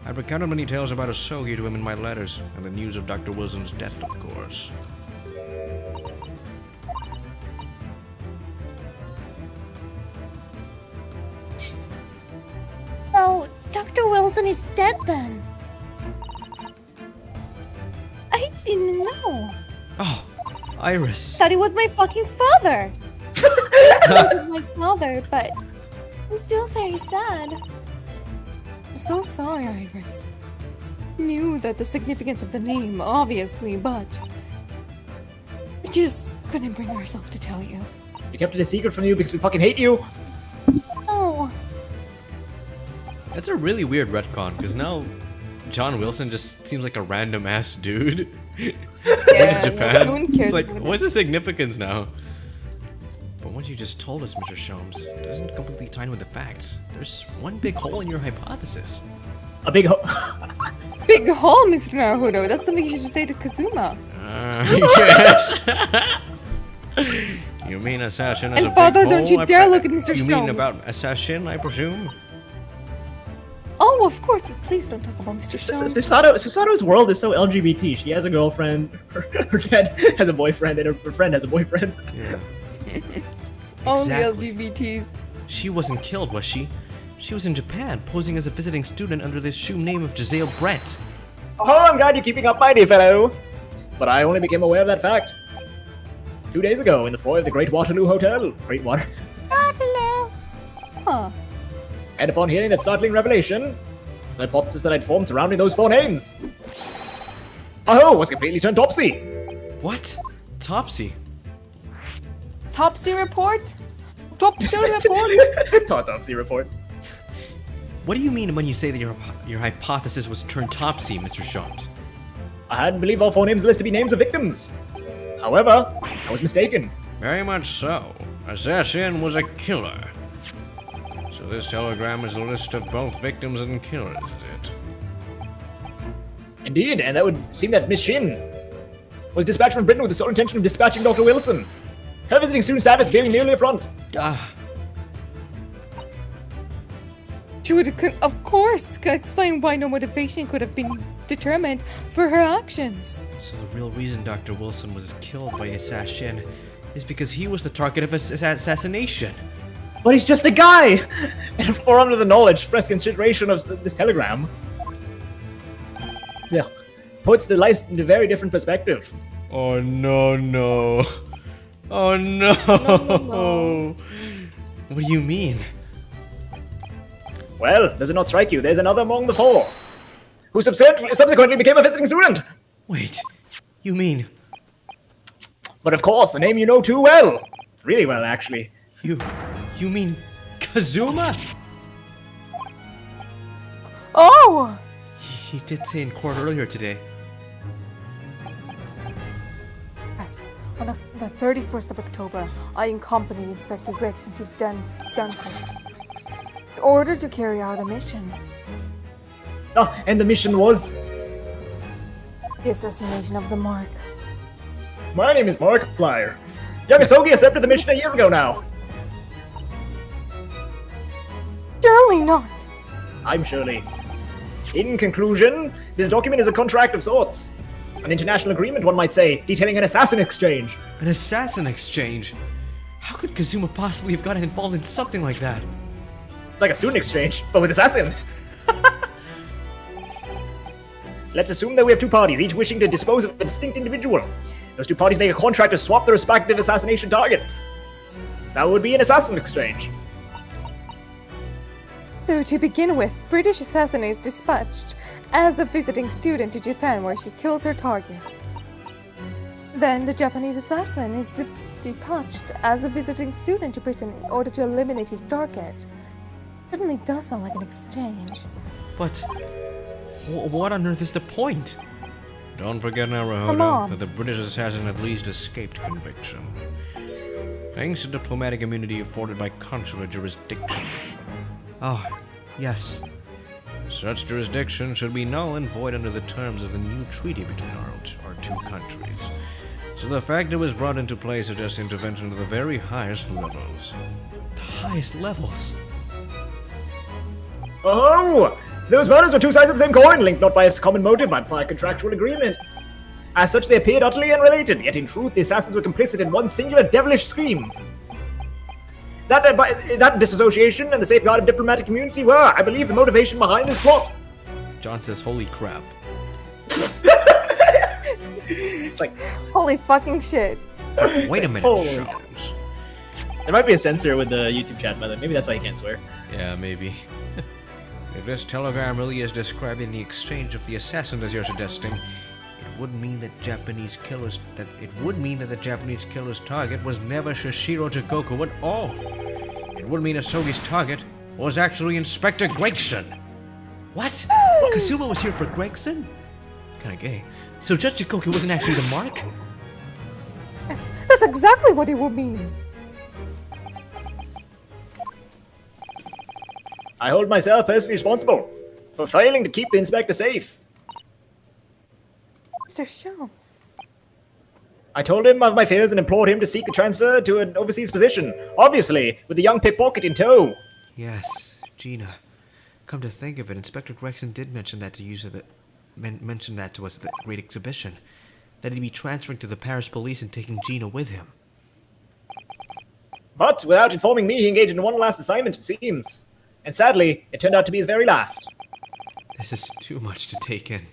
I've recounted many tales about Asogi to him in my letters, and the news of Dr. Wilson's death, of course. So, Dr. Wilson is dead then? I didn't know. Oh, Iris. Thought he was my fucking father. He wasn't my father, but I'm still very sad. I'm so sorry, Iris. Knew that the significance of the name, obviously, but I just couldn't bring ourselves to tell you. We kept it a secret from you because we fucking hate you. Oh. That's a really weird retcon, because now John Wilson just seems like a random ass dude. Yeah, to Japan. no one cares It's like, about what's the significance now? But what you just told us, Mr. Sholmes, doesn't completely tie in with the facts. There's one big hole in your hypothesis. A big hole? Big hole, Mr. Naruto. That's something you should say to Kazuma. Yes. You mean assassin as And a father, big don't hole? you dare look at Mr. You mean Sholmes. about assassin, I presume? Oh, of course. Please don't talk about Mr. Sholmes. Susato's world is so LGBT. She has a girlfriend, her dad has a boyfriend, and her friend has a boyfriend. Yeah. Only Exactly. LGBTs. She wasn't killed, was she? She was in Japan, posing as a visiting student under the assumed name of Giselle Brett. Oh, I'm glad you're keeping up, my dear fellow. But I only became aware of that fact 2 days ago in the foyer of the Great Waterloo Hotel. Waterloo. Huh. And upon hearing that startling revelation, The hypothesis that I'd formed surrounding those 4 names. Oh, was completely turned topsy. What? Topsy? Topsy report? Topsy report? Topsy report. What do you mean when you say that your hypothesis was turned topsy, Mr. Sharps? I hadn't believed all 4 names listed to be names of victims. However, I was mistaken. Very much so. Assassin was a killer. So this telegram is a list of both victims and killers, is it? Indeed, and that would seem that Miss Shin was dispatched from Britain with the sole intention of dispatching Dr. Wilson. Her visiting student staff is being nearly affront. She would, of course, explain why no motivation could have been determined for her actions. So the real reason Dr. Wilson was killed by Assassin is because he was the target of assassination. But he's just a guy! Or under the knowledge, fresh consideration of this telegram. Yeah, puts the life into a very different perspective. Oh no. Oh no. No. What do you mean? Well, does it not strike you? There's another among the 4, who subsequently became a visiting student. Wait, you mean... But of course, a name you know too well. Really well, actually. You mean Kazuma? Oh! He did say in court earlier today. Yes, on the 31st of October, I accompanied Inspector Gregson to Dunkirk in order to carry out a mission. Ah, and the mission was? The assassination of the Mark. My name is Markiplier. Young Asogi accepted the mission a year ago now. Surely not. I'm Shirley. In conclusion, this document is a contract of sorts. An international agreement, one might say, detailing an assassin exchange. An assassin exchange? How could Kazuma possibly have gotten involved in something like that? It's like a student exchange, but with assassins. Let's assume that we have 2 parties, each wishing to dispose of a distinct individual. Those 2 parties make a contract to swap their respective assassination targets. That would be an assassin exchange. So to begin with, British assassin is dispatched as a visiting student to Japan where she kills her target. Then the Japanese assassin is dispatched as a visiting student to Britain in order to eliminate his target. Certainly does sound like an exchange. But what on earth is the point? Don't forget, Come Naruhodo, on. that the British assassin at least escaped conviction. Thanks to diplomatic immunity afforded by consular jurisdiction. Oh, yes. Such jurisdiction should be null and void under the terms of the new treaty between our 2 countries. So the fact it was brought into play suggests intervention to the very highest levels. The highest levels? Oh! Those murders were 2 sides of the same coin, linked not by a common motive, but by a contractual agreement. As such, they appeared utterly unrelated, yet in truth, the assassins were complicit in one singular devilish scheme. That disassociation and the safeguard of diplomatic immunity were, I believe, the motivation behind this plot. John says, holy crap. It's like, Holy fucking shit. Wait a minute, Holy- Jones. There might be a censor with the YouTube chat, by the way. Maybe that's why you can't swear. Yeah, maybe. If this telegram really is describing the exchange of the assassin as you're suggesting, it would mean that the Japanese killer's target was never Shishiro Jikoku at all. It would mean Asogi's target was actually Inspector Gregson. What? Kazuma was here for Gregson? Kinda gay. So Judge Jikoku wasn't actually the mark? Yes, that's exactly what it will mean. I hold myself personally responsible for failing to keep the inspector safe. Mr. Sholmes. I told him of my fears and implored him to seek a transfer to an overseas position, obviously, with the young pickpocket in tow. Yes, Gina. Come to think of it, Inspector Gregson did mention that to us at the Great Exhibition. That he'd be transferring to the Paris police and taking Gina with him. But without informing me, he engaged in one last assignment, it seems. And sadly, it turned out to be his very last. This is too much to take in.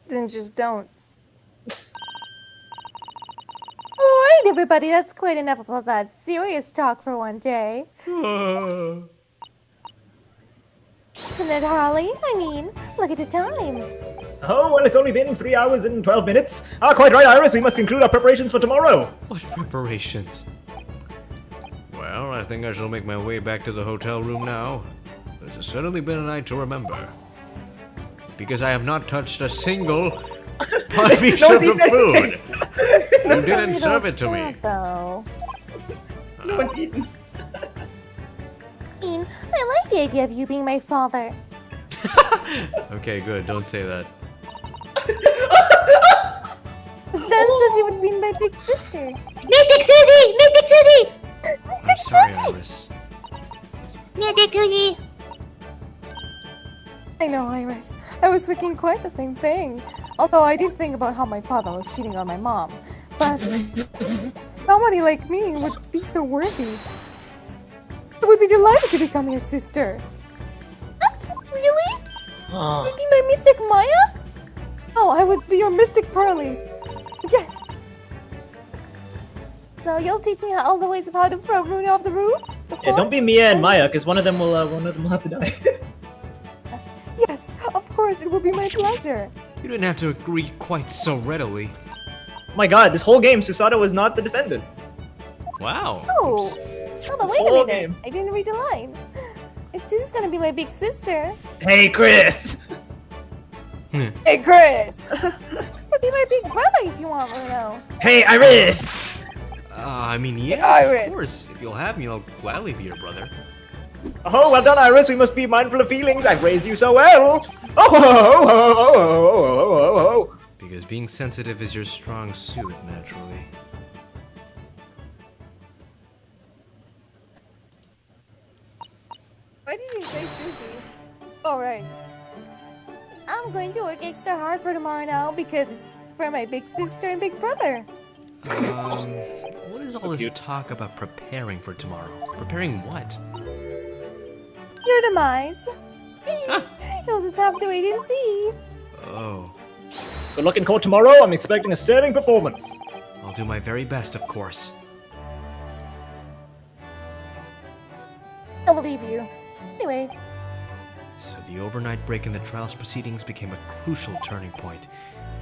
Then just don't. Alright, everybody, that's quite enough of all that serious talk for one day. isn't it, Harley? I mean, look at the time. Oh, well, it's only been 3 hours and 12 minutes. Ah, quite right, Iris. We must conclude our preparations for tomorrow. What preparations? Well, I think I shall make my way back to the hotel room now. This has certainly been a night to remember. Because I have not touched a single piece of the food. You didn't serve it to me. Though. No one's eaten. I mean, I like the idea of you being my father. Okay, good. Don't say that. Then Susie would be my big sister. Mystic Susie! Mystic Susie! I'm sorry, Iris. Mystic Susie! I know, Iris. I was thinking quite the same thing. Although I did think about how my father was cheating on my mom. But somebody like me would be so worthy. I would be delighted to become your sister. What? Really? Would be my mystic Maya? Oh, I would be your mystic Pearly. Yeah. So you'll teach me all the ways of how to throw Rooney off the roof? Yeah, don't be Mia and Maya, because one of them will have to die. Yes, of course, it would be my pleasure. You didn't have to agree quite so readily. Oh my god, this whole game, Susato was not the defendant. Wow. Oh. Oh, but wait a whole minute. game. I didn't read the line. If this is gonna be my big sister, Hey, Chris! Hey, Chris! it'd be my big brother if you want to know. Hey, Iris! I mean, yeah, Iris. of course. If you'll have me, I'll gladly be your brother. Oh, well done, Iris. We must be mindful of feelings. I've raised you so well. Oh. Because being sensitive is your strong suit, naturally. Why did you say Susie? Oh, right. I'm going to work extra hard for tomorrow now because it's for my big sister and big brother. What is all this talk about preparing for tomorrow? Preparing what? Your demise. You'll just have to wait and see. Oh, Good luck in court tomorrow. I'm expecting a sterling performance. I'll do my very best, of course. I believe you. Anyway, So the overnight break in the trial's proceedings became a crucial turning point,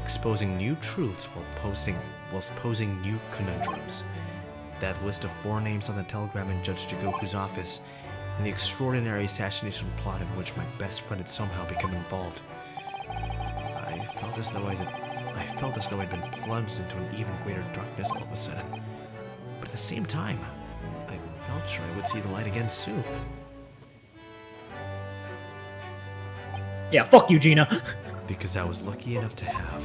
exposing new truths whilst posing new conundrums. That list of 4 names on the telegram in Judge Jigoku's office, and the extraordinary assassination plot in which my best friend had somehow become involved. I felt as though I'd been plunged into an even greater darkness all of a sudden. But at the same time, I felt sure I would see the light again soon. Yeah, fuck you, Gina. Because I was lucky enough to have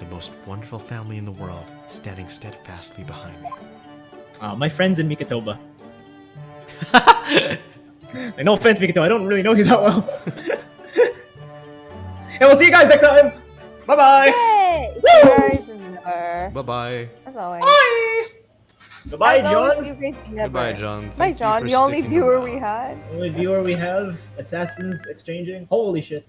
the most wonderful family in the world standing steadfastly behind me. My friends in Mikatoba. No offense, Mikato, I don't really know you that well. And we'll see you guys next time! Bye-bye! Yay! Guys, remember. Bye-bye. As always. Bye-bye, As always, John! you guys never. Goodbye, John. Bye, Thank you John, for the only sticking viewer around. we had. Only viewer we have, assassins exchanging. Holy shit.